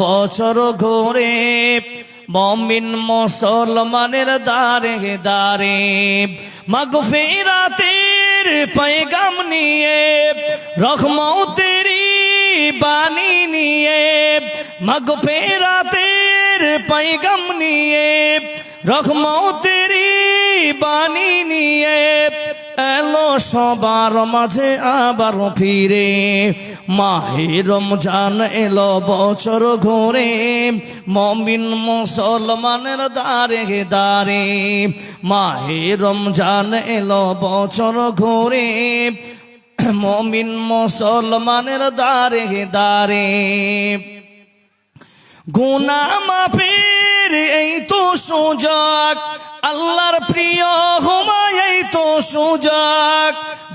বছর ঘুরে মুমিন মুসলমানের দারে দারে মাগফিরাতের পয়গাম নিয়ে রহমতেরি বাণী নিয়ে মাগফিরাতের পয়গাম নিয়ে রহমতেরি বাণী নিয়ে এলো সবার মাঝে আবার ফিরে মাহে রমজান এলো বছর ঘুরে মুমিন মুসলমানের দারে দারে মাহে রমজান এলো বছর ঘুরে মুমিন মুসলমানের দারে দারে গুনাহ মাফের এই তো সুযোগ আল্লাহর প্রিয় হুমায় এই তো সুযোগ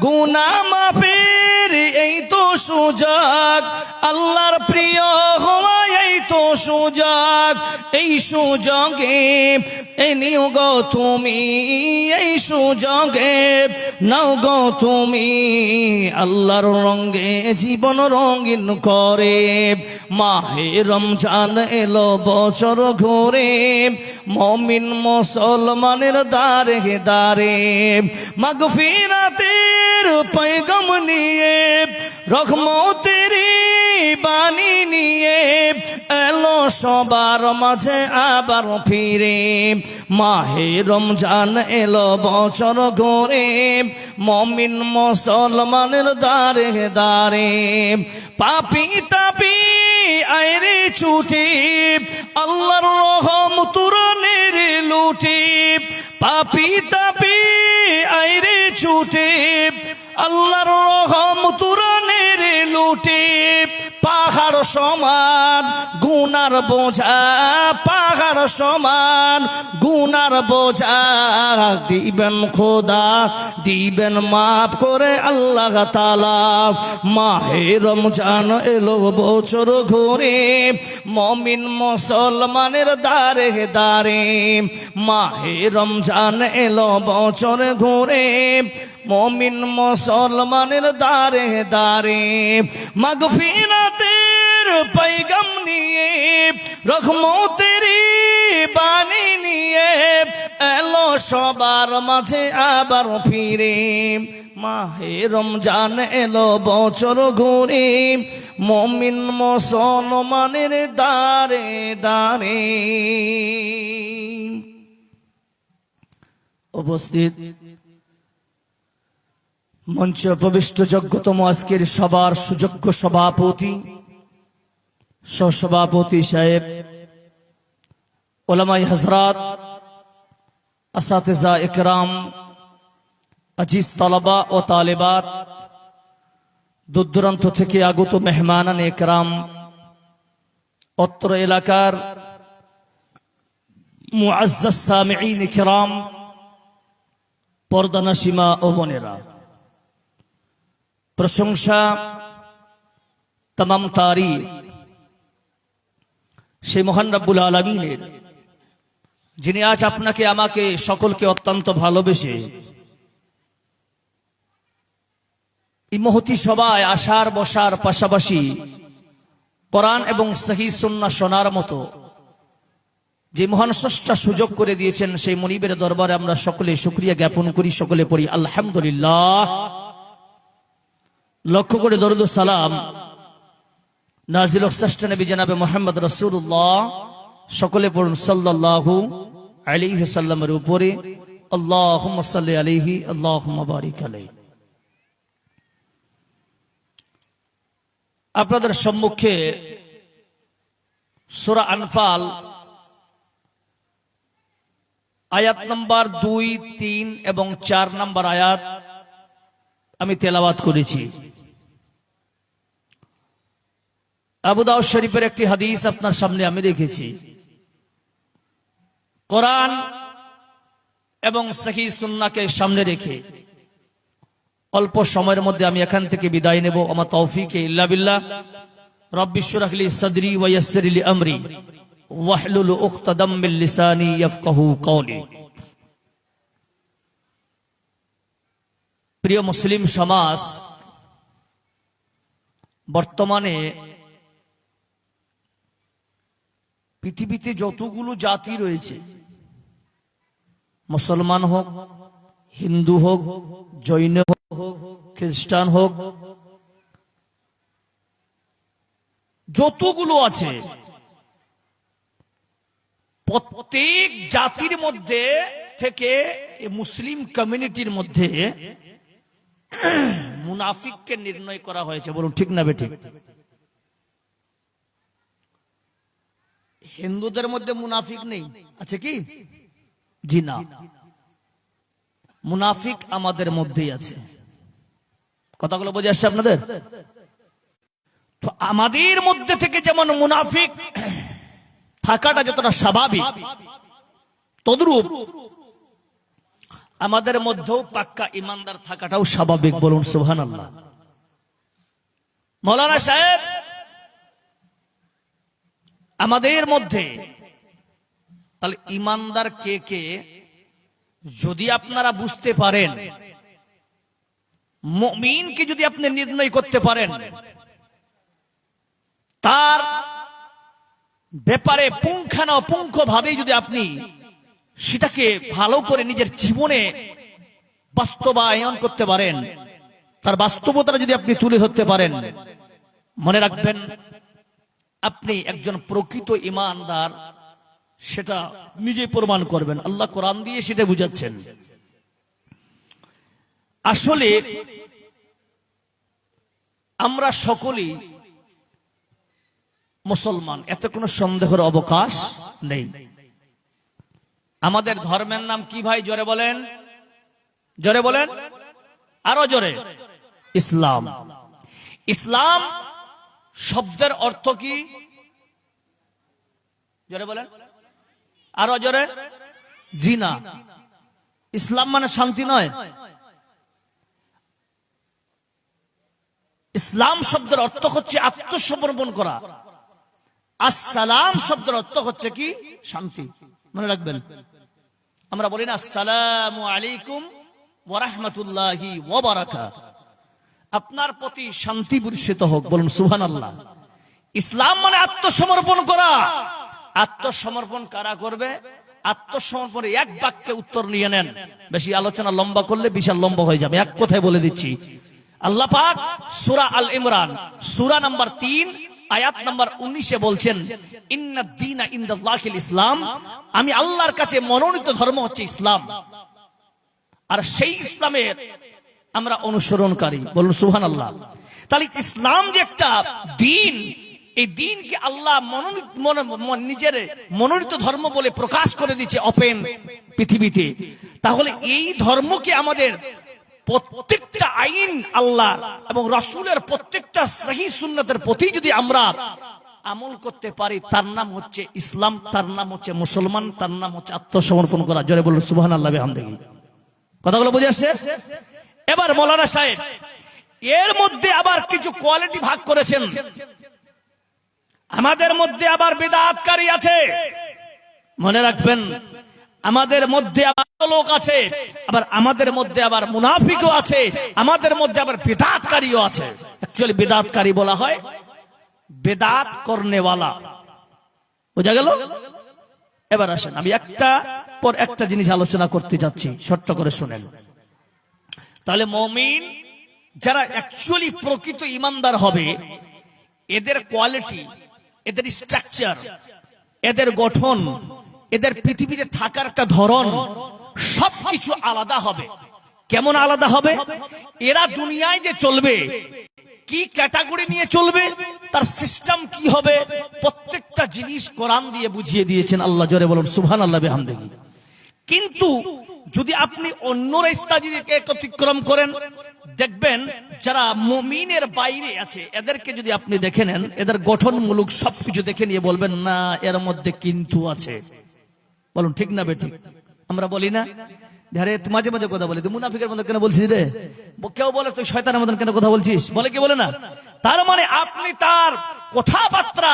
গুনাহ মাফের এই তো সুযোগ আল্লাহর প্রিয় হুমায় এই তো সুযোগ এই সুযোগে এই নিও গো তুমি এই সুযোগে নাও গো তুমি আল্লাহর রঙে জীবন রঙিন করে মাহে রমজান এলো বছর ঘুরে মুমিন মুসলমানের দারে দারে মাগফিরাতের পয়গাম নিয়ে রহমতেরি বাণী নিয়ে এলো সবার মাঝে আবার ফিরে মাহে রমজান এলো বছর ঘুরে মুমিন মুসলমানের দারে দারে পাপী তাপী আইরে ছুটি আল্লাহর রহমত তুরনের লুটি পাপী তাপী আইরে ছুটি আল্লাহর রহমত তুরনের লুটি পাহাড় সমান গুনার বোঝা পাহাড় সমান গুনার বোঝা দিবেন খোদা দিবেন মাফ করে আল্লাহ তাআলা মাহে রমজান এলো বছর ঘুরে মুমিন মুসলমানের দারে দারে মাহে রমজান এলো বছর ঘুরে মুমিন মুসলমানের দারে দারে মাগফিরাতের পয়গাম নিয়ে রহমতেরি বাণী নিয়ে এলো সবার মাঝে আবার ফিরে মাহে রমজান এলো বছর ঘুরে মুমিন মুসলমানের দারে দারে উপস্থিত মঞ্চ উপবিষ্ট যোগ্যতম আজকের সবার সুযোগ্য সভাপতি সহসভাপতি সাহেব উলামায়ে হযরত আসাতিজা ইকরাম আজিজ তালাবা ও তালেবাত দূর দূরান্ত থেকে আগত মেহমানান ইকরাম অত্র এলাকার মুআজ্জাজ সামিঈন ইকরাম পর্দানাশিমা ও বোনেরা প্রশংসা तमाम तारीफ সেই মহান রব্বুল আলামিনের যিনি আজ আপনাকে আমাকে সকলকে অত্যন্ত ভালোবেসে এই মহতি সভায় আসার বসার পাশাপাশি কোরআন এবং সহিহ সুন্নাহ শোনার মতো যে মহান স্রষ্টা সুযোগ করে দিয়েছেন সেই মুনিবের দরবারে আমরা সকলে শুকরিয়া জ্ঞাপন করি সকলে পড়ি আলহামদুলিল্লাহ লক্ষ্য করে দরুদ ও সালাম নাজিল ও শ্রেষ্ঠ নবী জনাবে মুহাম্মদ রাসূলুল্লাহ সকলে পড়ুন সাল্লাল্লাহু আলাইহি ওয়াসাল্লামের উপরে আল্লাহুম্মা সাল্লি আলাইহি আল্লাহুম্মা বারিক আলাইহি আপনাদের সম্মুখে সূরা আনফাল আয়াত নাম্বার 2, 3 এবং 4 নম্বর আয়াত আমি তেলাওয়াত করেছি। আবু দাউদ শরীফের একটি হাদিস আপনার সামনে আমি রেখেছি। কোরআন এবং সহিহ সুন্নাহকে সামনে রেখে অল্প সময়ের মধ্যে আমি এখান থেকে বিদায় নেব। আমা তৌফিকে ইল্লা বিল্লাহ। রব্বি ইশরাহ লি সাদরি ওয়া ইয়াসসির লি আমরি ওয়াহলুল উকতাদাম মিন লিসানি ইয়াফকাহু কওলি। প্রিয় মুসলিম সমাজ, বর্তমানে পৃথিবীতে যতগুলো জাতি রয়েছে, মুসলমান হোক, হিন্দু হোক, জৈন হোক, খ্রিস্টান হোক, যতগুলো আছে, প্রত্যেক জাতির মধ্যে থেকে মুসলিম কমিউনিটির মধ্যে মুনাফিককে নির্ণয় করা হয়েছে। বলুন ঠিক না বেঠিক? হিন্দুদের মধ্যে মুনাফিক নেই, আছে কি? জি না, মুনাফিক আমাদের মধ্যেই আছে। কথাগুলো বুঝে আসছে আপনাদের? তো আমাদের মধ্যে থেকে যেমন মুনাফিক থাকাটা যতটা স্বাভাবিক, তদ্রূপ আমাদের মধ্যেও পাক্কা ইমানদার থাকাটাও স্বাভাবিক। বলুন সুবহানাল্লাহ। মৌলানা সাহেব, আমাদের মধ্যে তাহলে ইমানদার কে কে যদি আপনারা বুঝতে পারেন, মুমিনকে যদি আপনি নির্ণয় করতে পারেন, তার ব্যাপারে পুঙ্খানুপুঙ্খ ভাবে যদি আপনি সেটাকে ভালো করে নিজের জীবনে বাস্তবায়ন করতে পারেন, তার বাস্তবতা যদি আপনি তুলে ধরতে পারেন, মনে রাখবেন আপনি একজন প্রকৃত ঈমানদার, সেটা নিজে প্রমাণ করবেন। আল্লাহ কোরআন দিয়ে সেটা বুঝাচ্ছেন। আসলে আমরা সকলেই মুসলমান, এতে কোনো সন্দেহের অবকাশ নেই। আমাদের ধর্মের নাম কি ভাই? জোরে বলেন, জোরে বলেন, আরো জোরে। ইসলাম। ইসলাম শব্দের অর্থ কি? জোরে বলেন, আরো জোরে। জি না, ইসলাম মানে শান্তি নয়। ইসলাম শব্দের অর্থ হচ্ছে আত্মসমর্পণ করা। আসসালাম শব্দের অর্থ হচ্ছে কি? শান্তি। মনে রাখবেন, আমরা বলি না আসসালামু আলাইকুম ওয়া রাহমাতুল্লাহি ওয়া বারাকাতুহু, আপনার প্রতি শান্তি বর্ষিত হোক। বলুন সুবহানাল্লাহ। ইসলাম মানে আত্মসমর্পণ করা। আত্মসমর্পণ কারা করবে? আত্মসমর্পণ এক বাক্যে উত্তর নিয়ে নেন, বেশি আলোচনা লম্বা করলে বিশাল লম্বা হয়ে যাবে। এক কথায় বলে দিচ্ছি, আল্লাহ পাক সূরা আল ইমরান সূরা নাম্বার 3 আয়াত নাম্বার 19-এ বলছেন, ইন্নাদ দীনা ইনদাল্লাহিল ইসলাম, আমি আল্লাহর কাছে মনোনীত ধর্ম হচ্ছে ইসলাম, আর সেই ইসলামের আমরা অনুসরণকারী। বলুন সুবহানাল্লাহ। তাহলে ইসলাম যে একটা দ্বীন, এই দ্বীনকে আল্লাহ নিজের মনোনীত ধর্ম বলে প্রকাশ করে দিয়েছে ওপেন পৃথিবীতে। তাহলে এই ধর্মকে আমাদের প্রত্যেকটা আইন আল্লাহ এবং রাসূলের প্রত্যেকটা সহিহ সুন্নাতের প্রতি যদি আমরা আমল করতে পারি, তার নাম হচ্ছে ইসলাম, তার নাম হচ্ছে মুসলমান, তার নাম হচ্ছে আত্মসমর্পণ করা। জোরে বলুন সুবহানাল্লাহ বিহামদিহি। কথাগুলো বুঝে আসছে? এবার মৌলানা সাহেব এর মধ্যে আবার কিছু কোয়ালিটি ভাগ করেছেন। আমাদের মধ্যে আবার বিদআতকারী আছে। মনে রাখবেন, আমাদের মধ্যে আবার লোক আছে, আবার আমাদের মধ্যে আবার মুনাফিকও আছে, আমাদের মধ্যে আবার বিদআতকারীও আছে। অ্যাকচুয়ালি বিদআতকারী বলা হয় বিদআত করনে ওয়ালা। বুঝা গেল? এবার আসেন, আমি একটা পর একটা জিনিস আলোচনা করতে যাচ্ছি, ছোট্ট করে শুনেন। তাহলে মুমিন যারা অ্যাকচুয়ালি প্রকৃত ঈমানদার হবে, এদের কোয়ালিটি, এদের স্ট্রাকচার, এদের গঠন, এদের পৃথিবীতে থাকার একটা ধরন, সবকিছু আলাদা হবে। কেমন আলাদা হবে? এরা দুনিয়ায় যে চলবে, কি ক্যাটাগরি নিয়ে চলবে, তার সিস্টেম কি হবে, প্রত্যেকটা জিনিস কোরআন দিয়ে বুঝিয়ে দিয়েছেন আল্লাহ। জোরে বলুন সুবহানাল্লাহ বিহামদিহি। কিন্তু যদি আপনি অন্য রাস্তা যদি অতিক্রম করেন, দেখবেন যারা মুমিনের বাইরে আছে, এদেরকে যদি আপনি দেখে নেন, এদের গঠনমূলক সবকিছু দেখে নিয়ে বলবেন না, এর মধ্যে কিন্তু আছে। বলুন ঠিক না বেঠিক? আমরা বলি না, আরে মাঝে মাঝে কথা বলি, তুই মুনাফিকের মতো কেন বলছিস রে? কেউ বলে তুই শয়তানের মতন কেন কথা বলছিস, বলে কি বলে না? তার মানে আপনি তার কথাবার্তা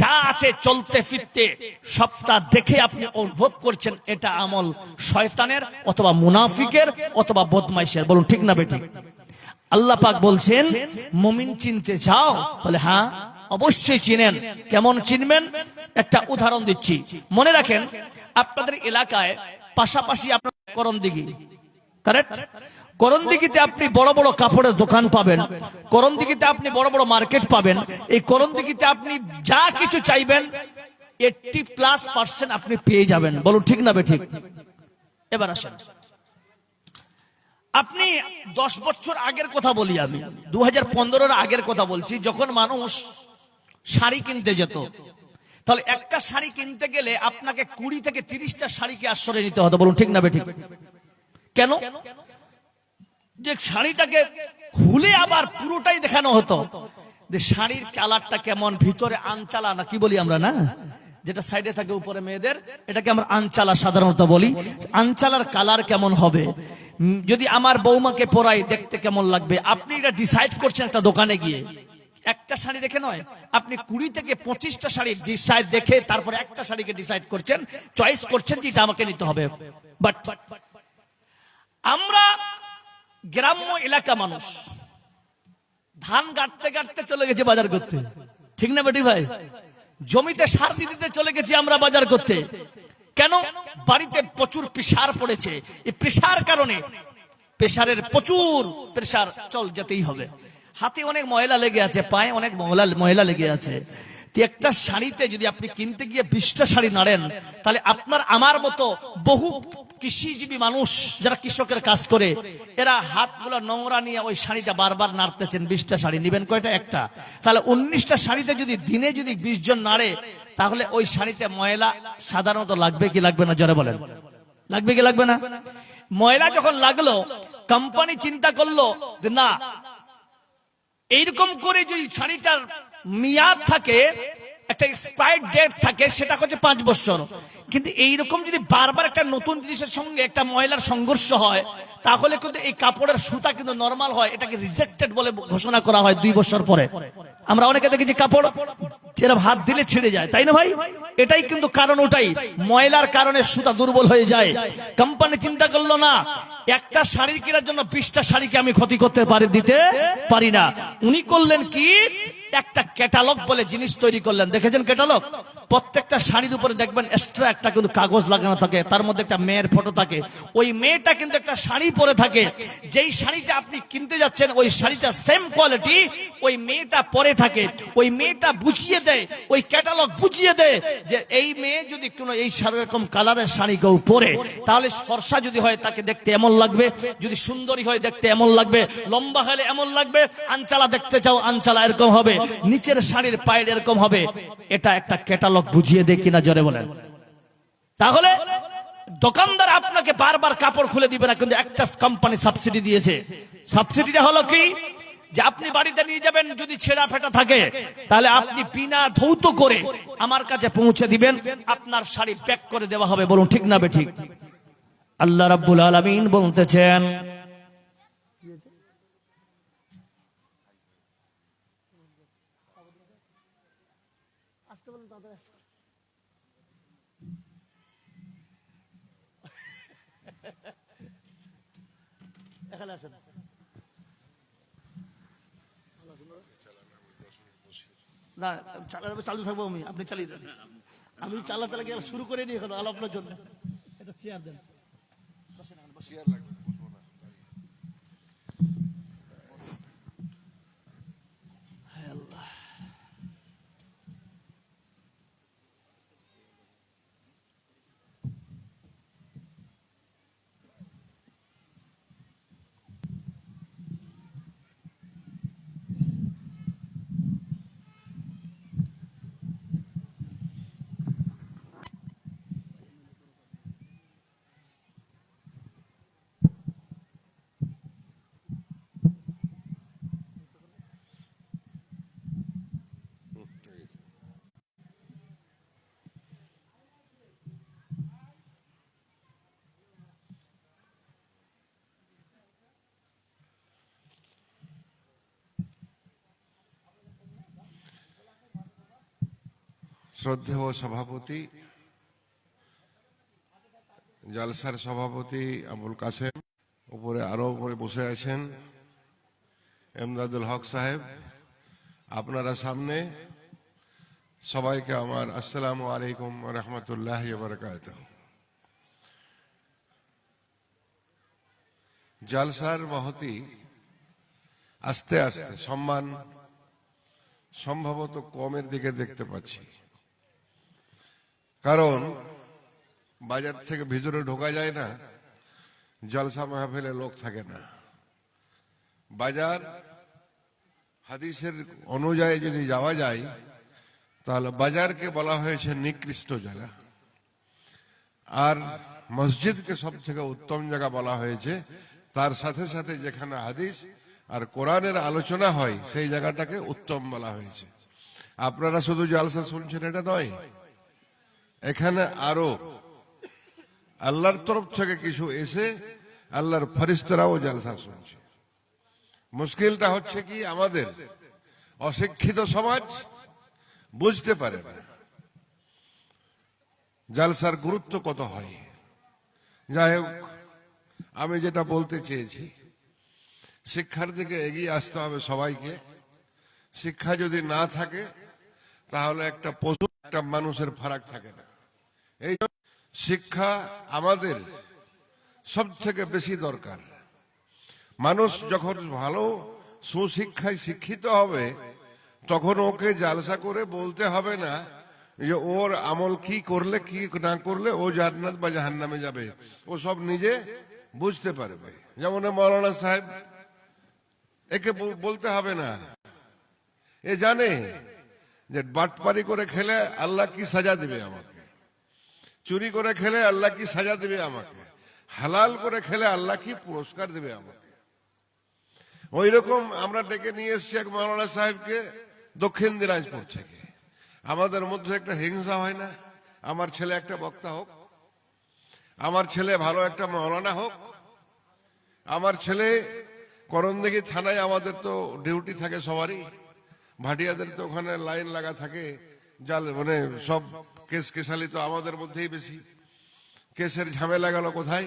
যা আছে চলতে ফিরতে সবটা দেখে আপনি অনুভব করছেন এটা আমল শয়তানের অথবা মুনাফিকের অথবা বদমাইশের। বলুন ঠিক না বেঠিক? আল্লাহ পাক বলছেন মুমিন চিনতে চাও? বলে হ্যাঁ। অবশ্যই চিনেন। কেমন চিনবেন? একটা উদাহরণ দিচ্ছি, মনে রাখেন। আপনাদের এলাকায় পাশাপাশি আপনার করণদিঘি, কারেক্ট? করণদিঘিতে আপনি বড় বড় কাপড়ের দোকান পাবেন, করণদিঘিতে আপনি বড় বড় মার্কেট পাবেন। এই করণদিঘিতে আপনি যা কিছু চাইবেন 80+ আপনি পেয়ে যাবেন। বলুন ঠিক না বেঠিক? এবার আসেন, আপনি 10 বছর আগের কথা বলি, আমি 2015-এর আগের কথা বলছি, যখন মানুষ শাড়ি কিনতে যেত, তাহলে একটা শাড়ি কিনতে গেলে আপনাকে 20 থেকে 30টা শাড়িকে আশ্রয় নিতে হতো। বলুন ঠিক না বেঠিক? কেন? যে শাড়িটাকে খুলে আবার পুরোটাই দেখানো হতো, যে শাড়ির কালারটা কেমন, ভিতরে আনচালা না কি বলি আমরা, না যেটা সাইডে থাকে উপরে মেয়েদের, এটাকে আমরা আনচালা সাধারণত বলি। আনচালার কালার কেমন হবে, যদি আমার বৌমাকে পরাই দেখতে কেমন লাগবে, আপনি এটা ডিসাইড করছেন একটা দোকানে গিয়ে। একটা শাড়ি দেখে নয়, আপনি 20 থেকে 25টা শাড়ি ডিসাইড দেখে তারপরে একটা শাড়িকে ডিসাইড করছেন, চয়েস করছেন যে এটা আমাকে নিতে হবে। বাট আমরা গ্রাম্য এলাকা মানুষ, ধান গাঁটতে গাঁটতে চলে গেছে বাজার করতে, ঠিক না বেটি ভাই? জমিতে সার দিতে চলে গেছি আমরা বাজার করতে। কেন? বাড়িতে প্রচুর প্রেসার পড়েছে, এই প্রেসার কারণে, প্রেসারের প্রচুর প্রেসার, চল যেতেই হবে। হাতে অনেক ময়লা লেগে আছে, পায়ে অনেক ময়লা লেগে আছে। একটা শাড়িতে যদি আপনি কিনতে গিয়ে 20টা শাড়ি নাড়েন, তাহলে আপনার আমার মতো বহু কৃষিজীবী মানুষ যারা কৃষকের কাজ করে, এরা হাতগুলো নোংরা নিয়ে ওই শাড়িটা বারবার নাড়তেছেন। 20টা শাড়ি নিবেন কয়টা? একটা। তাহলে 19টা শাড়িতে যদি দিনে যদি 20 জন নাড়ে, তাহলে ওই শাড়িতে ময়লা সাধারণত লাগবে কি লাগবে না? জোরে বলেন, লাগবে কি লাগবে না? ময়লা যখন লাগলো, কোম্পানি চিন্তা করলো যে না, এইরকম করে যদি শাড়িটার মেয়াদ থাকে, একটা এক্সপায়ার ডেট থাকে, সেটা হচ্ছে 5 বছর। কিন্তু এইরকম যদি বারবার একটা নতুন জিনিসের সঙ্গে একটা ময়লার সংঘর্ষ হয়, তাহলে কিন্তু এই কাপড়ের সুতা কিন্তু নরমাল হয়, এটাকে রিজেক্টেড বলে ঘোষণা করা হয় 2 বছর পরে। আমরা অনেকে দেখেছি কাপড় যেরকম হাত দিলে ছিঁড়ে যায়, তাই না ভাই? এটাই কিন্তু কারণ, ওটাই ময়লার কারণে সুতা দুর্বল হয়ে যায়। কোম্পানি চিন্তা করলো না, একটা শাড়ি কেনার জন্য 20টা শাড়িকে আমি ক্ষতি করতে দিতে পারি না। উনি করলেন কি, একটা ক্যাটালগ বলে জিনিস তৈরি করলেন। দেখেছেন ক্যাটালগ? প্রত্যেকটা শাড়ির উপরে দেখবেন এক্সট্রা একটা কিন্তু কাগজ লাগানো থাকে, তার মধ্যে একটা মেয়ের ফটো থাকে। ওই মেয়েটা কিন্তু একটা শাড়ি পরে থাকে, যেই শাড়িটা আপনি কিনতে যাচ্ছেন ওই শাড়িটা সেম কোয়ালিটি ওই মেয়েটা পরে থাকে। ওই মেয়েটা বুঝিয়ে দেয়, ওই ক্যাটালগ বুঝিয়ে দেয় যে এই মেয়ে যদি কোনো এই রকম কালারের শাড়ি কেউ পরে, তাহলে ফর্সা যদি হয় তাকে দেখতে এমন লাগবে, যদি সুন্দরী হয় দেখতে এমন লাগবে, লম্বা হলে এমন লাগবে, আনচালা দেখতে চাও আনচালা এরকম হবে, নিচের শাড়ির পায়ের এরকম হবে। এটা একটা ক্যাটালগ বুঝিয়ে দেয় কিনা? জোরে বলেন। তাহলে দোকানদার আপনাকে বারবার কাপড় খুলে দিবে না, কিন্তু একটা কোম্পানি সাবসিডি দিয়েছে। সাবসিডিটা হলো কি, যে আপনি বাড়িতে নিয়ে যাবেন, যদি ছেঁড়া ফেটা থাকে তাহলে আপনি বিনা ধৌত করে আমার কাছে পৌঁছে দিবেন, আপনার শাড়ি প্যাক করে দেওয়া হবে। বলুন ঠিক না বেঠিক? আল্লাহ রাব্বুল আলামিন বলতেছেন, না চালু থাকবো আমি, আপনি চালিয়ে দেন। আমি চালাতে লাগে শুরু করে নিয়ে গেল আপনার জন্য। এটা চেয়ার দেন। শ্রদ্ধেয় সভাপতি, জালসার সভাপতি আবুল কাসেম, উপরে আরো উপরে বসে আছেন এমদাদুল হক সাহেব, আপনারা সামনে সবাইকে আমার আসসালামু আলাইকুম ওয়া রাহমাতুল্লাহি ওয়া বারাকাতুহু। জালসার মহতি আস্তে আস্তে সম্মান সম্ভবত কমের দিকে দেখতে পাচ্ছি, কারণ বাজার থেকে ভিতরে ঢোকা যায় না, জলসা মাহফিলে লোক থাকে না। বাজার হাদিসের অনুযায়ী যদি যাওয়া যায় তাহলে বাজারকে বলা হয়েছে নিকৃষ্ট জায়গা, আর মসজিদকে সব থেকে উত্তম জায়গা বলা হয়েছে। তার সাথে সাথে যেখানে হাদিস আর কোরআনের আলোচনা হয় সেই জায়গাটাকে উত্তম বলা হয়েছে। আপনারা শুধু জালসা শুনছেন এটা নয়, এখানে আরো আল্লাহর তরফ থেকে কিছু এসে আল্লাহর ফেরেশতারাও জালসা শুনছে। মুশকিলটা হচ্ছে কি, আমাদের অশিক্ষিত সমাজ বুঝতে পারে না জালসার গুরুত্ব কত হয়। যাই হোক, আমি যেটা বলতে চেয়েছি, শিক্ষার দিকে এগিয়ে আসতে হবে সবাইকে। শিক্ষা যদি না থাকে তাহলে একটা পশু একটা মানুষের ফারাক থাকে না। এই শিক্ষা আমাদের সব থেকে বেশি দরকার। মানুষ যখন ভালো সুশিক্ষায় শিক্ষিত হবে তখন ওকে জালসা করে বলতে হবে না যে ওর আমল কি করলে কি না করলে ও জান্নাত বা জাহান্নামে যাবে। ও সব নিজে বুঝতে পারবে। যেমন মৌলানা সাহেব, একে বলতে হবে না, এ জানে যে বাটপারি করে খেলে আল্লাহ কি সাজা দিবে আমাকে, চুরি করে খেলে আল্লাহ কি সাজা দিবে আমাকে, হালাল করে খেলে আল্লাহ কি পুরস্কার দিবে আমাকে। ওই রকম আমরা ডেকে নিয়ে এসছি এক মৌলানা সাহেবকে দক্ষিণ দিনাজপুর থেকে। আমাদের মধ্যে একটা হিংসা হয় না, আমার ছেলে একটা বক্তা হোক, আমার ছেলে ভালো একটা মৌলানা হোক, আমার ছেলে করণদিঘি থানায়, আমাদের তো ডিউটি থাকে সবারই, ভাটিয়াদের তো ওখানে লাইন লাগা থাকে, জাল মানে সব কেস কেসালি তো আমাদের মধ্যেই বেশি। কেসের ঝামেলা গেল কোথায়,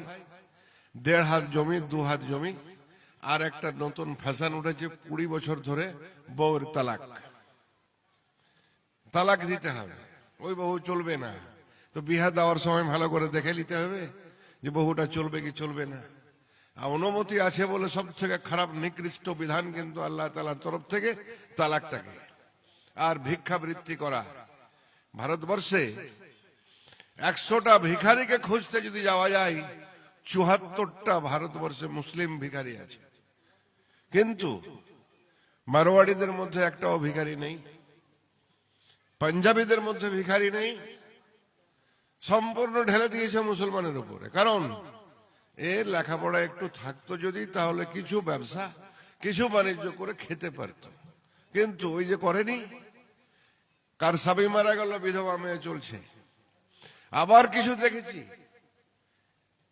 1.5 হাত জমি 2 হাত জমি, আর একটা নতুন ফ্যাশন উঠেছে 20 বছর ধরে বউর তালাক। তালাক দিতে হবে, ওই বহু চলবে না তো বিয়া দেওয়ার সময় ভালো করে দেখে নিতে হবে যে বহুটা চলবে কি চলবে না। আর অনুমতি আছে বলে সব থেকে খারাপ নিকৃষ্ট বিধান কিন্তু আল্লাহ তাআলার তরফ থেকে তালাকটাকে। আর ভিক্ষাবৃত্তি করা, ভারতবর্ষে 100টা ভিখারিকে খুঁজতে যদি যাওয়া যায় 74টা ভারতবর্ষে মুসলিম ভিখারি আছে, কিন্তু মারওয়াড়িদের মধ্যে একটাও ভিখারি নেই, পাঞ্জাবিদের মধ্যে ভিখারি নেই। সম্পূর্ণ ঢেলে দিয়েছে মুসলমানের উপরে। কারণ এর লেখাপড়া একটু থাকতো যদি, তাহলে কিছু ব্যবসা কিছু বাণিজ্য করে খেতে পারত, কিন্তু ওই যে করেনি। কার স্বামী মারা গেল, বিধবা মেয়ে চলছে। আবার কিছু দেখেছি,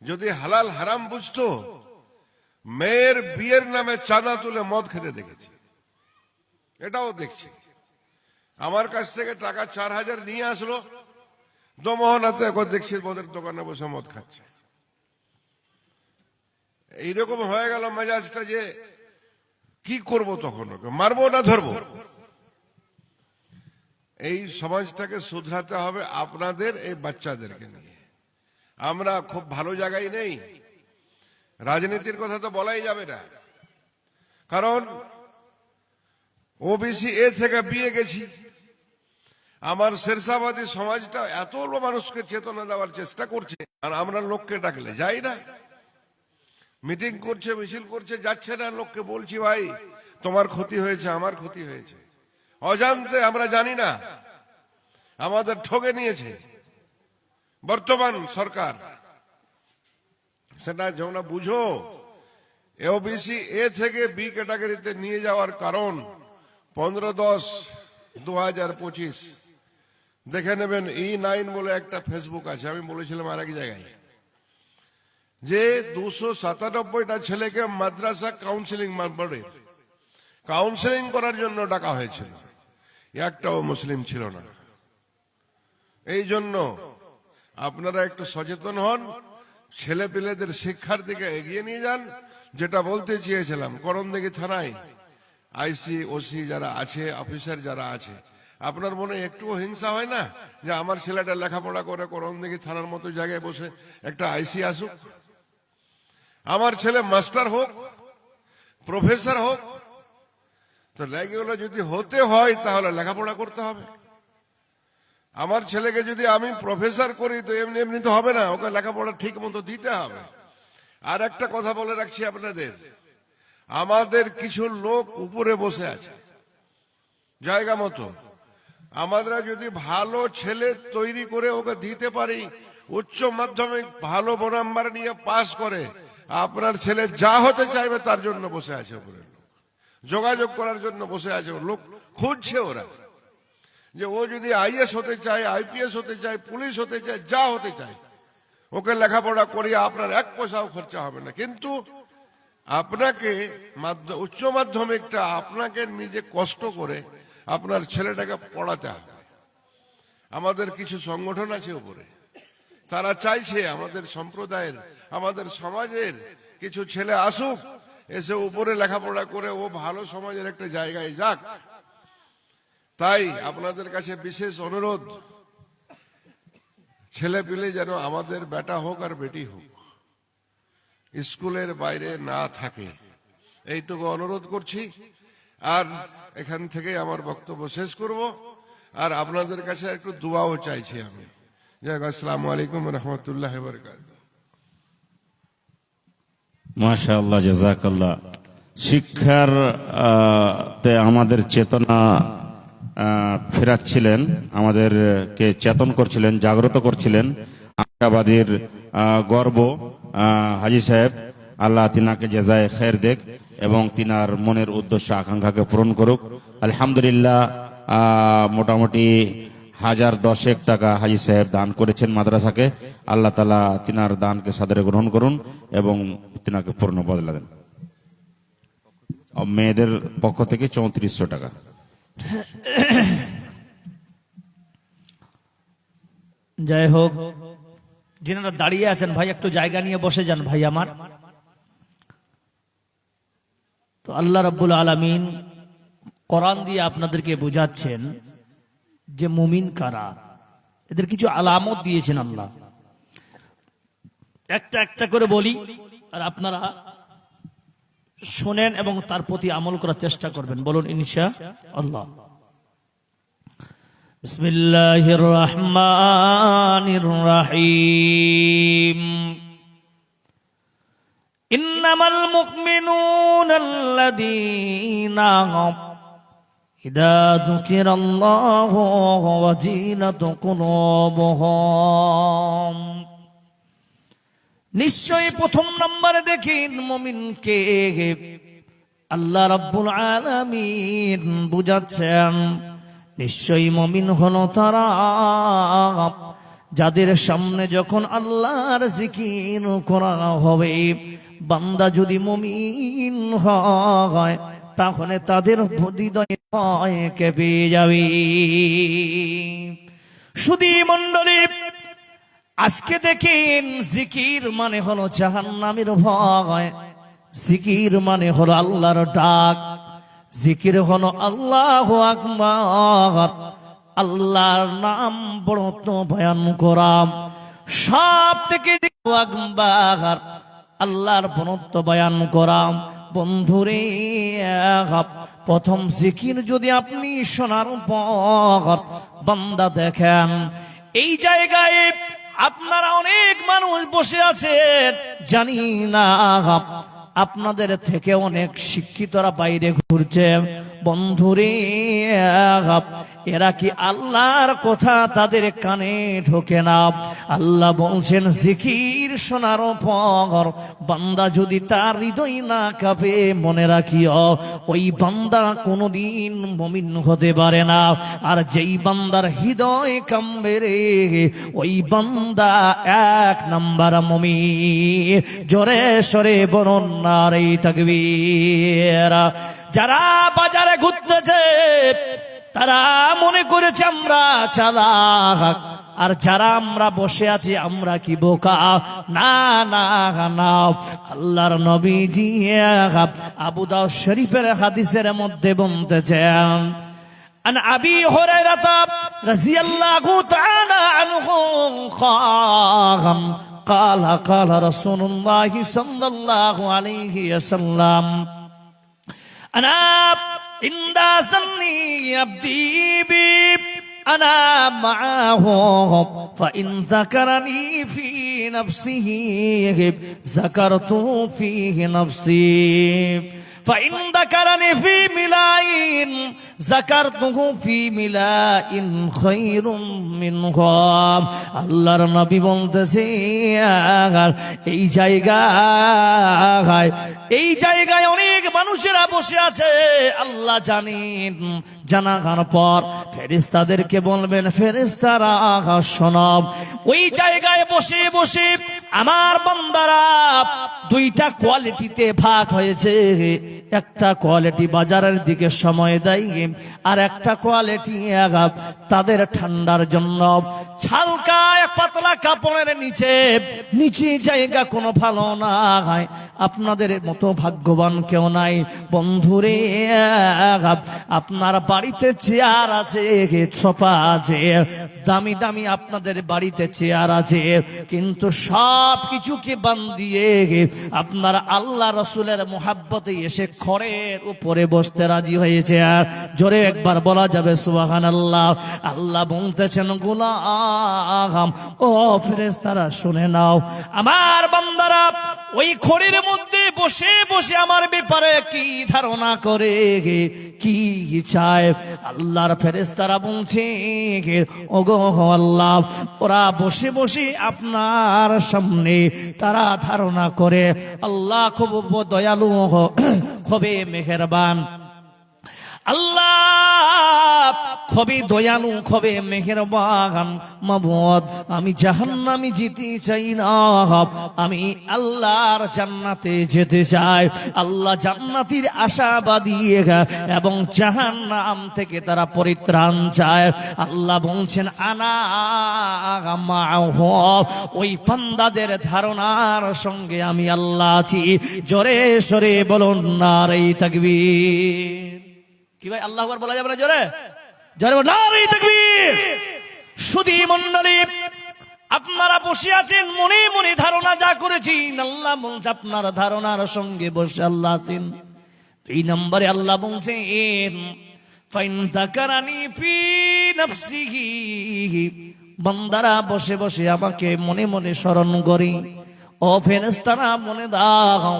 যদি হালাল হারাম বুঝতো, মেয়ের বিয়ের নামে চাঁদা তুলে মদ খেতে দেখেছি। এটাও দেখছি। আমার কাছ থেকে টাকা 4000 নিয়ে আসলো, দমোহনাতে একবার দেখছি মদের দোকানে বসে মদ খাচ্ছে। এইরকম হয়ে গেল মেজাজটা যে কি করব, তখন ওকে মারবো না ধরবো। এই সমাজটাকে শুধরাতে হবে আপনাদের এই বাচ্চাদেরকে নিয়ে। আমরা খুব ভালো জায়গায় নেই। রাজনীতির কথা তো বলাই যাবে না, কারণ ওবিসি এ থেকে বিয়ে গেছি। আমার শেরশাবাদী সমাজটা এত মানুষকে চেতনা দেওয়ার চেষ্টা করছে, আর আমরা লোককে ডাকলে যাই না। মিটিং করছে, মিছিল করছে, যাচ্ছে না। লোককে বলছি, ভাই তোমার ক্ষতি হয়েছে, আমার ক্ষতি হয়েছে, অজান্তে আমরা জানি না, আমাদের ঠকে নিয়েছে বর্তমান সরকার। সেটা যেমন বুঝো। ওবিসি এ থেকে বি ক্যাটাগরিতে নিয়ে যাওয়ার কারণ 15/10/2025 দেখে নেবেন। E9 বলে একটা ফেসবুক আছে, আমি বলেছিলাম আর এক জায়গায়, যে 297টা ছেলেকে মাদ্রাসা কাউন্সিলিং বোর্ডে কাউন্সিলিং করার জন্য ডাকা হয়েছিল, একটাও মুসলিম ছিল না। এই জন্য আপনারা একটু সচেতন হন, ছেলে পেলেদের শিক্ষার দিকে এগিয়ে নিয়ে যান। যেটা বলতে চেয়েছিলাম, করণদিঘি থানায় আইসি ওসি যারা আছে, অফিসার যারা আছে, আপনার মনে একটুও হিংসা হয় না যে আমার ছেলেটা লেখাপড়া করে করম দেখি থানার মতো জায়গায় বসে একটা আইসি আসুক, আমার ছেলে মাস্টার হোক, প্রফেসর হোক? তো এগুলো যদি হতে হয় তাহলে লেখাপড়া করতে হবে। আমার ছেলেকে যদি আমি প্রফেসর করি তো এমনি এমনি তো হবে না, ওকে লেখাপড়া ঠিক মতো দিতে হবে। আর একটা কথা বলে রাখছি আপনাদের, আমাদের কিছু লোক উপরে বসে আছে জায়গা মতো, আমরা যদি ভালো ছেলে তৈরি করে ওকে দিতে পারি, উচ্চ মাধ্যমিক ভালো নাম্বার নিয়ে পাস করে, আপনার ছেলে যা হতে চাইবে তার জন্য বসে আছে উপরে লোক, যোগাযোগ করার জন্য বসে আছে লোক, খুঁজছে ওরা যে ও যদি আইএস হতে চায়, আইপিএস হতে চায়, পুলিশ হতে চায়, যা হতে চায়, ওকে লেখাপড়া করিয়ে আপনার এক পয়সাও খরচা হবে না। কিন্তু আপনাকে উচ্চ মাধ্যমিকটা আপনাকে নিজে কষ্ট করে আপনার ছেলেটাকে পড়াতে হবে। আমাদের কিছু সংগঠন আছে উপরে, তারা চাইছে আমাদের সম্প্রদায়ের, আমাদের সমাজের কিছু ছেলে আসুক, এসে উপরে লেখাপড়া করে ও ভালো সমাজের একটা জায়গায় যাক। তাই আপনাদের কাছে বিশেষ অনুরোধ, ছেলে পিলে যেন আমাদের বেটা হোক আর বেটি হোক স্কুলের বাইরে না থাকে, এইটুকু অনুরোধ করছি। আর এখান থেকে আমার বক্তব্য শেষ করব, আর আপনাদের কাছে একটু দোয়াও চাইছি আমি। আসসালামু আলাইকুম রহমতুল্লাহ বরকাতুহু। মাশাআল্লাহ, জাযাকাল্লাহ। শিক্ষার তে আমাদের চেতনা ফেরাচ্ছিলেন, আমাদেরকে চেতন করছিলেন, জাগ্রত করছিলেন। আশাবাদীর গর্ব হাজী সাহেব, আল্লাহ তিনাকে জাযায়ে খের দেখ এবং তিনার মনের উদ্দেশ্য আকাঙ্ক্ষাকে পূরণ করুক। আলহামদুলিল্লাহ, মোটামুটি 1010 টাকা হাজী সাহেব দান করেছেন মাদ্রাসাকে। আল্লাহ তাআলা তিনার দানকে সাদরে গ্রহণ করুন এবং তিনাকে পূর্ণ বদলা দেন। মেয়েদের পক্ষ থেকে 3400 টাকা। যাই হোক, যিনারা দাঁড়িয়ে আছেন ভাই একটু জায়গা নিয়ে বসে যান ভাই আমার। তো আল্লাহ রাব্বুল আলামিন কোরআন দিয়ে আপনাদেরকে বোঝাচ্ছেন যে মুমিন কারা, এদের কিছু আলামত দিয়েছেন আল্লাহ। একটা একটা করে বলি আর আপনারা শুনেন এবং তার প্রতি আমল করার চেষ্টা করবেন। বলুন ইনশাআল্লাহ। বিসমিল্লাহির রহমানির রহিম। ইন্নামাল মুমিনুনাল্লাযীনা ইযা যুকিরাল্লাহু ওয়াজিলাত কুলুবুহুম। নিশ্চয়ই প্রথম নম্বরে দেখেন মুমিনকে আল্লাহ রাব্বুল আলামিন বুঝাচ্ছেন, নিশ্চয়ই মুমিন হলো তারা যাদের সামনে যখন আল্লাহর জিকির করা হবে, বান্দা যদি মুমিন হয় তাহলে তাদের হৃদয় কেঁপে যাবে। শুধু মণ্ডলী, আজকে দেখেন জিকির মানে হলো জাহান্নামের ভয়, জিকির মানে হলো আল্লাহর ডাক, জিকির হলো আল্লাহু আকবার, আল্লাহর নাম বড়ত্ব বয়ান করা। সব থেকে আকবার আল্লাহর বড়ত্ব বয়ান করা। বন্ধুরে, প্রথম জিকির যদি আপনি শোনার পর বান্দা দেখেন, এই জায়গায় আপনারা অনেক মানুষ বসে আছেন, জানি না আপনাদের থেকে অনেক শিক্ষিতরা বাইরে ঘুরছে। বন্ধুরে, এরা কি আল্লাহর কথা তাদের কানে ঢোকে না? আল্লাহ বলছেন জিকির শোনার পর বান্দা যদি তার হৃদয় না কাঁপে, মনে রাখিও ওই বান্দা কোনোদিন মুমিন হতে পারে না। আর যেই বান্দার হৃদয় কাঁপবে রে, ওই বান্দা 1 নাম্বার মুমিন। জোরে সরে বলুন নারে তাকবীর। যারা বাজারে ঘুরতেছে তারা মনে করেছে আমরা চালাক, আর যারা আমরা বসে আছি আমরা কি বোকা? না না না, আল্লাহর নবীজি আবু দাউদ শরীফের হাদিসের মধ্যে বলতেছেন, عن أبي هريرة رضي الله تعالى عنه قال رسول الله صلى الله عليه وسلم أنا عند ظني عبدي بي أنا معه فإن ذكرني في نفسه ذكرته فيه نفسي فإن ذكرني في ملاء ذكرته في ملاء خير منه আল্লাহর নবী বলতেছে এই জায়গায় অনেক মানুষেরা বসে আছে আল্লাহ জানেন জানার পর ফেরেশতাদেরকে বলবেন ফেরেশতারা শোনো ওই জায়গায় বসে বসে আমার বান্দারা দুইটা কোয়ালিটিতে ভাগ হয়েছে একটা কোয়ালিটি বাজারের দিকে সময় দেয় আর একটা কোয়ালিটি তাদের ঠান্ডার জন্য ছালকায় পাতলা কাপড়ের নিচে জায়গা কোনো ভালো না হয় আপনাদের মতো ভাগ্যবান কেউ নাই বন্ধুরে আপনার বাড়িতে চেয়ার আছে সোফা আছে দামি দামি আপনাদের বাড়িতে চেয়ার আছে কিন্তু সব কিছুকে বাদ দিয়ে আপনার আল্লাহ রাসূলের মুহাব্বতে এসে খড়ের উপরে বসতে রাজি হয়েছে আর জোরে একবার বলা যাবে সুবহানাল্লাহ আল্লাহ বলতেছেন গোলাম ও ফেরেশতারা শুনে নাও আমার বান্দারা ওই খড়ের মধ্যে বসে বসে আমার ব্যাপারে কি ধারণা করে কি চায় আল্লাহর ফেরেশতারা বলছে ওগো আল্লাহ ওরা বসে বসে আপনার সামনে তারা ধারণা করে আল্লাহ খুব দয়ালু খুবই মেহেরবান আল্লাহ খুবই দয়ালু খুবই মেহেরবান মাবুদ আমি জাহান্নামে যেতে চাই না আমি আল্লাহর জান্নাতে যেতে চাই আল্লাহ জান্নাতের আশাবাদী এবং জাহান্নাম থেকে তারা পরিত্রাণ চায় আল্লাহ বলছেন আনা মাআহু ওই বান্দাদের ধারণার সঙ্গে আমি আল্লাহ আছি জোরে সরে বলুন নারে তাকবীর কি ভাই আল্লাহু আকবার বলা যাবে না জোরে জোরে নারে তাকবীর সুধী মণ্ডলী আপনারা বসে আছেন মনে মনে ধারণা যা করেছেন আল্লাহ বলছে আপনার ধারণার সঙ্গে বসে আল্লাহ আছেন এই নম্বরে আল্লাহ বলছেন ফাইন তাকারানি ফি নাফসিহি বান্দারা বসে বসে আমাকে মনে মনে স্মরণ করি ও ফেরেশতারা মনে দাও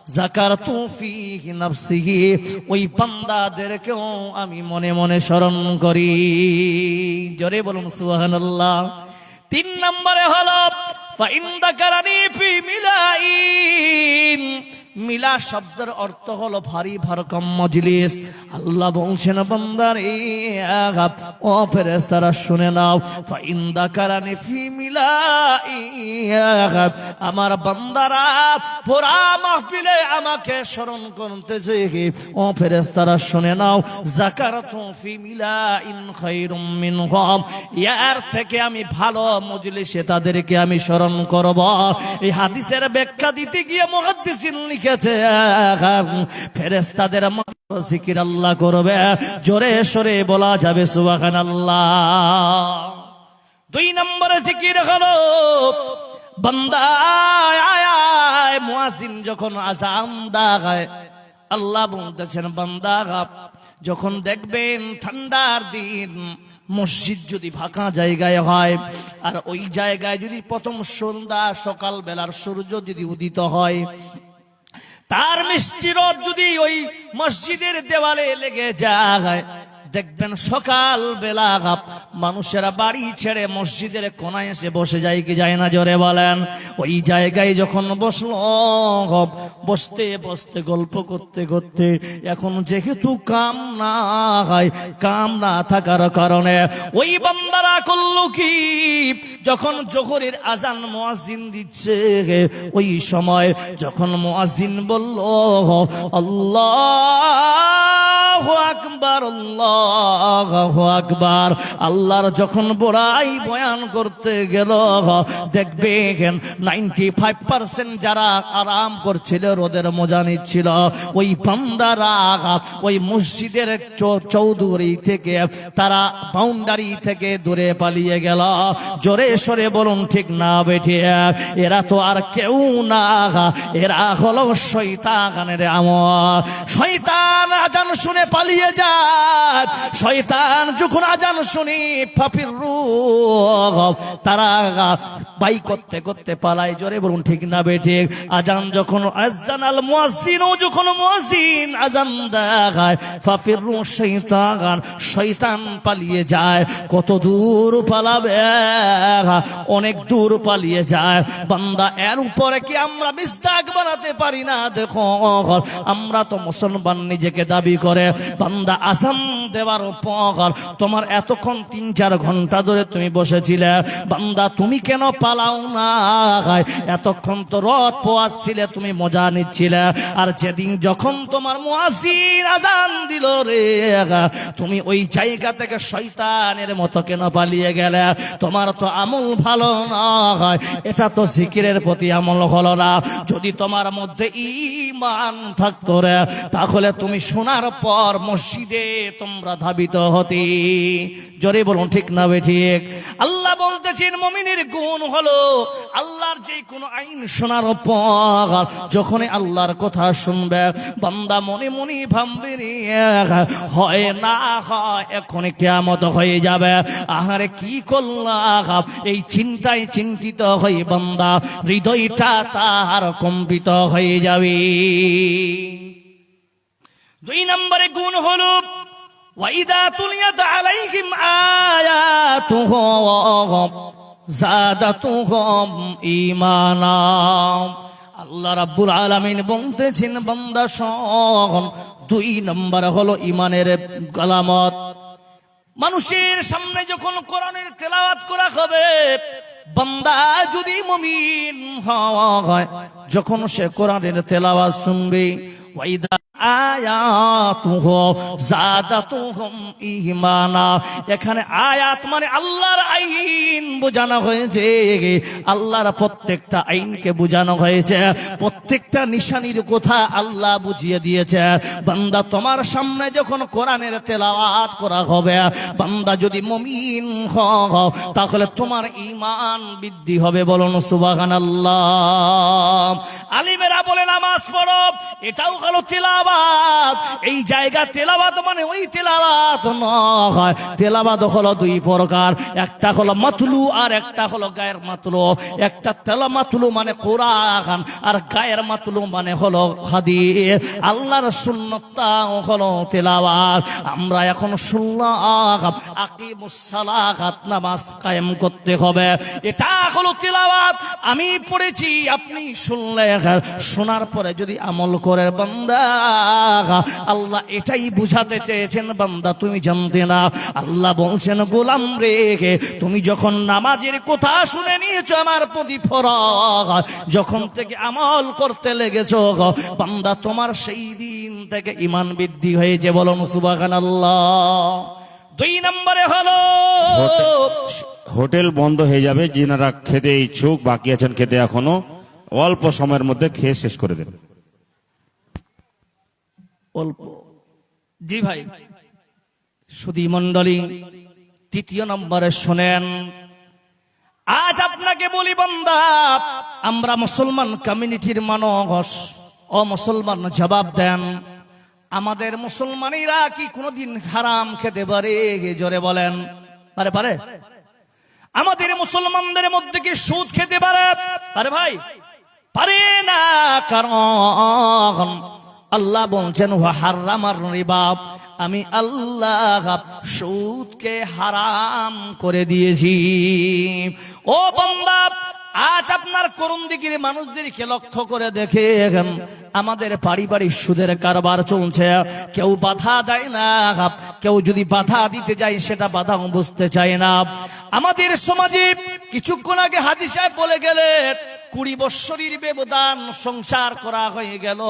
যাকারতু ফিহি নাফসিহি ওই বান্দাদেরকেও আমি মনে মনে স্মরণ করি জোরে বলুন সুবহানাল্লাহ তিন নম্বরে হলো ফাইন যাকারানি ফি মিলাইন মিলা শব্দের অর্থ হলো ভারী ভরকম মজলিস আল্লাহ বলছেন বান্দারে ও ফেরেশতারা শুনে নাও ফাইন যাকারানি ফি মিলাই আমার বান্দারা পুরা মাহফিলে আমাকে স্মরণ করতেছে ও ফেরেশতারা শুনে নাও যাকারতু ফি মিলাইন খায়রুম মিনহুম এর থেকে আমি ভালো মজলিসে তাদেরকে আমি স্মরণ করব এই হাদিসের ব্যাখ্যা দিতে গিয়ে মুহাদ্দিসিন লিখেছে ফেরেশতাদের মাত্র জিকির আল্লাহ করবে জোরে সরে বলা যাবে সুবহানাল্লাহ দুই নম্বরে জিকির হলো বান্দা আয় মুয়াজ্জিন যখন আযান দেয় আল্লাহ বলতেছেন বান্দা যখন দেখবেন ঠান্ডার দিন মসজিদ যদি ফাঁকা জায়গায় হয় আর ওই জায়গায় যদি প্রথম সন্ধ্যা সকাল বেলার সূর্য যদি উদিত হয় তার মিষ্টি রোদ যদি ওই মসজিদের দেওয়ালে লেগে যায় দেখবেন সকাল বেলা মানুষেরা বাড়ি ছেড়ে মসজিদের কোনায় এসে বসে যায় কি যায় না জোরে বলেন ওই জায়গায় যখন বসলো বসতে বসতে গল্প করতে করতে এখন যেহেতু কাম না হয় কাম না থাকার কারণে ওই বান্দারা করলো কি যখন জোহরের আজান মুয়াজ্জিন দিচ্ছে ওই সময় যখন মুয়াজ্জিন বলল আল্লাহ আল্লাহু আকবার, আল্লাহু আকবার। আল্লাহর যখন বড়াই বয়ান করতে গেল, দেখবেন 95% যারা আরাম করছিল, রোদের মজা নিচ্ছিল, ওই বান্দারা ওই মসজিদের চৌধুরী থেকে, তারা বাউন্ডারি থেকে দূরে পালিয়ে গেল। জোরে সরে বলুন ঠিক না বেঠে? এরা তো আর কেউ না, এরা হলো শয়তানের আমল। শয়তান আজান শুনে পালিয়ে যায়। শয়তান যখন আজান শুনে পাপির রূহ, তারা বাই করতে করতে পালায়। জোরে বলুন ঠিক না বেঠে? আজান যখন আযানাল মুয়াজ্জিন, যখন মুয়াজ্জিন আজান দেয়, পাপির রূহ শয়তান, শয়তান পালিয়ে যায়। কত দূর পালাবে? অনেক দূর পালিয়ে যায় বান্দা। এর উপরে কি আমরা মিস্তাক বানাতে পারি না? দেখো, আমরা তো মুসলমান নিজেকে দাবি করে। বান্দা আযান দেওয়ার পর তোমার এতক্ষণ 3-4 ঘন্টা ধরে তুমি বসেছিলে, বান্দা তুমি কেন পালাও না? এতক্ষণ তো রদ পোয়াচ্ছিলে, তুমি মজা নিচ্ছিলে। আর যেদিন যখন তোমার মুয়াজ্জিন আযান দিল রে, তুমি ওই জায়গা থেকে শয়তানের মতো কেন পালিয়ে গেলে? তোমার তো আমল ভালো নয়, এটা তো জিকিরের প্রতি আমল হলো না। যদি তোমার মধ্যে ঈমান থাকতো রে, তাহলে তুমি শোনার পর মসজিদে তোমরা ধাবিত হতে। জোরে বলুন ঠিক না ঠিক? আল্লাহ বলতেছেন মুমিনের গুণ হলো আল্লাহর যে কোনো আইন শোনার পর যখনই আল্লাহর কথা শুনবে, বান্দা মনে মনে ভাববে রে, হয় না হয় এখন কিয়ামত হয়ে যাবে, আহারে কি করলাম, এই চিন্তায় চিন্তিত হয়ে বান্দা হৃদয়টা তার কম্পিত হয়ে যাবে। 2 নম্বরে গুণ হলো ওয়াইদা তুলিয়াত আলাইহিম আয়াতুহু যাদাতুহুম ঈমানা। আল্লাহ রাব্বুল আলামিন বলতেছেন বান্দা শোন, 2 নম্বর হলো ঈমানের আলামত। মানুষের সামনে যখন কোরআনের তেলাওয়াত করা হবে, বান্দা যদি মুমিন হয়, যখন সে কোরআনের তেলাওয়াত শুনবে, ওয়াইদা আয়াতুহু যাদাতুহুম ঈমানা। এখানে আয়াত মানে আল্লাহর আইন বোঝানো হয়েছে। আল্লাহর প্রত্যেকটা আইনকে বোঝানো হয়েছে, প্রত্যেকটা নিশানির কথা আল্লাহ বুঝিয়ে দিয়েছে। বান্দা তোমার সামনে যখন কোরআনের তেলাওয়াত করা হবে, বান্দা যদি মুমিন হও, তাহলে তোমার ঈমান বৃদ্ধি হবে। বলুন সুবহানাল্লাহ। আলিমেরা বলে নামাজ পড়ো, এটাও হলো তেলাওয়াত। এই জায়গা তেলাওয়াত মানে ওই তেলাওয়াত নয়। তেলাওয়াত হলো 2 প্রকার, একটা হলো মাতলু আর একটা হলো গায়ের মাতলু। একটা তেলাওয়াতলু মানে কোরআন, আর গায়ের মাতলু মানে হলো হাদিস। আল্লাহর সুন্নাতটা হলো তেলাওয়াত। আমরা এখন শুনলাম আকিমুস সালাত, নামাজ কায়েম করতে হবে, এটা হলো তেলাওয়াত। আমি পড়েছি, আপনি শুনলেন, শোনার পরে যদি আমল করে বান্দা, আল্লাহ এটাই বুঝাতে চেয়েছেন বান্দা তুমি জানতে না। আল্লাহ বলছেন গোলাম রে, তুমি যখন নামাজের কথা শুনে নিয়েছো আমার প্রতি ফরজ, যখন থেকে আমল করতে লেগেছো বান্দা, তোমার সেই দিন থেকে ঈমান বৃদ্ধি হয়েছে। বলুন সুবহানাল্লাহ। 2 নম্বরে হলো হোটেল বন্ধ হয়ে যাবে, যিনারা খেতে ইচ্ছুক, বাকি আছেন খেতে, এখনো অল্প সময়ের মধ্যে খেয়ে শেষ করে দেন। অল্প। জি ভাই, সুধী মন্ডলী, 3 নম্বরে শোনেন। আজ আপনাকে বলি বান্দা, আমরা মুসলমান কমিউনিটির মানুষ, ও মুসলমান জবাব দেন, আমাদের মুসলমানেরা কি কোনোদিন হারাম খেতে পারে? জোরে বলেন, পারে? পারে? আমাদের মুসলমানদের মধ্যে কি সুদ খেতে পারে? পারে ভাই? পারে না। কারণ আল্লাহ বলছেন ওয়া হারামার রিবা, আমি আল্লাহ সুদকে হারাম করে দিয়েছি। ও বান্দা, আজ আপনার করুণদিঘির মানুষদেরকে লক্ষ্য করে দেখেন, আমাদের পারিবারিক সুদের কারবার চলছে। কেউ বাধা দেয় না, কেউ যদি বাধা দিতে যায় সেটা বাধা বুঝতে চায় না। আমাদের সমাজে কিছুক্ষণ আগে হাজী সাহেব বলে গেলেন, 20 বৎসরের ব্যবধান সংসার করা হয়ে গেল,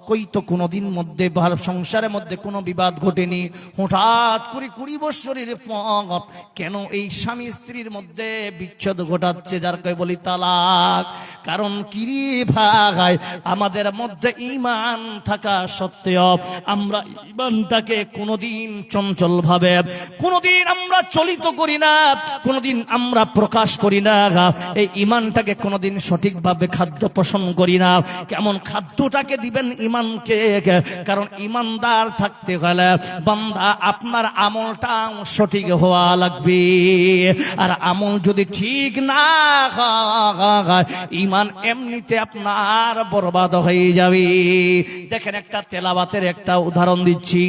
কই তো কোনোদিন মধ্যে সংসারের মধ্যে কোনো বিবাদ ঘটেনি। হঠাৎ করে 20 বৎসরের পর কেন এই স্বামী স্ত্রীর মধ্যে বিচ্ছেদ ঘটাচ্ছে, যার কই বলি তালাক? কারণ কিরি ভাই, আমাদের মধ্যে ঈমান থাকা সত্ত্বেও আমরা ঈমানটাকে কোনোদিন চঞ্চল ভাবে কোনোদিন আমরা চলিত করি না, কোনোদিন আমরা প্রকাশ করি না, এই ঈমানটাকে কোনোদিন সঠিকভাবে খাদ্য পোষণ করি না। কেমন খাদ্যটাকে দিবেন ঈমানকে? কারণ ঈমানদার থাকতে গেলে বান্দা আপনার আমলটা সঠিক হওয়া লাগবে, আর আমল যদি ঠিক না হয় ঈমান এমনিতে আপনার বরবাদ হয়ে যাবে। দেখেন, একটা তেলাওয়াতের একটা উদাহরণ দিচ্ছি।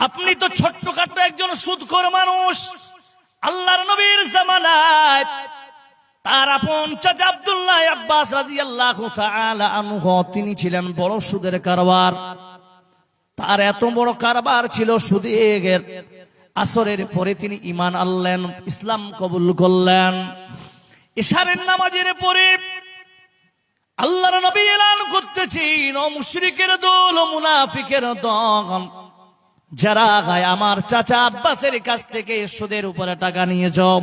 আপনি তো ছোট্টখাটো একজন সুদখোর মানুষ। আল্লাহর নবীর জামানায় তার আপন চাচা আব্দুল্লাহ আব্বাস রাদিয়াল্লাহু তাআলা আনহু, তিনি ছিলেন বড় সুদের কারবার। তার এত বড় কারবার ছিল সুদের, আসরের পরে তিনি ঈমান আনলেন, ইসলাম কবুল করলেন। ইশারের নামাজের পরে আল্লাহর নবী এলান করতেছেন, ও মুশরিকের দল, ও মুনাফিকের দল, যারা গায় আমার চাচা আব্বাসের কাছ থেকে সুদের উপরে টাকা নিয়ে যাও,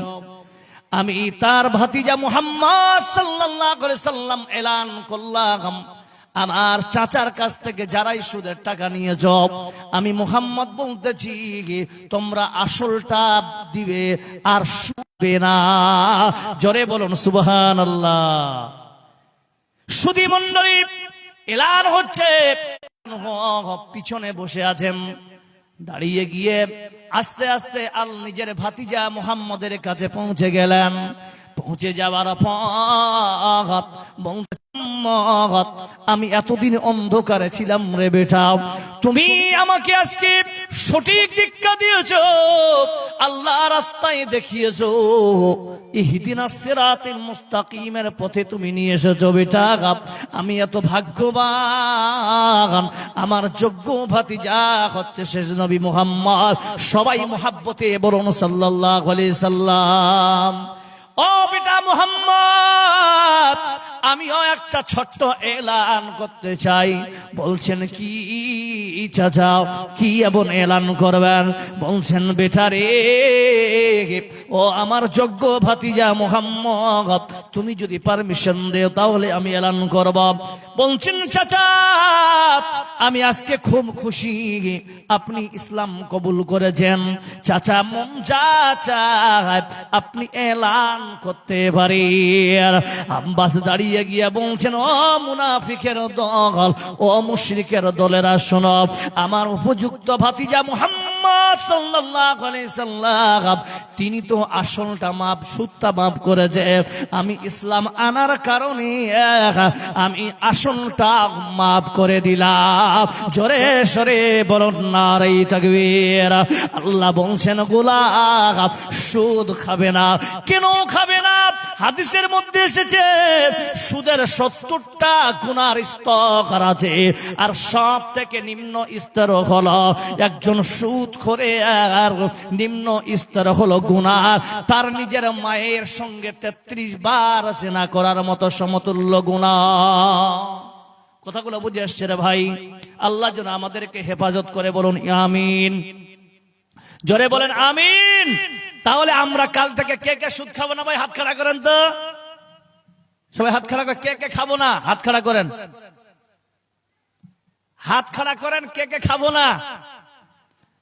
আমি তার ভাতিজা মুহাম্মদ সাল্লাল্লাহু আলাইহি সাল্লাম এলান করলাম, আমার চাচার কাছ থেকে যারাই সুদের টাকা নিয়ে যাও, আমি মুহাম্মদ বলতেছি তোমরা আসলটা দিবে আর সুদবে না। জোরে বলুন সুবহানাল্লাহ। সুদী মণ্ডলী, এলান হচ্ছে, পিছনে বসে আছেন, দাঁড়িয়ে গিয়ে আস্তে আস্তে নিজের ভাতিজা মুহাম্মদের কাছে পৌঁছে গেলেন। পৌঁছে যাওয়ার পর আমি এতদিন অন্ধকারে ছিলাম রে বেটা, তুমি আমাকে আজকে সঠিক দীক্ষা দিয়েছো, আল্লাহ রাস্তায় দেখিয়েছো, ইহদিনাস সিরাতিল মুস্তাকিমের পথে তুমি নিয়ে এসেছো বেটা। আমি এত ভাগ্যবান, আমার যোগ্য ভাতিজা হচ্ছে শেষ নবী মুহাম্মদ। সবাই মুহাব্বতে বলুন সাল্লাল্লাহু আলাইহি সাল্লাম। ও বেটা মুহাম্মদ, আমিও একটা ছোট্ট এলান করতে চাই। বলছেন কি চাচা, কি এমন এলান করবেন? বলছেন বেটা রে, ও আমার যোগ্য ভাতিজা মুহাম্মদ, তুমি যদি পারমিশন দেও তাহলে আমি এলান করব। বলছেন চাচা, আমি আজকে খুব খুশি আপনি ইসলাম কবুল করেছেন। চাচা, মন যা চায় আপনি এলান করতে পারেন। আব্বাস দাঁড়িয়ে গিয়ে বলছেন, ও মুনাফিকের দল, ও মুশরিকের দলেরা শোনো, আমার উপযুক্ত ভাতিজা মুহাম্মদ সাল্লাল্লাহু আলাইহি সাল্লাম তিনি তো আসলটা মাপ, সুদটা মাপ করেছে। আমি ইসলাম আনার কারণে আমি আসলটা মাপ করে দিলাম। জোরে সরে বলুন নারে তাকবীর। আল্লাহ বলছেন, গোলাম সুদ খাবে না। কেন খাবে না? হাদিসের মধ্যে এসেছে সুদের 70টা গুনার স্তর আছে, আর সব থেকে নিম্ন স্তর হলো একজন সুদ করে, আর নিম্ন স্তর হলো গুনাহ তার নিজের মায়ের সঙ্গে 33 বার জিনা করার মতো সমতুল্য গুনাহ। কথাগুলো বুঝে আসছে রে ভাই? আল্লাহ যেন আমাদেরকে হেফাজত করে, বলুন আমিন। জোরে বলেন আমিন। তাহলে আমরা কাল থেকে কে কে সুদ খাবো না ভাই? হাত খাড়া করেন তো সবাই, হাত খাড়া করেন। কে কে খাবো না? হাত খাড়া করেন, হাত খাড়া করেন। কে কে খাবো না?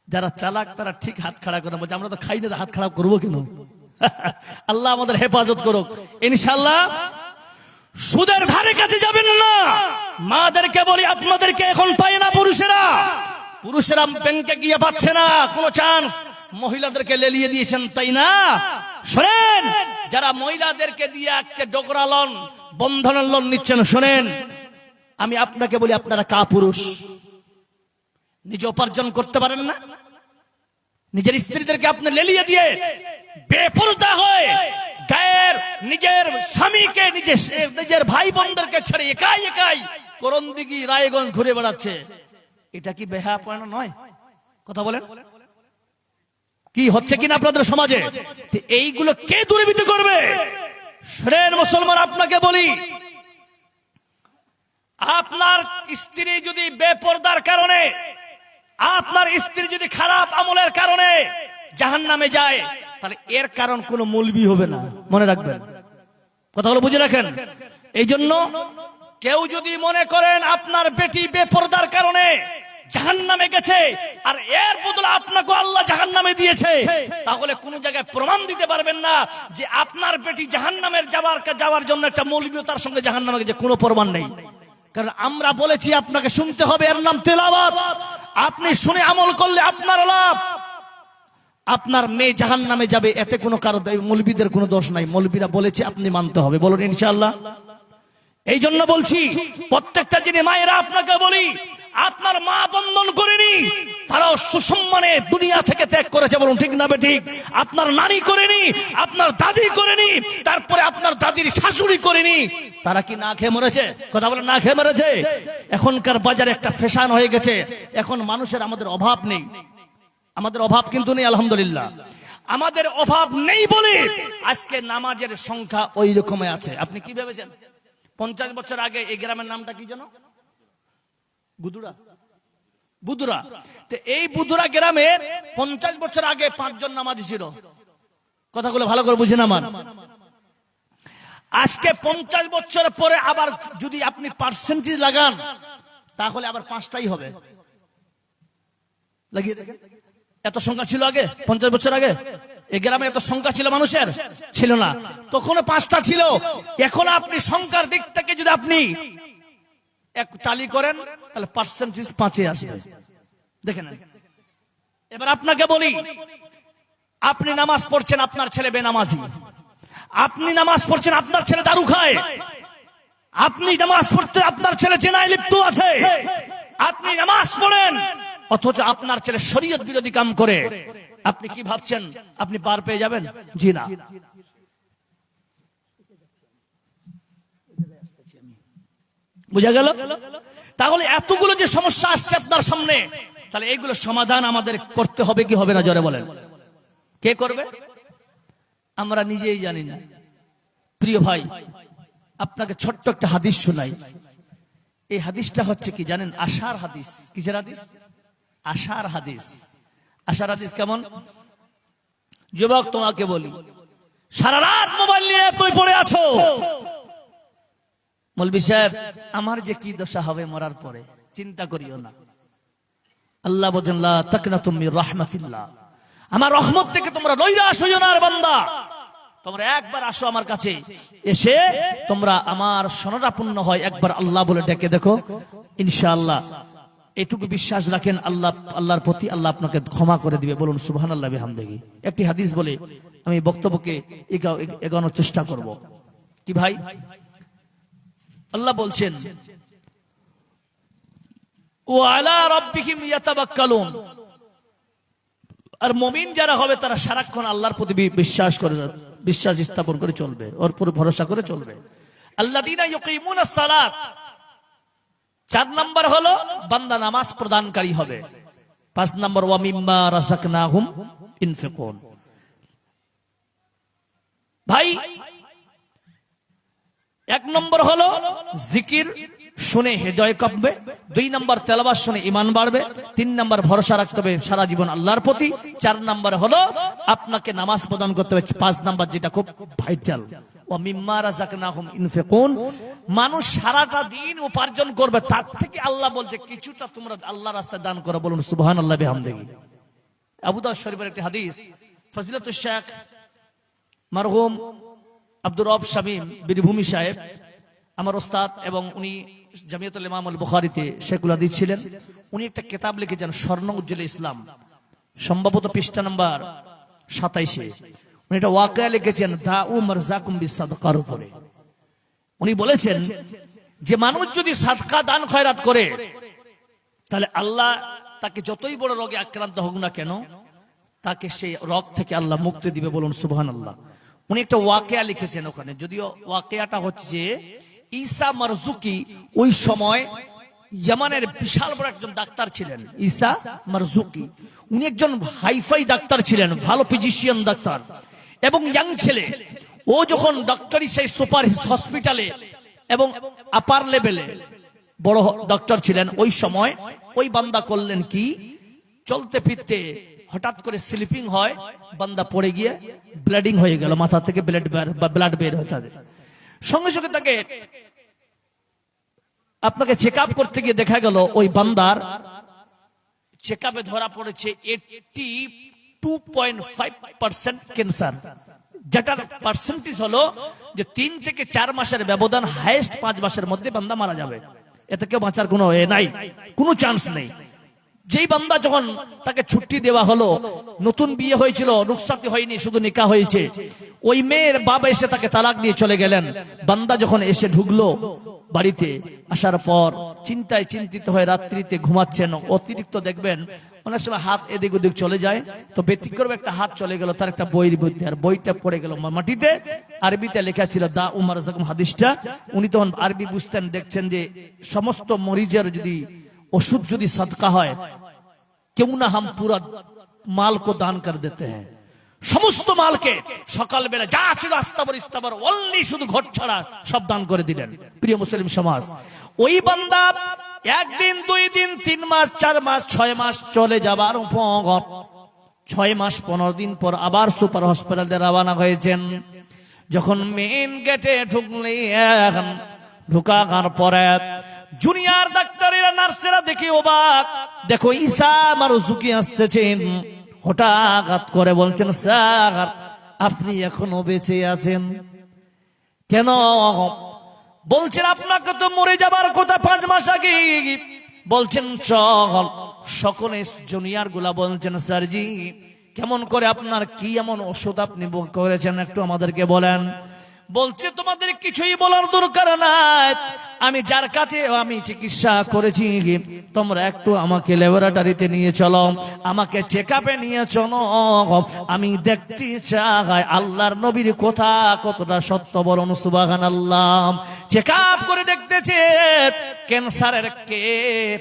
যারা চালাক তারা ঠিক হাত খাড়া করেন। বলছে আমরা তো খাই না, হাত খাড়া করবো কেন? আল্লাহ আমাদের হেফাজত করুক ইনশাআল্লাহ। সুদের ধারে কাছে যাবেন না। মাদেরকে বলি, আপনাদেরকে এখন পায় না পুরুষেরা। পুরুষেরা ব্যাংকে গিয়ে পাচ্ছে না কোনো চান্স, মহিলাদেরকে লেলিয়ে দিয়েছেন, তাই না? শোনেন, যারা মহিলাদেরকে দিয়ে আসছে ডোকরা লোন, বন্ধনের লোন নিচ্ছেন, শোনেন আমি আপনাকে বলি, আপনারা কাপুরুষ। নিজে উপার্জন করতে পারেন না, নিজের স্ত্রীদেরকে আপনি লেলিয়ে দিয়ে বেপরদা হয়ে গায়ের নিজের স্বামীকে, নিজের ভাই বোনদেরকে ছেড়ে একাই একাই করণদিঘি রায়গঞ্জ ঘুরে বেড়াচ্ছে। এটা কি বেহায়াপনা নয়? কথা বলেন, কি হচ্ছে কিনা আপনাদের সমাজে? এইগুলো কে দূরীভূত করবে? শুনেন মুসলমান, আপনাকে বলি, আপনার স্ত্রী যদি বেপরদার কারণে, আপনার স্ত্রী যদি খারাপ আমলের কারণে জাহান্নামে যায়, তাহলে এর কারণ কোনো মৌলবি হবে না, মনে রাখবেন, কথাগুলো বুঝে রাখেন। এই জন্য কেউ যদি মনে করেন আপনার বেটি বেপরদার কারণে জাহান্নামে গেছে আর এর বদলে আপনাকে আল্লাহ জাহান্নামে দিয়েছে, তাহলে কোন জায়গায় প্রমাণ দিতে পারবেন না যে আপনার বেটি জাহান্নামের যাওয়ার জন্য একটা মৌলবি তার সঙ্গে জাহান্নামে গেছে, কোনো প্রমাণ নেই। কারণ আমরা বলেছি আপনাকে শুনতে হবে, এর নাম তেলাওয়াত। আপনি শুনে আমল করলে আপনার লাভ। আপনার মেয়ে জাহান্নামে যাবে, এতে কোনো কারো মৌলবীদের কোনো দোষ নাই, মৌলবীরা বলেছে, আপনি মানতে হবে, বলুন ইনশাআল্লাহ। এই জন্য বলছি প্রত্যেকটা যিনি মায়েরা, আপনাকে বলি, আপনার মা বন্ধন করেনি, তারাও সুসম্মানে দুনিয়া থেকে ত্যাগ করেছে, বলুন ঠিক না বেঠিক? আপনার নানি করেনি, আপনার দাদি করেনি, তারপরে আপনার দাদির শাশুড়ি করেনি, তারা কি না খেয়ে মরেছে? কথা বলে না খেয়ে মরেছে। এখনকার বাজারে একটা ফ্যাশন হয়ে গেছে, এখন মানুষের আমাদের অভাব নেই, আমাদের অভাব কিন্তু নেই, আলহামদুলিল্লাহ। আমাদের অভাব নেই বলে আজকে নামাজের সংখ্যা ওই রকমই আছে। আপনি কি ভেবেছেন 50 বছর আগে এই গ্রামের নামটা কি জানো? বুদুরা। তো এই বুদুরা গ্রামে 50 বছর আগে 5 জন নামাজি ছিল। কথাগুলো ভালো করে বুঝে নামান। আজকে 50 বছর পরে আবার যদি আপনি পার্সেন্টেজ লাগান, তাহলে আবার 5টাই হবে। লাগিয়ে দেখেন, এত সংখ্যা ছিল আগে 50 বছর আগে এই গ্রামে? এত সংখ্যা ছিল মানুষের? ছিল না, তখন 5টা ছিল। এখন আপনি সংখ্যার দিক থেকে যদি আপনি এক তালি করেন, তাহলে পার্সেন্টেজ 5-এ আসবে। দেখেন, এবার আপনাকে বলি, আপনি নামাজ পড়ছেন, আপনার ছেলে বেনামাজি। আপনি নামাজ পড়ছেন, আপনার ছেলে দারু খায়। আপনি নামাজ পড়তে, আপনার ছেলে জেনায় লিপ্ত আছে। আপনি নামাজ পড়েন, অথচ আপনার ছেলে শরীয়ত বিরোধী কাম করে। আপনি কি ভাবছেন আপনি পার পেয়ে যাবেন? জি না। বুঝা গেল? তাহলে এতগুলো যে সমস্যা আসছে আপনার সামনে, তাহলে এইগুলো সমাধান আমাদের করতে হবে কি হবে না? জোরে বলেন, কে করবে? আমরা নিজেই জানি না। প্রিয় ভাই, আপনাকে ছোট্ট একটা হাদিস শোনাই। এই হাদিসটা হচ্ছে কি জানেন? আশার হাদিস। কিসের হাদিস? আশার হাদিস। আশার হাদিস কেমন? যুবক, তোমাকে বলি, সারা রাত মোবাইল নিয়ে তুই পড়ে আছো। মৌলভী সাহেব, আমার যে কি দশা হবে মরার পরে, চিন্তা করিও না। আল্লাহ বলেন, লা তাকনাতু মির রাহমাতিল্লাহ, আমার রহমত থেকে তোমরা নৈরাশ হইও না। আর বান্দা, তোমরা একবার আসো আমার কাছে, এসে তোমরা আমার শরণাপন্ন হয়, একবার আল্লাহ বলে ডেকে দেখো, ইনশাআল্লাহ এটুকু বিশ্বাস রাখেন আল্লাহর প্রতি, আল্লাহ আপনাকে ক্ষমা করে দিবে। বলুন সুবহানাল্লাহ বিহামদিহি। একটি হাদিস বলে আমি বক্তব্যকে এগোনোর চেষ্টা করব। কি ভাই, আল্লাহ বলছেন, ওয়া আলা রাব্বিহিম ইয়াতাওয়াক্কালুন, আর মুমিন যারা হবে তারা সারাক্ষণ আল্লাহর প্রতি বিশ্বাস স্থাপন করে চলবে, ওর উপর ভরসা করে চলবে। আল্লাযীনা ইউকিমুনাস সালাত, 4 নাম্বার হলো বান্দা নামাজ প্রদানকারী হবে। 5 নাম্বার ওয়া মিম্মা রাযাকনাহুম ইনফিকুন। ভাই, 1 নম্বর হলো জিকির শুনে হৃদয় কাঁপবে, 2 নম্বর তেলাওয়াত শুনে ঈমান বাড়বে, 3 নম্বর ভরসা রাখতে হবে সারা জীবন আল্লাহর প্রতি, 4 নম্বর হলো আপনাকে নামাজ প্রদান করতে হবে, 5 নম্বর যেটা খুব ভাইটাল, ওয়া মিম্মা রাযাকনাহুম ইনফিকুন। মানুষ সারাটা দিন উপার্জন করবে, তার থেকে আল্লাহ বলছে কিছুটা তোমরা আল্লাহর রাস্তায় দান করো। বলুন সুবহানাল্লাহ বিহামদিহি। আবু দাউদ শরীফের একটি হাদিস, ফজিলাতুশ শেখ মারহুম আব্দুর রব শামীম বীরভূমি সাহেব আমার ওস্তাদ, এবং উনি জামিয়াতুল ইমাম আল বুখারীতে শেখুল হাদিস ছিলেন। উনি একটা কিতাব লিখেছেন স্বর্ণ উজ্জ্বল ইসলাম, সম্ভবত পৃষ্ঠা নাম্বার 27-এ। উনি একটা ওয়াকিয়া লিখেছেন দাউ মারযাকুম বিসাদকার উপরে। উনি বলেছেন যে মানুষ যদি সাদকা দান খয়রাত করে, তাহলে আল্লাহ তাকে যতই বড় রোগে আক্রান্ত হোক না কেন, তাকে সেই রোগ থেকে আল্লাহ মুক্তি দিবে। বলুন সুবহানাল্লাহ। উনি একটা ওয়াকিয়া লিখেছেন ওখানে, যদিও ওয়াকিয়াটা হচ্ছে ঈসা মারজুকি ওই সময় ইয়ামানের বিশাল বড় একজন ডাক্তার ছিলেন। ঈসা মারজুকি উনি একজন হাইফাই ডাক্তার ছিলেন, ভালো ফিজিশিয়ান ডাক্তার, এবং ইয়াং ছেলে। ও যখন ডক্টরি সেই সুপার হসপিটালে এবং আপার লেভেলে বড় ডক্টর ছিলেন, ওই সময় ওই বান্দা করলেন কি, চলতে ফিরতে হঠাৎ করে স্লিপিং হয়, বান্দা পড়ে গিয়ে ব্লিডিং হয়ে গেল, মাথা থেকে ব্লাড বের হতে হবে। সঙ্গে সঙ্গে তাকে আপনাকে চেক আপ করতে গিয়ে দেখা গেল ওই বান্দার চেক আপে ধরা পড়েছে 82.5% ক্যান্সার, যেটার পার্সেন্টেজ হলো যে 3 থেকে 4 মাসের ব্যবধান, হাইয়েস্ট 5 মাসের মধ্যে বান্দা মারা যাবে। এতে কেউ বাঁচার কোনো নাই, কোনো চান্স নেই। যেই বান্দা যখন তাকে ছুটি দেওয়া হলো, নতুন বিয়ে হয়েছিল, রুখসাতি হয়নি, শুধু নিকাহ হয়েছে, ওই মেয়ের বাবা এসে তাকে তালাক দিয়ে চলে গেলেন। বান্দা যখন এসে ঢুকলো বাড়িতে, আসার পর চিন্তায় চিন্তিত হয়ে রাত্রিতে ঘুমাচ্ছেন। অতিরিক্ত দেখবেন অনেক সময় হাত এদিক ওদিক চলে যায়, তো ব্যতিক্রম একটা হাত চলে গেল তার একটা বইয়ের মধ্যে, আর বইটা পড়ে গেল মাটিতে। আরবিতে লেখা ছিল দা উমার জাকুম হাদিসটা। উনি তখন আরবি বুঝতেন, দেখছেন যে সমস্ত মরিজের যদি ওষুধ যদি সদকা হয়, क्यों ना हम पूरा माल को दान कर देते हैं। সমস্ত মালকে সকালবেলা যা ছিল আস্তাবর ইস্তাবর অনলি শুধু ঘট ছাড়া সব দান করে দিলেন। প্রিয় মুসলিম সমাজ, ওই বান্দা একদিন, 2 দিন, 3 মাস, 4 মাস, 6 মাস চলে যাবার পর 6 মাস 15 দিন পর আবার সুপার হসপিটালে রওনা হয়েছেন। যখন মেইন গেটে ঢুকলেন, ঢুকার পরে জুনিয়র ডাক্তারেরা, নার্সেরা দেখে অবাক, দেখো ঈসা মারুজুকি আসতেছেন। হঠাৎ করে বলছেন, স্যার আপনি এখনো বেঁচে আছেন কেন? বলছেন আপনাকে তো মরে যাবার কথা 5 মাস আগে। বলছেন চল। সকলে জুনিয়র গুলা বলছেন, স্যারজি কেমন করে, আপনার কি এমন ওষুধ আপনি করেছেন একটু আমাদেরকে বলেন। বলছে তোমাদের কিছুই বলার দরকার নাই, আমি যার কাছে আমি চিকিৎসা করেছি, তোমরা একটু আমাকে ল্যাবরেটরিতে নিয়ে চলো, আমাকে চেক আপে নিয়ে চলো, আমি দেখতে চাই আল্লাহর নবীর কথা কতটা সত্য। বলুন সুবহানাল্লাহ। চেক আপ করে দেখতেছে ক্যান্সারের কে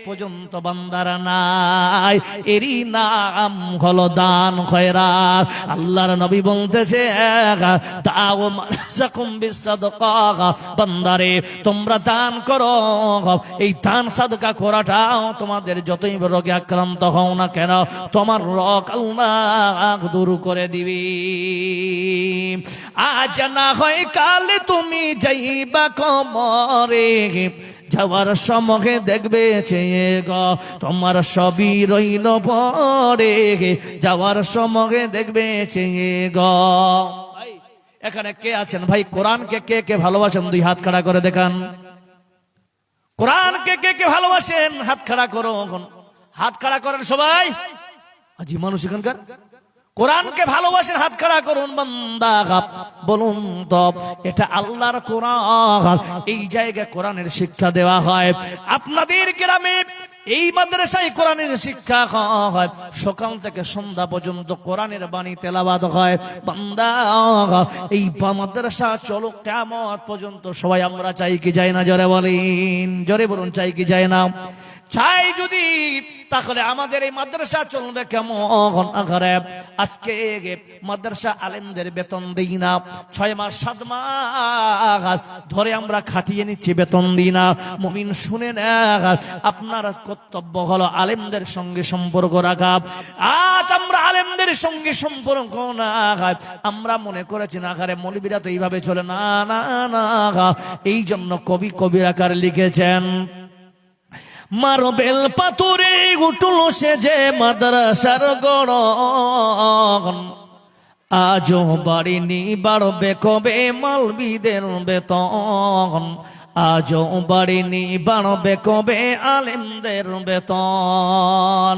পর্যন্ত বান্দার নাই, এরই নাম হলো দান খয়রাত। আল্লাহর নবী বলতেছে, দাও বান্দারে তোমরা দান করো, এই দান সাদকা করাটাও তোমাদের যতই রোগে আক্রান্ত হও না কেন, তোমার রোগ আল্লাহ দূর করে দিবি। আজ না হয় কাল তুমি যাইবা কবরে, যাওয়ার সময় দেখবে চেয়ে গো তোমার সবই রইল পরে, যাওয়ার সময় দেখবে চেয়ে গো। এখানে কে আছেন ভাই কোরআনকে কে কে ভালোবাসেন? 2 হাত খাড়া করে দেখান। কোরআনকে কে কে ভালোবাসেন? হাত খাড়া করো, হাত খাড়া করেন সবাই। আজি মানুষ এখানকার কোরআনকে ভালোবাসেন, হাত খাড়া করুন। বান্দা বলুন তো, এটা আল্লাহর কোরআন, এই জায়গায় কোরআনের শিক্ষা দেওয়া হয়। আপনাদের গ্রামে এই মাদ্রাসায় কোরআনের শিক্ষা হয়, সকাল থেকে সন্ধ্যা পর্যন্ত কোরআনের বাণী তেলাওয়াত হয়। বান্দা এই মাদ্রাসা চলো কিয়ামত পর্যন্ত। সবাই আমরা চাই কি চাই না? জোরে বলেন, জোরে বলুন, চাই কি চাই না? চাই যদি, তাহলে আমাদের এই মাদ্রাসা চলবে কেমন? আজকে মাদ্রাসা আলেমদের বেতন দিই না, 6 মাস 7 মাস ধরে আমরা খাটিয়ে নিচ্ছি, বেতন দিই না। মুমিন শুনেন, আপনার কর্তব্য হলো আলেমদের সঙ্গে সম্পর্ক রাখা। আজ আমরা আলেমদের সঙ্গে সম্পর্ক না, আমরা মনে করেছি না মৌলবীরা তো এইভাবে চলে না, না না। এই জন্য কবি কবির আকার লিখেছেন, মারবেল পাথরে উঠল সে যে মাদ্রাসার গড়, আজও বাড়িনি বাড়বে কবে মৌলবীদের বেতন, আজও বাড়িনি বাড়বে কবে আলেমদের বেতন।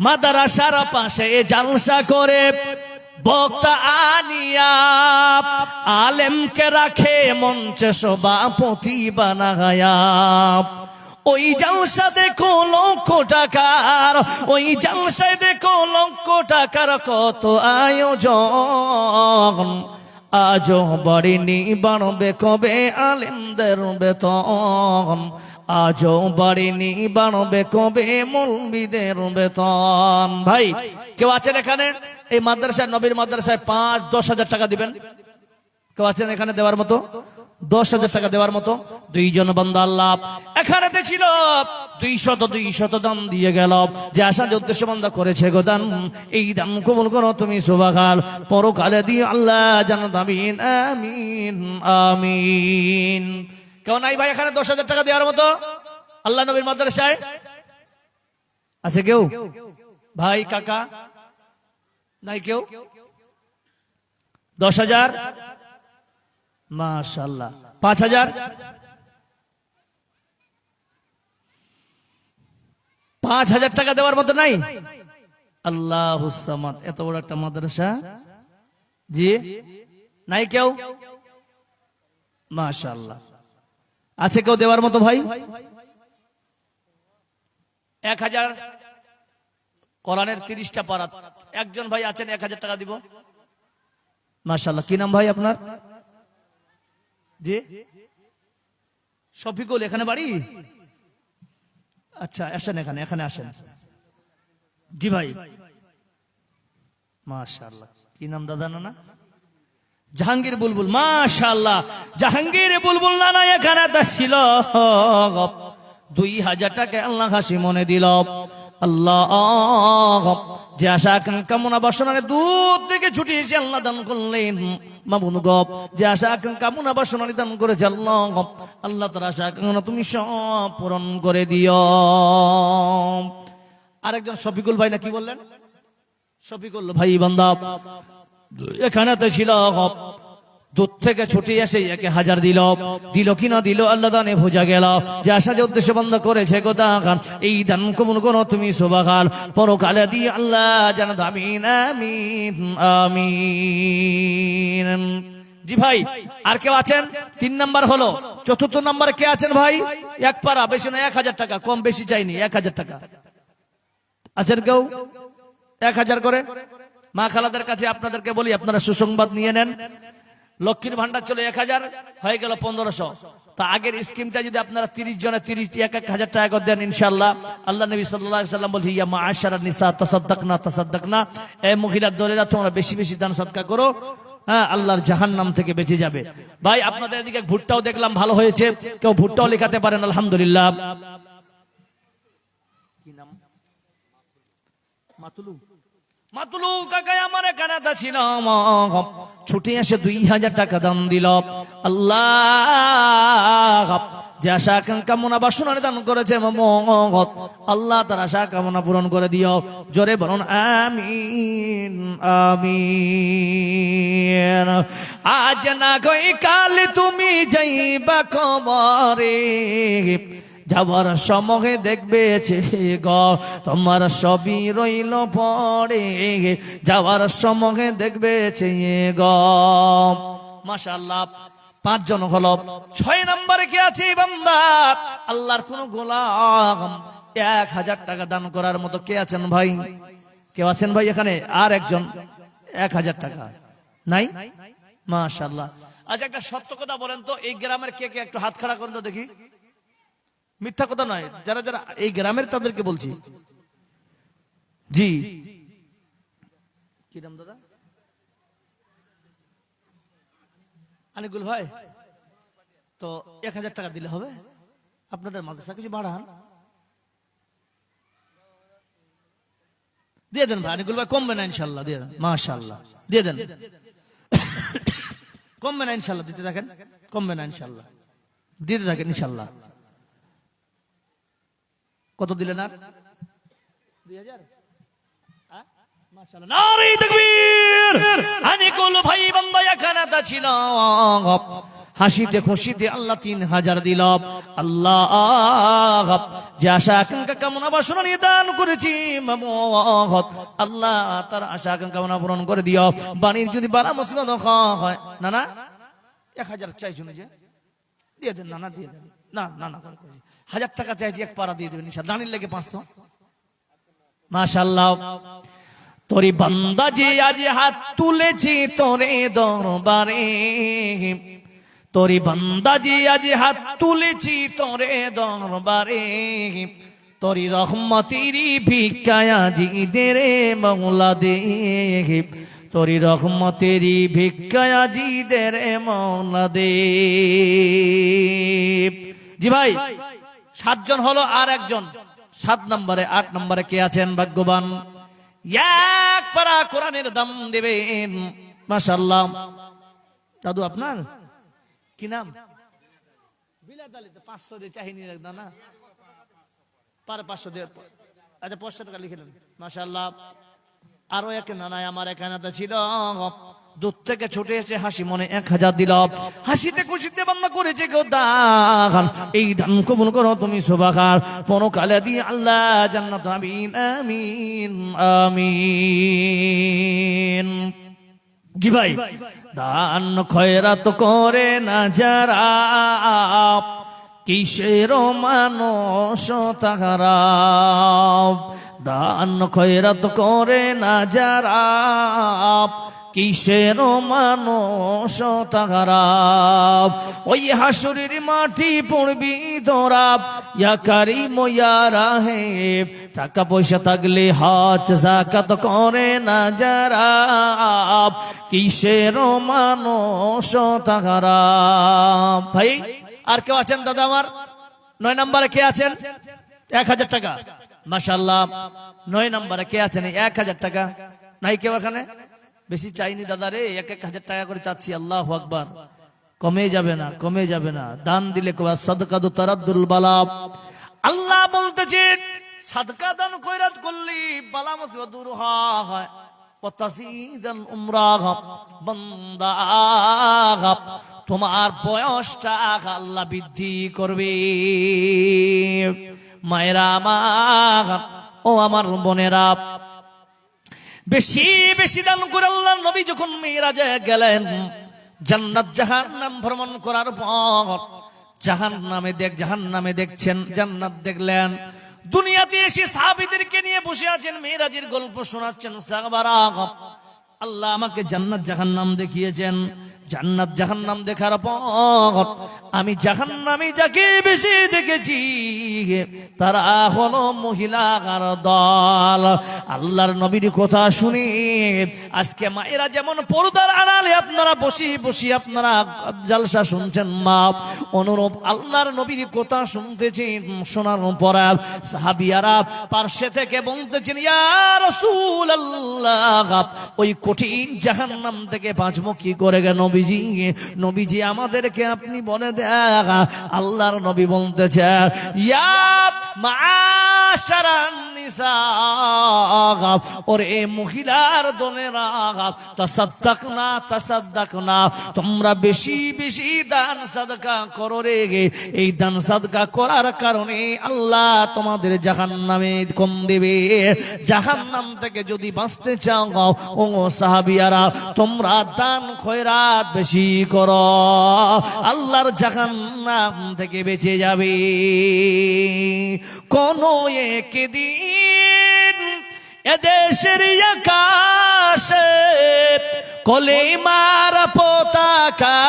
মাদ্রাসার পাশে জালসা করে বক্তা আনিয়া আলেমকে রাখে মঞ্চে সভাপতি বানায়া, ওই জলসা দেখো লক্ষ টাকার, ওই জলসায় দেখো লক্ষ টাকার কত আয়োজন, আজও বাড়িনি বাড়বে কবে আলেমদের বেতন, আজও বাড়িনি বাড়বে কবে মৌলবীদের বেতন। ভাই কেউ আছেন এখানে এই মাদ্রাসায়, নবীর মাদ্রাসায় 5-10 হাজার টাকা দিবেন? কেউ আছেন এখানে দেওয়ার মতো? 10,000 টাকা দেওয়ার মতো? দুইজন বান্দা আল্লাহ এখানে ছিল 200 দান দিয়ে গেল। যে আশা যে উদ্দেশ্য বান্দা করেছে গো দান, এই দান কবুল করো তুমি সুবহান। পরকালে দিয়ে আল্লাহ জান্নাত, আমিন আমিন আমিন। কেউ নাই ভাই এখানে 10,000 টাকা দেওয়ার মতো আল্লাহ নবীর মাদ্রাসায়? আছে কেউ? ভাই কাকা নাই কেউ? 10,000? মাশাআল্লাহ। 5,000? 5,000 টাকা দেওয়ার মতো নাই? আল্লাহুস সামাদ, এত বড় একটা মাদ্রাসা, জি নাই কেউ? মাশাআল্লাহ। আছে কেউ দেওয়ার মতো ভাই? 1,000 কোরআনের 30টা পারা, একজন ভাই আছেন 1,000 টাকা দিব? মাশাআল্লাহ। কি নাম ভাই আপনার? জি শফিকুল। এখানে বাড়ি? আচ্ছা আসেন, এখানে আসেন। জি ভাই মাশাআল্লাহ। কি নাম দাদা? নানা জাহাঙ্গীর বুলবুল। মাশাআল্লাহ, জাহাঙ্গীর বুলবুল নানা এখানে ছিল। 2,000 টাকা আল্লাহ হাসি মনে দিল। আল্লাহ যে আশা আকাঙ্ক্ষা মনা বাসনারে দূর থেকে ছুটে এসে আল্লাহ দান করলেন। মামুন গপ যে আশা আকাঙ্ক্ষা মনা বাসনারে দান করেছে আল্লাহ, আল্লাহ তার আশা আকাঙ্ক্ষা তুমি সব পূরণ করে দিও। আরেকজন শফিকুল ভাই না কি বললেন? শফিকুল ভাই বান্দা এখানে তো ছিল, দূর থেকে ছুটে এসে 1,000 দিল কি না দিল আল্লাহ দানে বোঝা গেল। যে আশা যে উদ্দেশ্য বন্ধ করেছে গো দান, এই দান কবুল করো তুমি সুবহান। পরকালে দিয়ে আল্লাহ জান্নাত, আমিন আমিন আমিন। জি ভাই আর কেউ আছেন? 3 নাম্বার হলো। 4র্থ নাম্বারে কে আছেন ভাই? এক পারা, বেশি না, 1,000 টাকা, কম বেশি চাইনি, 1,000 টাকা। আছেন কেউ? 1,000 করে। মা খালাদের কাছে আপনাদেরকে বলি, আপনারা সুসংবাদ নিয়ে নেন। লক্ষ্মীর ভান্ডার চলে 1,000 হয়ে গেল 1,500। তা আগের স্কিমটা যদি আপনারা 30 জনে 1,000 টাকা করে দেন ইনশাআল্লাহ, আল্লাহ নবী সাল্লাল্লাহু আলাইহি ওয়াসাল্লাম বলছেন ইয়া মাআশারান নিসা তাসাদদাকনা, এই মহিলা দলেরা তোমরা বেশি বেশি দান সদকা করো, হ্যাঁ আল্লাহর জাহান্নাম থেকে বেঁচে যাবে। ভাই আপনাদের এদিকে ভুট্টাও দেখলাম ভালো হয়েছে, কেউ ভুট্টাও লেখাতে পারেন আলহামদুলিল্লাহ। কি নাম? মাতুলু কাকা আমার এখানে ছিল, ছুটে এসে 2,000 টাকা দান দিল। আল্লাহ যে আশা আকাঙ্ক্ষা মনা বাসনার দান করেছে আল্লাহ তার আশা কামনা পূরণ করে দিও। জোরে বলুন আমিন আমিন। আজ না কই কাল তুমি যাইবা কবরে, যাবার সময় দেখবে গ তোমার সবই রইল পড়ে, যাওয়ার সময় দেখবে গ। মাশাআল্লাহ 5 জন হলো। 6 নম্বরে কে আছে বান্দা? আল্লাহর কোন গোলাম 1,000 টাকা দান করার মতো কে আছেন ভাই? কেউ আছেন ভাই এখানে? আর একজন 1,000 টাকা নাই? মাশাআল্লাহ। আচ্ছা একটা সত্য কথা বলেন তো, এই গ্রামের কে কে একটু হাত খাড়া করেন তো দেখি। মিথ্যা কথা নয়, যারা যারা এই গ্রামের তাদেরকে বলছি। জি কি নাম দাদা? আনিকুল ভাই। তো 1,000 টাকা দিলে হবে? আপনাদের মাদ্রাসা কিছু বাড়ান, দিয়ে দেন ভাই। আনিকুল ভাই কমবে না ইনশাল্লাহ, দিয়ে দেন। মাশাআল্লাহ দিয়ে দেন, কমবে না ইনশাল্লাহ, দিতে থাকেন, কমবে না ইনশাল্লাহ, দিতে থাকেন ইনশাল্লাহ। কত দিলেন? আর 2,000? মাশাআল্লাহ, নারে তাকবীর। আনিকুল ভাই বান্দা এখানে ছিল, হাসিতে খুশিতে আল্লাহ 3,000 দিল। আল্লাহ যে আশা আকাঙ্ক্ষা কামনা বাসনা নিয়ে দান করেছি আল্লাহ তার আশা আকাঙ্ক্ষা কামনা পূরণ করে দিও। বাণীর যদি বালা মুসিবত হয় না না 1,000 চাইছো না, যে দিয়ে দেন না, দিয়ে দেন না, 1,000 টাকা চাইছি, এক পারা দিয়ে দেবেন ইনশাআল্লাহ। দানির লেগে 500। মাশাআল্লাহ। তোরি বান্দা যে আজ হাত তুলেছি তোরে দরবারে, তোরি বান্দা যে আজ হাত তুলেছি তোরে দরবারে, তোরি রহমতেরি ভিক্ষায় আজি দে রে মওলা দে, তোরি রহমতেরি ভিক্ষায় আজিদের মৌলা দে। জি ভাই, 7 জন হলো, আর একজন 7 নম্বরে 8 নম্বরে কে আছেন ভাগ্যবান? এক পারা কোরআনের দাম দেবেন। মাশাআল্লাহ। দাদু আপনার কি নাম? বিলাত আলী। 500 দিয়ে চাহিনি না, পারে 500 দিয়ে। আচ্ছা 500 টাকা লিখে নেন। মাশাআল্লাহ। আরো এক নানায় আমার এখানে ছিল, দূর থেকে ছুটে এসে হাসি মনে 1000 দিল। হাসিতে খুশিতে বান্দা করেছে কেউ দান, এই দান কবুল করো তুমি সুবহান। পরকালে দিয়ে আল্লাহ জান্নাত। আমিন আমিন আমিন। জি ভাই, দান খয়রাত করে না যারা, কিসের মানুষ তাহারা। দান খয়রাত করে না যারা, কিসের মানুষ তাহারা। ওই হাসুরের মাটি পড়বি তোরা, ইয়া কারিম ইয়া রাহিম। টাকা পয়সা থাকলে হজ যাকাত করে না যারা, কিসের মানুষ তাহারা। ভাই আর কেউ আছেন দাদা আমার? 9 নম্বরে কে আছেন? 1000 টাকা। মাশাআল্লাহ। 9 নম্বরে কে আছেন? 1000 টাকা। নাই কেউ এখানে? বেশি চাইনি দাদা রে, 1000 টাকা করে চাচ্ছি। আল্লাহু আকবার। কমে যাবে না, কমে যাবে না। দান দিলে কবা সাদকাতু তারাদ্দুল বালা। আল্লাহ বলতেছেন সাদকা দান খয়রাত করলি বালা মুসিবত দূর হয়। ওয়াতাসিদাল উমরাহ, বান্দা তোমার বয়সটা আল্লাহ বৃদ্ধি করবে। মায়েরা আমার, ও আমার বোনেরা, বেশি বেশি দান করে আল্লাহ নবী যখন মিরাজে গেলেন, জান্নাত জাহান্নাম ভ্রমণ করার পর জাহান্নামে দেখছেন, জান্নাত দেখলেন। দুনিয়াতে এসে সাহাবীদেরকে নিয়ে বসে আছেন, মিরাজের গল্প শোনাচ্ছেন সাহাবারা। আল্লাহ আমাকে জান্নাত জাহান্নাম দেখিয়েছেন। জান্নাত জাহান্নাম দেখার পর আমি জাহান্নামী যাকে বেশি দেখেছি তারা হলো মহিলার দল। আল্লাহর নবীর কথা শুনে আজকে মায়েরা যেমন পর্দার আড়ালে আপনারা বসি বসি আপনারা জালসা শুনছেন, মা অনুরূপ আল্লাহর নবীর কথা শুনতেছেন। শোনার পর সাহাবিয়ারা পার্শ্বে থেকে বলতেছেন, ইয়া রাসূলুল্লাহ, ওই কঠিন জাহান্নাম থেকে বাঁচবো কি করে গে নবীজি? নবীজি আমাদেরকে আপনি বলে দেন। আল্লাহর নবী বলতেছে, ইয়া মাআশারান নিসা, ওরে মহিলার দলেরা, তাসাদদাকনা তাসাদদাকনা, তোমরা বেশি বেশি দান সাদকা করো রে। এই দান সাদকা করার কারণে আল্লাহ তোমাদের জাহান্নামে কম দেবে। জাহান্নাম থেকে যদি বাঁচতে চাও ও সাহাবিয়ারা, তোমরা দান খয়রাত বেশি করো, আল্লাহর জাহান্নাম থেকে বেঁচে যাবে। কোন একদিন এদেশের আকাশে কলেমার পতাকা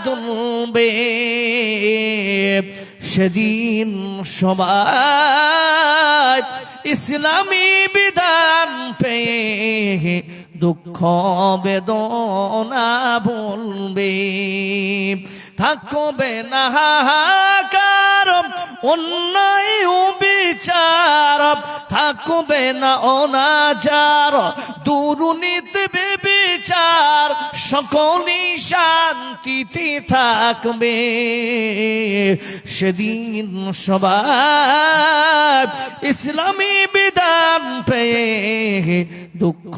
দুলবে, সেদিন সবাই ইসলামী বিধান পেয়ে দুঃখ বেদনা বলবে। থাকবে না হাহাকার অন্যায় বিচার, থাকবে না অনাচার দুর্নীতি বিচার, সকলই শান্তিতে থাকবে। সেদিন সবাই ইসলামী বিধান পেয়ে দুঃখ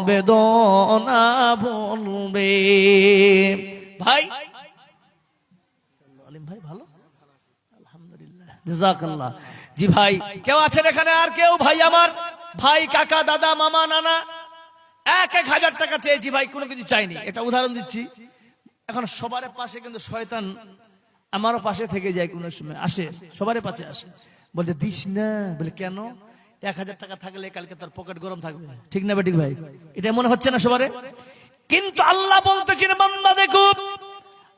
বেদনা বলবে। ভাই আলিম ভাই ভালো, আলহামদুলিল্লাহ, জাযাকাল্লাহ। জি ভাই, কেউ আছেন এখানে? আর কেউ? ভাই আমার, ভাই, কাকা, দাদা, মামা, নানা, 1000 টাকা চেয়েছি ভাই, কোনো কিছু চাইনি। এটা উদাহরণ দিচ্ছি। এখন সবার পাশে কিন্তু শয়তান আমারও পাশে থেকে যায়, কোন সময় আসে, সবার পাশে আসে, বলতে দিস না। বলে কেন? 1000 টাকা থাকলে কালকে তার পকেট গরম থাকবে, ঠিক না বেঠিক ভাই? এটা মনে হচ্ছে না সবারে? কিন্তু আল্লাহ বলতেছেন, বান্দা দেখো,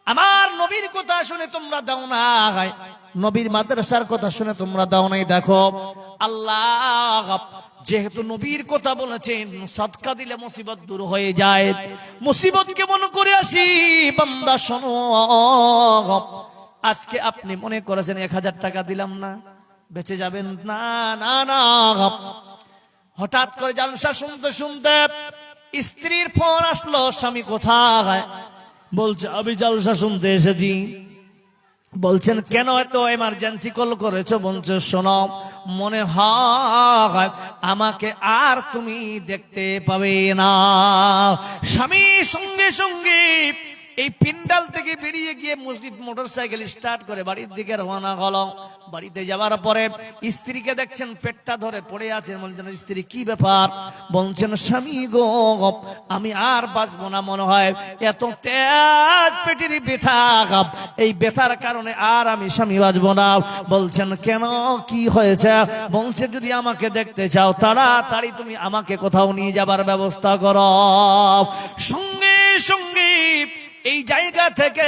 আমার নবীর কথা শুনে তোমরা দাও না, নবীর মাদ্রাসার কথা শুনে তোমরা দাও নাই। দেখো আল্লাহ যেহেতু নবীর কথা বলেছেন সদকা দিলে মুসিবত দূর হয়ে যায়, মুসিবত কেমন করে আসি বান্দা শোনো। আজকে আপনি মনে করেছেন 1000 টাকা দিলাম না বেঁচে যাবেন, না না না। হঠাৎ করে জালসা শুনতে শুনতে স্ত্রীর ফোন আসলো, স্বামী কোথায়? বলছে আমি জালসা শুনতে এসেছি। বলছেন কেন এত এমার্জেন্সি কল করেছো? বলছে শোনো, মনে হয় আমাকে আর তুমি দেখতে পাবে না। স্বামী সঙ্গে সঙ্গে এই পিন্ডাল থেকে বেরিয়ে গিয়ে মসজিদ মোটরসাইকেল স্টার্ট করে বাড়ির দিকে রওনা হলো। বাড়িতে যাওয়ার পরে স্ত্রীকে দেখছেন পেটটা ধরে পড়ে আছে। বলছেন স্ত্রী কি ব্যাপার? বলছেন স্বামী গো, আমি আর বাঁচবো না মনে হয়, এত তেজ পেটের ব্যথা, এই ব্যথার কারণে আর আমি স্বামী বাঁচবো না। বলছেন কেন, কি হয়েছে? বলছে যদি আমাকে দেখতে চাও তাড়াতাড়ি তুমি আমাকে কোথাও নিয়ে যাবার ব্যবস্থা করো। সঙ্গে সঙ্গে এই জায়গা থেকে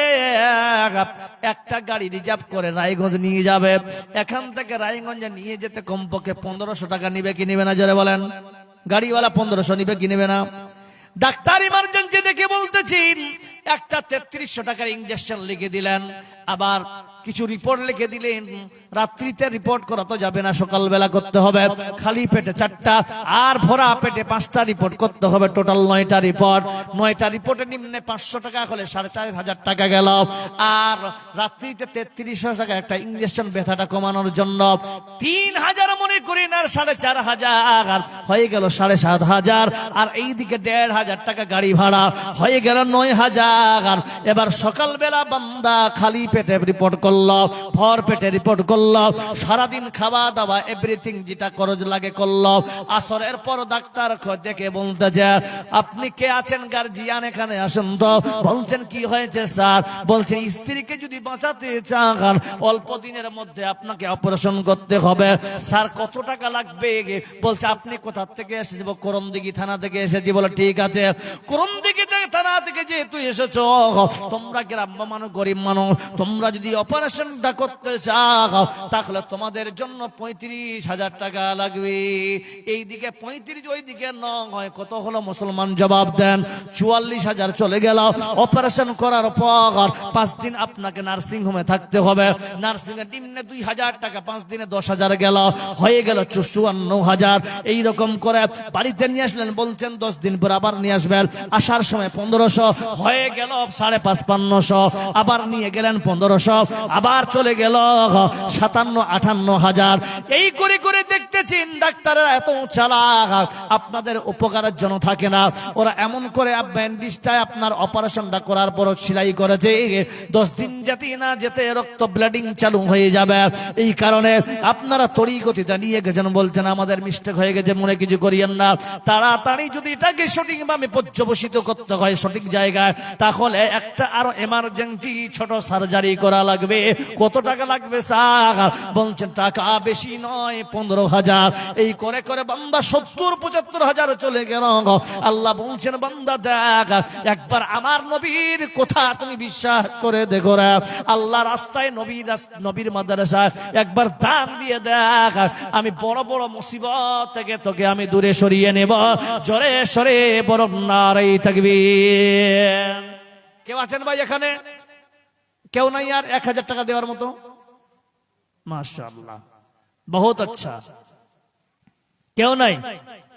একটা গাড়ি রিজার্ভ করে রায়গঞ্জ নিয়ে যাবে। এখান থেকে রায়গঞ্জে নিয়ে যেতে কমপক্ষে 1500 টাকা নিবে কি নিবে না জোরে বলেন? গাড়িওয়ালা 1500 নিবে কি নিবে না? ডাক্তার ইমার্জেন্সি দেখে বলতেছেন একটা 3300 টাকার ইনজেকশন লিখে দিলেন, আবার কিছু রিপোর্ট লিখে দিলেন। রাত্রিতে রিপোর্ট করা তো যাবে না, সকালবেলা করতে হবে। খালি পেটে 4টা আর ভরা পেটে 5টা রিপোর্ট করতে হবে, টোটাল 9টা রিপোর্ট। 9টা রিপোর্টের নিম্নে 500 টাকা হলে 4500 টাকা গেল। আর রাত্রিতে 3300 টাকা একটা ইনজেকশন ব্যথাটা কমানোর জন্য। 3000 মনে করেন আর 4500 হয়ে গেল 7500। আর এইদিকে 1500 টাকা গাড়ি ভাড়া হয়ে গেল 9000। এবার সকালবেলা বান্দা খালি পেটে রিপোর্ট করলো, ভর পেটে রিপোর্ট করলো, সারাদিন খাওয়া দাওয়া এভরিথিং যেটা খরচ লাগে করলো। আসরের পর ডাক্তার দেখে বলতে যে আপনি কে আছেন গার্জিয়ান এখানে আসেন তো। বলছেন কি হয়েছে স্যার? বলছেন স্ত্রীকে যদি বাঁচাতে চান অল্প দিনের মধ্যে আপনাকে অপারেশন করতে হবে। স্যার কত টাকা লাগবে? বলছে আপনি কোথা থেকে এসেছি? করমদিঘি থানা থেকে এসেছি। বলে ঠিক আছে, করমদিঘি থানা থেকে যেহেতু এসেছো, তোমরা গ্রাম্য মানুষ, গরিব মানুষ, তোমরা যদি অপারেশনটা করতে চাও তাহলে তোমাদের জন্য 35,000 টাকা লাগবে। এইদিকে 35, ওইদিকে 9, কত হলো মুসলমান জবাব দেন? 44,000 চলে গেল। অপারেশন করার পর 5 দিন আপনাকে নার্সিং হোমে থাকতে হবে। নার্সিং এর নিম্নে 2000 টাকা, 5 দিনে 10,000 গেল, হয়ে গেল 54,000। এইরকম করে বাড়িতে নিয়ে আসলেন। বলছেন 10 দিন পর আবার নিয়ে আসবেন। আসার সময় 1500 হয়ে গেল 5,500। আবার নিয়ে গেলেন 1500, আবার চলে গেল 57-58,000। এই করে করে দেখতেছেন ডাক্তাররা এত চালাক, আপনাদের উপকারের জন্য থাকে না। ওরা এমন করে ব্যান্ডেজটায় আপনার অপারেশনটা করার পর সেলাই করেছে 10 দিন যেতে না যেতে রক্ত ব্লিডিং চালু হয়ে যাবে। এই কারণে আপনারা তড়িগতিটা নিয়ে গেছেন। বলছেন আমাদের মিস্টেক হয়ে গেছে, মনে কিছু করিয়েন না। তাড়াতাড়ি যদি এটাকে সঠিকভাবে পর্যবসিত করতে হয় সঠিক জায়গায়, তাহলে একটা আরো এমার্জেন্সি ছোট সার্জারি করা লাগবে। কত টাকা লাগবে স্যার? বলছেন টাকা বেশি নয়, 15,000। এই করে করে বান্দা 70-75,000 চলে গেল। আল্লাহ বলছেন বান্দা দেখ, একবার আমার নবীর কথা তুমি বিশ্বাস করে দেখো রে। আল্লাহ রাস্তায় নবীর মাদ্রাসায় একবার দান দিয়ে দেখ, আমি বড় বড় মুসিবত থেকে তোকে আমি দূরে সরিয়ে নেব। জোরে সরে বড় নারে তাকবীর। কেউ আছেন ভাই এখানে? কেউ নাই আর 1000 টাকা দেওয়ার মতো? মাশাআল্লাহ, বহুত আচ্ছা। কেউ নাই?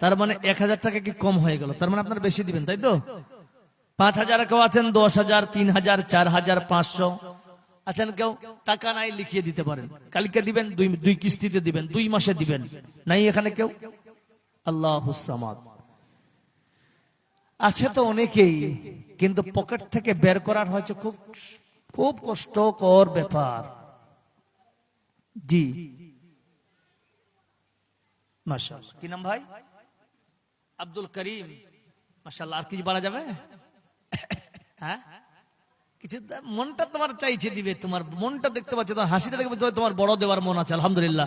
তার মানে 1000 টাকা কি কম হয়ে গেল? তার মানে আপনারা বেশি দিবেন, তাই তো? 5,000 কেউ আছেন, 10,000, 3,000, 4,000, 500 আছেন কেউ? টাকা নাই লিখিয়ে দিতে পারেন, কালকে দিবেন, দুই কিস্তিতে দিবেন, 2 মাসে দিবেন। নাই এখানে কেউ? আল্লাহুস সামাদ। আছে তো অনেকেই, কিন্তু পকেট থেকে বের করার হয়তো খুব খুব কষ্টকর ব্যাপার। জি মাশাআল্লাহ। কি নাম ভাই? আব্দুল করিম। মাশাআল্লাহ। আর কিছু বলা যাবে? হ্যাঁ, কিছু মনটা তোমার চাইছে দিবে, তোমার মনটা দেখতে পাচ্ছ, তোমার হাসিটা দেখতে পাচ্ছ, তোমার বড় দেওয়ার মন আছে। আলহামদুলিল্লাহ।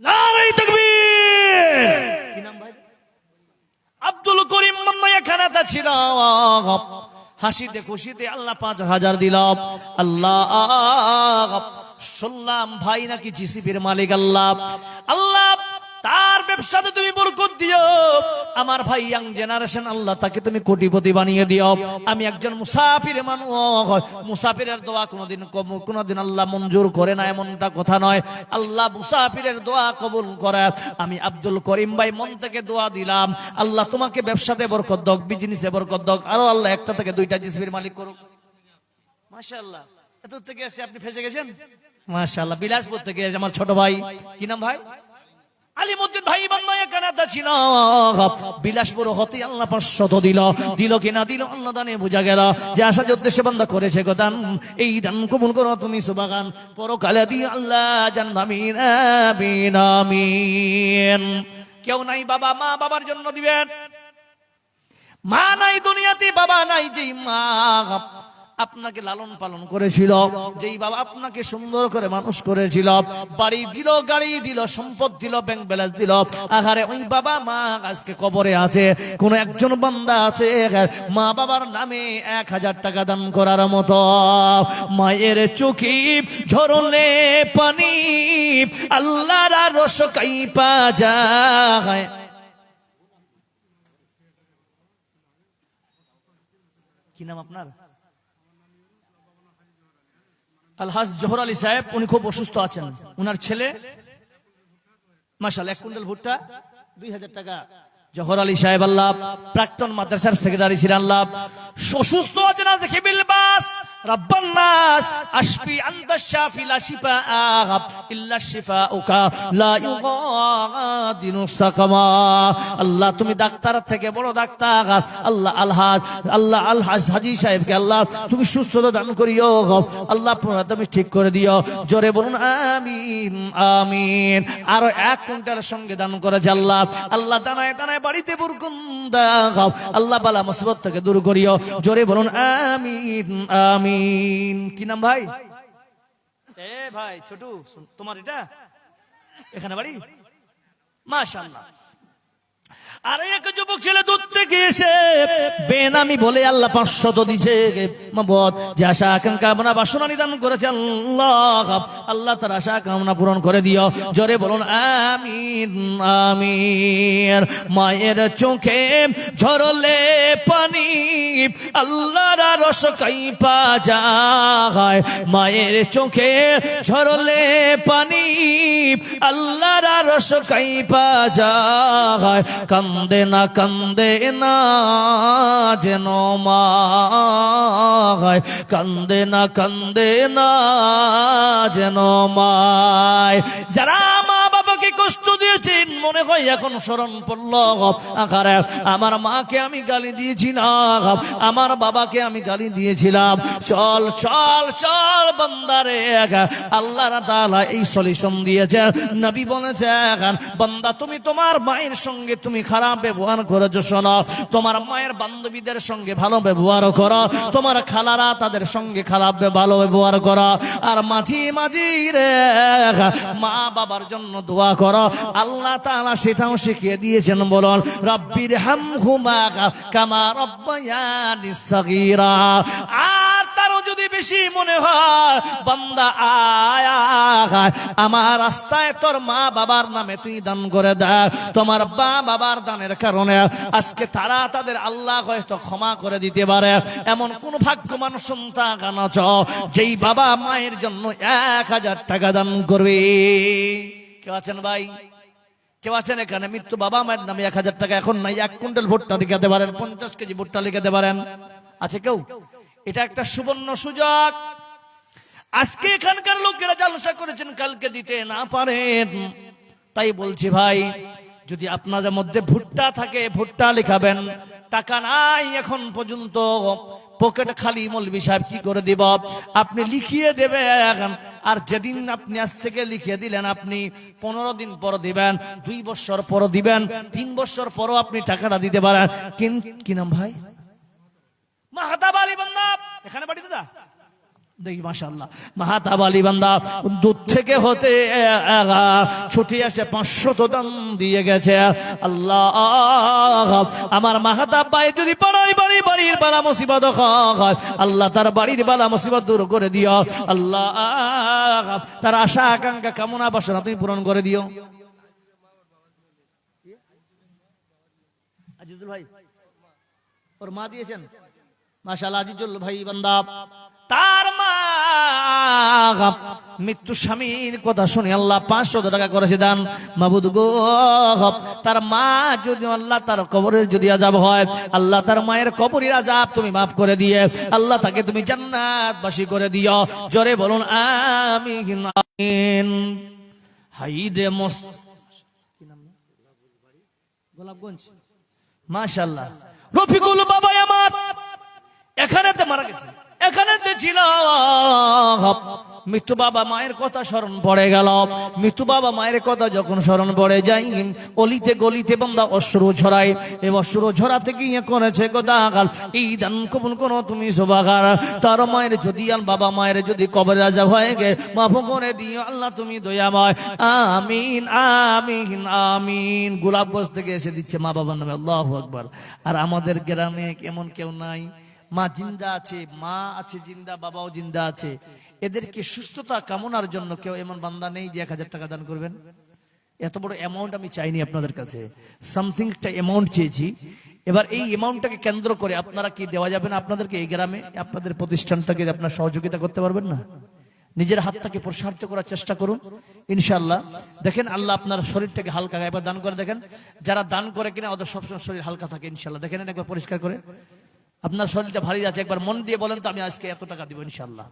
নারে তাকবীর। কি নাম ভাই? আব্দুল করিম মান্না এখানে ছিল। হাসিতে খুশিতে আল্লাহ 5,000 দিল। আল্লাহ শুনলাম ভাই নাকি জিসিপির মালিক। আল্লাহ আল্লাহ তার ব্যবসাতে তুমি বরকত দিও। আমার ভাই ইয়াং জেনারেশন, আল্লাহ তাকে তুমি কোটিপতি বানিয়ে দিও। আমি একজন মুসাফির মানুষ, মুসাফিরের দোয়া কোনোদিন আল্লাহ মঞ্জুর করে না এমনটা কথা নয়। আল্লাহ মুসাফিরের দোয়া কবুল করে। আমি আব্দুল করিম ভাই মন থেকে দোয়া দিলাম, আল্লাহ তোমাকে ব্যবসাতে বরকত দাও, বিজনেসে বরকত দাও, আরো আল্লাহ একটা থেকে দুইটা জিসিবির মালিক করুক। মাশাআল্লাহ, এত থেকে এসে আপনি ফেসে গেছেন। মাশাআল্লাহ, বিলাসপুর থেকে এসে আমার ছোট ভাই, কি নাম ভাই? আলিমউদ্দিন ভাই বান্নায় কানাডা ছিল। বিলাসপুর হতে আল্লাহ 500 দিল কিনা দিল আল্লাহ দানে বোঝা গেল যে আশা উদ্দেশ্যে বান্দা করেছে গো দান। এই দান কবুল করো তুমি সুবহান, পরকালে দি আল্লাহ জান্নামিন আমিন আমিন। কেউ নাই বাবা, মা বাবার জন্য দিবেন। মা নাই দুনিয়াতে, বাবা নাই, যেই মা আপনাকে লালন পালন করেছিল, যেই বাবা আপনাকে সুন্দর করে মানুষ করেছিল, বাড়ি দিল, গাড়ি দিল, সম্পদ দিল, ব্যাংক ব্যালেন্স দিল, আহারে ওই বাবা মা আজকে কবরে আছে। কোন একজন বান্দা আছে মা বাবার নামে 1000 টাকা দান করার মতো? মায়ের চোখে ঝরলে পানি আল্লাহর আরশ কাইপা যায়। কি নাম আপনার? আলহাজ জোহর আলী সাহেব, উনি খুব অসুস্থ আছেন। উনার ছেলে মাশাআল্লাহ 1 কুইন্টাল ভুট্টা 2000 টাকা। জোহর আলী সাহেব আল্লাহ প্রাক্তন মাদ্রাসার সেক্রেটারি ছিলেন। আল্লাহ অসুস্থ আছেন, আজ হিবিল বাস রাব্বান নাস আশফি আনতা শাফি লা শিফা ইল্লা শিফাউকা লা ইউগাদিরু সাকামা। আল্লাহ তুমি ডাক্তার থেকে বড় ডাক্তার। আল্লাহ আলহাজ হাজী সাহেবকে আল্লাহ তুমি সুস্থতা দান করিও। আল্লাহ তুমি ঠিক করে দিও। জোরে বলুন আমিন আমিন। আর 1 কুইন্টালের সঙ্গে দান করে আল্লাহ আল্লাহ দানায় দানায় বাড়িতে বরকত দাও। আল্লাহ বালা মুসিবত থেকে দূর করিও। জোরে বলুন আমিন আমিন। কি নাম ভাই? এ ভাই ছোটু, তোমার এটা এখানে বাড়ি? মাশাআল্লাহ। আর এক যুবক ছেলে দূর থেকে এসে বেনামি বলে আল্লাহ 500 দিছে মাবুদ, যে আশা আকাঙ্ক্ষা কামনা বাসনা নিদান করেছে আল্লাহ আল্লাহ তার আশা কামনা পূরণ করে দিও। জোরে বলুন আমিন আমিন। মায়ের চোখে ঝরলে পানি আল্লাহর আরশ কাইপা যায়। মায়ের চোখে ঝরলে পানি আল্লাহর আরশ কাইপা যায়। কান্দে না যেন মা, কান্দে না যেন মায়। যারা মা বাবাকে কষ্ট দিয়েছেন মনে হয় এখন স্মরণ পড়ল, আকারে আমার মাকে আমি গালি দিয়েছি না, আমার বাবাকে আমি গালি দিয়েছিলাম। চল চল চল বান্দারে, আল্লাহ তাআলা এই সলিউশন দিয়েছে। নবী বলেছেন বান্দা তুমি তোমার মায়ের সঙ্গে তুমি খারাপ ব্যবহার করেছো, শোনো তোমার মায়ের বান্ধবীদের সঙ্গে ভালো ব্যবহার করো, তোমার খালারা তাদের সঙ্গে খারাপ ভালো ব্যবহার করো, আর মাঝি মাঝি রে মা বাবার জন্য দোয়া করো। আল্লাহ তাআলা সেটাও শিখিয়ে দিয়েছেন। বলুন রব্বির হামহুমা কামা রব্বায়ানি সাগীরা। আর তারও যদি বেশি মনে হয় বান্দা আয় আমার রাস্তায় তোর মা বাবার নামে তুই দান করে দে। তোমার বাবার দানের কারণে আজকে তারা তাদের আল্লাহ হয়তো ক্ষমা করে দিতে পারে। এমন কোন ভাগ্যবান সন্তান আছো যেই বাবা মায়ের জন্য 1000 টাকা দান করবে? কেউ আছেন ভাই? কেউ আছেন এখানে? মৃত্যু বাবা মায়ের নামে 1000 টাকা এখন নাই, 1 কুইন্টাল ভুট্টা লিখাতে পারেন, 50 কেজি ভুট্টা লিখাতে পারেন? আছে কেউ? এটা একটা সুবর্ণ সুযোগ। আজকে এখানকার লোকেরা জলসা করেছেন, কালকে দিতে না পারেন। তাই বলছি ভাই, যদি আপনাদের মধ্যে ভুট্টা থাকে ভুট্টা লিখাবেন। টাকা নাই এখন পর্যন্ত, পকেট খালি, মৌলভী সাহেব কি করে দিব? আপনি লিখিয়ে দেবেন। আর যেদিন আপনি আজ থেকে লিখিয়ে দিলেন আপনি 15 দিন পর দিবেন, 2 বছর পর দিবেন, 3 বছর পরও আপনি টাকাটা দিতে পারেন। কি নাম ভাই? মাহাতাব আলী বান্দা, এখানে বাড়ি দাদা? দেখি মাশাআল্লাহ মাহাতাবালি বান্দা দূর থেকে হতে ছুটে আসে 500 দান দিয়ে গেছে। আল্লাহ আমার মাহাতাব ভাই যদি বাড়ির বালা মুসিবত হয় আল্লাহ তার বাড়ির বালা মুসিবত দূর করে দিও। আল্লাহ তার আশা আকাঙ্ক্ষা কামনা বাসনা তুমি পূরণ করে দিও। আজিজুল ভাই ওর মা দিয়েছেন মাশাআল্লাহ। আজিজুল ভাই বান্দা তার মা মৃত্যু স্বামীর কথা শুনে আল্লাহ 500 টাকা করেছে দান। মাবুদ গো তার মা যদি আল্লাহ তার কবরের যদি আযাব হয় আল্লাহ তার মায়ের কবরের আযাব তুমি মাফ করে দিয়ে আল্লাহ তাকে তুমি জান্নাতবাসী করে দিও। জোরে বলুন আমিন আমিন। হাইরে কি নাম গোলাপগঞ্জ মাশাআল্লাহ রফিকুল বাবা আমার এখানেতে মারা গেছে। এখানেতে ছিল মৃত্যু বাবা মায়ের কথা স্মরণ পড়ে গেল। মৃত্যু বাবা মায়ের কথা যখন স্মরণ পড়ে যায় অলিতে গলিতে বান্দা অশ্রু ঝরায়। এই অশ্রু ঝরাতে গিয়ে করেছে গোদাগাল এই দান কবুল করো তুমি সুবহান। তার মায়ের যদি বাবা মায়ের যদি কবরে আযাব হয়ে গে মাফ করে দিও আল্লাহ তুমি দয়াময়। আমিন আমিন আমিন। গোলাপগঞ্জ থেকে এসে দিচ্ছে মা বাবার নামে আল্লাহু আকবার। আর আমাদের গ্রামে এমন কেউ নাই, মা জিন্দা আছে, মা আছে জিন্দা, বাবাও জিন্দা আছে। এদেরকে সুস্থতা কামনার জন্য কেউ এমন বান্দা নেই যে 1000 টাকা দান করবেন? এত বড় অ্যামাউন্ট আমি চাইনি আপনাদের কাছে, সামথিং একটা অ্যামাউন্ট চেয়েছি। এবার এই অ্যামাউন্টটাকে কেন্দ্র করে আপনারা কি দেওয়া যাবে না আপনাদেরকে? এই গ্রামে আপনাদের প্রতিষ্ঠানটাকে আপনার সহযোগিতা করতে পারবেন না? নিজের হাতটাকে প্রসারিত করার চেষ্টা করুন ইনশাআল্লাহ। দেখেন আল্লাহ আপনার শরীরটাকে হালকা একবার দান করে দেখেন। যারা দান করে কিনা ওদের সবসময় শরীর হালকা থাকে ইনশাআল্লাহ। দেখেন একবার পরিষ্কার করে আপনার শরীরটা ভারী আছে, একবার মন দিয়ে বলেন তো আমি আজকে এত টাকা দিব ইনশাআল্লাহ।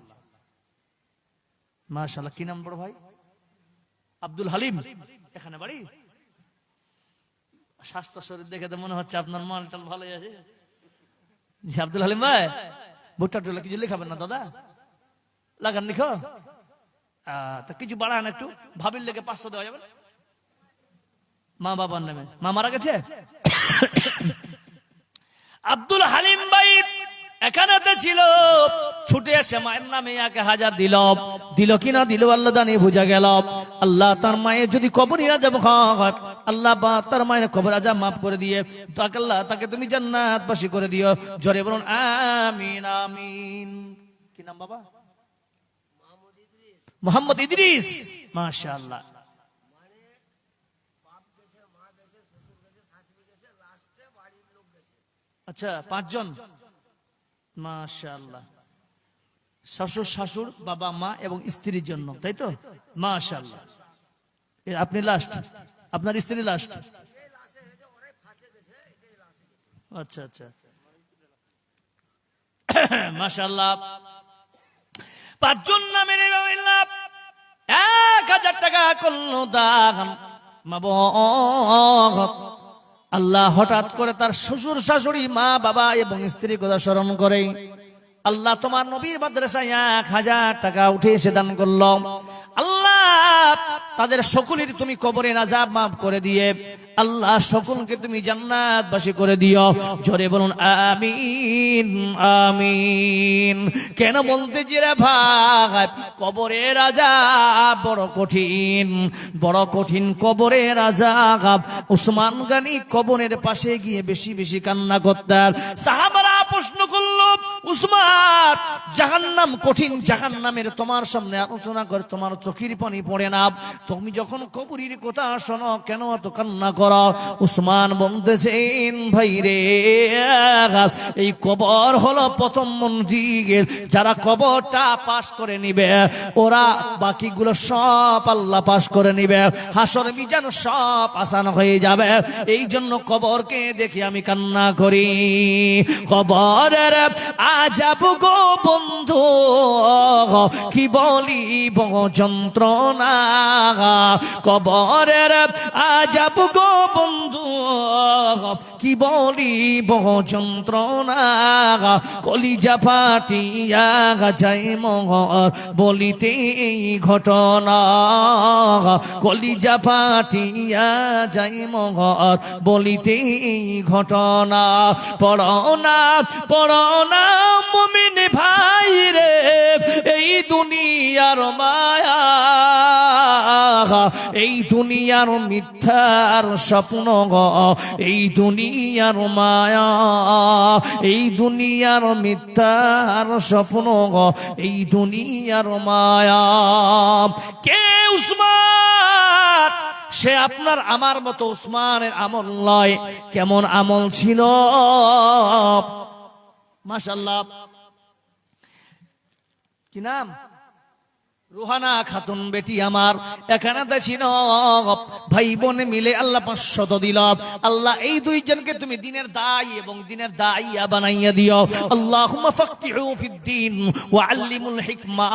মাশাআল্লাহ। কি নাম বড় ভাই? আব্দুল হালিম। এখানে বাড়ি? স্বাস্থ্য শরীর দেখে তো মনে হচ্ছে আপনার মালটাল ভালোই আছে। জি আব্দুল হালিম ভাই ভুট্টা টুলা কিছু লেখাবেন না দাদা? লাগান লিখো তা কিছু বাড়ান একটু। ভাবির লেগে 500 দেওয়া যাবে? মা বাবার নামে। মা মারা গেছে? আব্দুল হালিম ভাই এখানেতে ছিল, ছুটে এসে মায়ের নামে 1000 দিল। দিল কিনা দিল আল্লাহ জানি বুঝা গেল। আল্লাহ তার মায়ের যদি কবরে আযাব হয় আল্লাহ তার মায়ের কবর আযাব মাফ করে দিয়ে তাকে আল্লাহ তাকে তুমি জান্নাতবাসী করে দিও। জোরে বলুন আমিন আমিন। কি নাম বাবা? মোহাম্মদ ইদ্রিস। মাশাআল্লাহ। আচ্ছা 5 জন মাশাআল্লাহ। শ্বশুর শাশুড় বাবা মা এবং স্ত্রীর জন্য, তাই তো? মাশাআল্লাহ। আপনি লাস্ট, আপনার স্ত্রী লাস্ট? আচ্ছা আচ্ছা মাশাআল্লাহ। 5 জন নামের 1000 টাকা করলো দান। আল্লাহ হঠাৎ করে তার শ্বশুর শাশুড়ি মা বাবা এবং স্ত্রীর কথা স্মরণ করে আল্লাহ তোমার নবীর মাদ্রাসায় 1000 টাকা উঠে এসে দান করলো। আল্লাহ তাদের সকলের তুমি কবরের আযাব মাফ করে দিয়ে আল্লাহ সকলকে তুমি জান্নাতবাসী করে দিও। জোরে বলুন আমিন আমিন। কেন বলতে জিরে ভাই কবরের আযাব বড় কঠিন, বড় কঠিন কবরের আযাব। উসমান গনি কবরের পাশে গিয়ে বেশি বেশি কান্না করতেন। সাহাবারা প্রশ্ন করলো উসমান জাহান্নাম কঠিন, জাহান্নামের তোমার সামনে আলোচনা করে তোমার চোখের পানি পড়ে না, তুমি যখন কবরের কথা শোনো কেন এত কান্না করো? উসমান বলতেছেন ভাই রে এই কবর হলো প্রথম মঞ্জিল, যারা কবরটা পাস করে নিবে ওরা বাকিগুলো সব আল্লাহ পাস করে নিবে, হাসর মিজান সব আসান হয়ে যাবে। এই জন্য কবরকে দেখে আমি কান্না করি। কবরের আযাব গো বন্ধু কি বলিব যন্ত্রণা, কবরের আযাব গো বন্ধু কি বলিব যন্ত্রণা, কলিজা ফাটিয়া যায় মোর বলিতে এই ঘটনা, কলিজা ফাটিয়া যায় মোর বলিতে এই ঘটনা। পড়না পড়না মুমিন ভাই রে এই দুনিয়ার মায়া, এই দুনিয়ার মিথ্যার স্বপ্ন, এই দুনিয়ার মায়া, এই দুনিয়ার মিথ্যার স্বপ্ন, এই দুনিয়ার মায়া। কে উসমান? সে আপনার আমার মতো উসমানের আমল নয়। কেমন আমল ছিল? মাশাআল্লাহ। কি নাম? রুহানা খাতুন বেটি আমার এখানে ছিল। ভাই বোন মিলে আল্লাহ 500 দিল। আল্লাহ এই দুইজনকে তুমি দিনের দায়ী এবং দিনের দাইয়া বানাইয়া দিও। আল্লাহুম্মা ফাক্কিহু ফিদ্দীন ওয়া আল্লিমুল হিকমা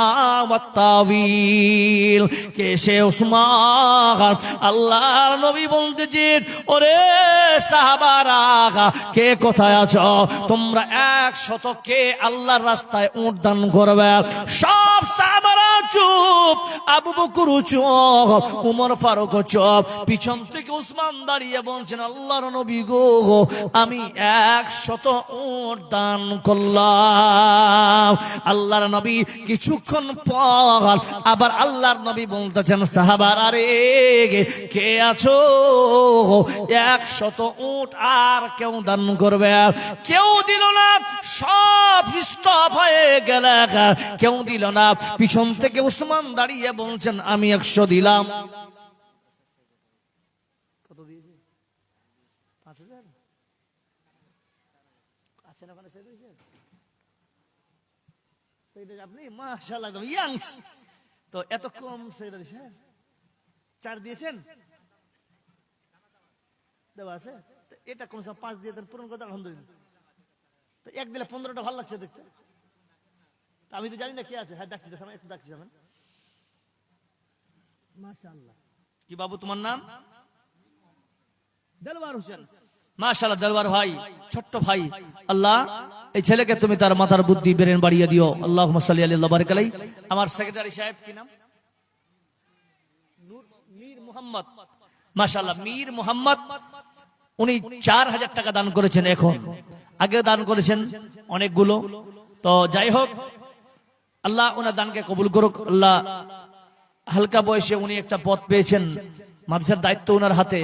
ওয়াত তাওয়িল। কে সে উসমান? আল্লাহর নবী বলতেছেন, ওরে সাহাবারা, কে কোথায় আছো? তোমরা 100 কে আল্লাহর রাস্তায় উট দান করবে। সব সাহাবারা চুপ। আবু বকর চুপ, উমর ফারুক চুপ। পিছন থেকে উসমান দাঁড়িয়ে বলছেন, আল্লাহর নবী গো, আমি 100 উট দান করলাম। আল্লাহর নবী কিছুক্ষণ পর আবার আল্লাহর নবী বলতেছেন, সাহাবারা রে, কে আছো? 100 উট আর কেউ দান করবে? কেউ দিল না। সব স্টপ হয়ে গেল, কেউ দিল না। পিছন থেকে উসমান দাঁড়িয়ে বলছেন, আমি 100 দিলাম। কত দিয়েছে? 5000 আছেন ওখানে? আপনি মাশাআল্লাহ ইয়াংস তো এত কম সেটা দিয়েছেন? 4 দিয়েছেন? দেওয়া আছে? এটা কোন 5 দিয়ে দেন, পূরণ করতে আলহামদুলিল্লাহ। তো 1 দিলে 15টা ভালো লাগছে দেখতে। আমি তো জানি না কে আছে। হ্যাঁ ডাকছি, দেখাম একটু ডাকছি। যাবেন মাশাআল্লাহ। কি বাবু তোমার নাম? দেলওয়ার হোসেন। মাশাআল্লাহ দেলওয়ার ভাই, ছোট্ট ভাই। আল্লাহ এই ছেলেকে তুমি তার মাথার বুদ্ধি ব্রেন বাড়িয়ে দিও। আল্লাহুম্মা সাল্লি আলাইহি ওয়া বারিক আলাইহি। আমার সেক্রেটারি সাহেব কি নাম? মীর মোহাম্মদ। মাশাআল্লাহ মীর মোহাম্মদ। উনি 4000 টাকা দান করেছেন। এখন আগে দান করেছেন অনেকগুলো। তো যাই হোক, আল্লাহ ওনার দানকে কবুল করুক। আল্লাহ হালকা বয়সে উনি একটা পদ পেয়েছেন, মাদ্রাসার দায়িত্ব ওনার হাতে।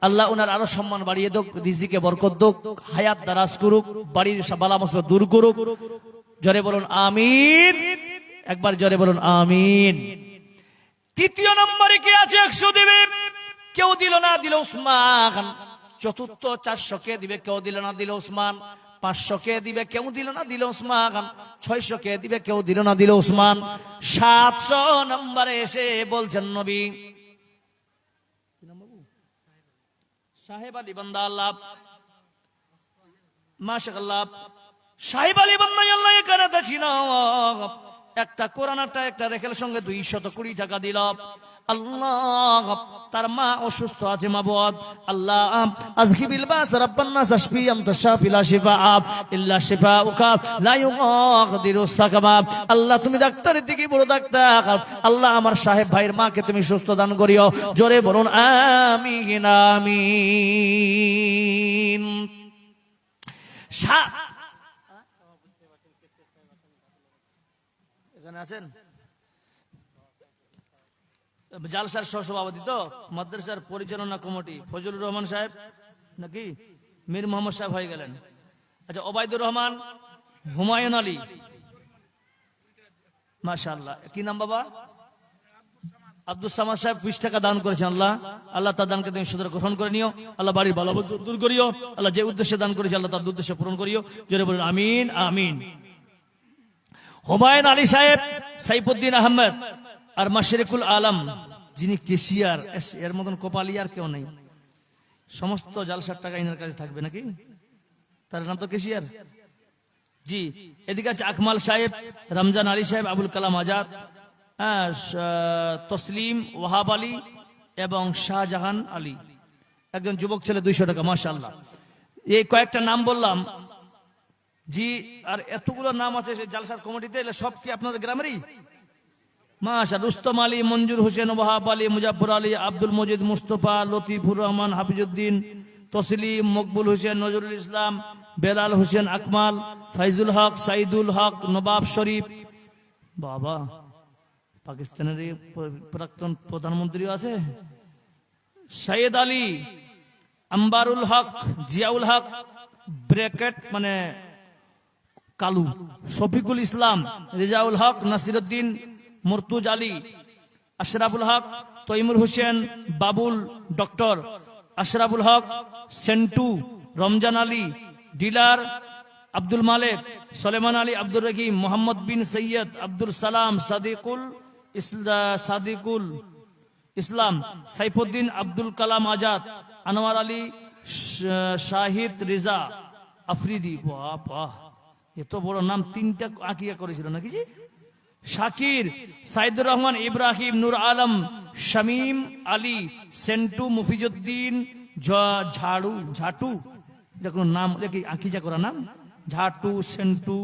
আল্লাহ ওনার আরো সম্মান বাড়িয়ে দেখ, রিজিকে বরকত দেখ, হায়াত দারাজ করুক, বাড়ির বালা মুসিবত দূর করুক। জোরে বলুন আমিন। একবার জোরে বলুন আমিন। তৃতীয় নম্বরে কে আছে 100 দিবে? কেউ দিল না, দিল উসমান। চতুর্থ 400 কে দিবে, কেউ দিল না, দিল উসমান। 500 কে দিবে, কেউ দিল না, দিল উসমান। 600 কে দিবে, কেউ দিল না, দিল উসমান। 700 নম্বরে এসে বলছেন নবী সাহেব আলী বান্দা আল্লাহ, মাশাআল্লাহ, সাহেব আলী বান্দা আল্লাহ এখানে ছিল। একটা কোরআন একটা রেখের সঙ্গে 220 টাকা দিল। আল্লাহ তার মা অসুস্থ আছে, মাবুদ আল্লাহ আজহিবিল বাস রাব্বান নাস আশফি আনতা শাফি লা শিফা ইল্লা শিফাউকা লা ইউগাদিরু সাকামা। আল্লাহ তুমি ডাক্তারের দিকে বড় ডাক্তার। আল্লাহ আমার সাহেব ভাইয়ের মাকে তুমি সুস্থ দান করিও। জোরে বলুন আমিন আমিন। এখানে আছেন জালসার সহসভাপতি তো মাদ্রাসার পরিচালনা কমিটি ফজলুর রহমান সাহেব নাকি মীর মোহাম্মদ সাহেব হয়ে গেলেন। আচ্ছা ওবায়দুর রহমান, হুমায়ুন আলী, মাশাআল্লাহ। কি নাম বাবা? আব্দুল সামাদ সাহেব 20 টাকা দান করেছেন। আল্লাহ আল্লাহ তার দানকে তুমি সুন্দর গ্রহণ করে নিও। আল্লাহ বাড়ির ভালো দূর করিও। আল্লাহ যে উদ্দেশ্যে দান করেছে আল্লাহ তার উদ্দেশ্য পূরণ করিও। জোরে বলুন আমিন আমিন। হুমায়ুন আলী সাহেব, সাইফুদ্দিন আহমেদ আর মাশরিকুল আলম, যিনি কেশিয়ার, এর মতন কপালি আর কেউ নেই। সমস্ত জালসার টাকা ইনার কাছে থাকবে নাকি? তার নাম তো কেশিয়ার। জি, এদিকে আছে আকমাল সাহেব, রমজান আলী সাহেব, আবুল কালাম আজাদ, তসলিম, ওয়াহাব আলী এবং শাহজাহান আলী। একজন যুবক ছেলে 200 টাকা, মাশাআল্লাহ। এই কয়েকটা নাম বললাম জি, আর এতগুলো নাম আছে জালসার কমিটিতে। সব কি আপনাদের গ্রামেরই? মাশাআল্লাহ। রুস্তম আলী, মঞ্জুর হোসেন, ওয়াহাব আলী, মুজাফফর আলী, আব্দুল মজিদ, মুস্তফা, লতিফুর রহমান, হাফিজউদ্দিন, তসলিম, মকবুল হোসেন, নজরুল ইসলাম, বেলাল হোসেন, আকমাল, ফাইজুল হক, সাইদুল হক, নবাব শরীফ, বাবা, পাকিস্তানের এই প্রাক্তন প্রধানমন্ত্রীও আছে। সৈয়দ আলী, আম্বারুল হক, জিয়াউল হক ব্র্যাকেট মানে কালু, শফিকুল ইসলাম, রেজাউল হক, নাসিরউদ্দিন, মুর্তুজ আলী, আশরাফুল হক, তৈমুর হোসেন, বাবুল, ডক্টর আশরাফুল হক, সেন্টু, রমজান আলী, ডিলার, আব্দুল মালেক, সলেমান আলী, আব্দুর রহিম, মোহাম্মদ বিন সৈয়দ, আব্দুল সালাম, সাদিকুল ইসলাম, সাইফুদ্দিন, আব্দুল কালাম আজাদ, আনোয়ার আলী, শাহিদ রেজা আফ্রিদি। বাহ, এত বড় নাম, 3টা আকিয়া করেছিল নাকি জি? শাকির, সাইদুর রহমান, ইব্রাহিম, নূর আলম, শামীম আলী, সেন্টু, মুফিজুদ্দিন, ঝাটু, এটা কোন নাম কি আকিজা করা নাম? ঝাটু, সেন্টু,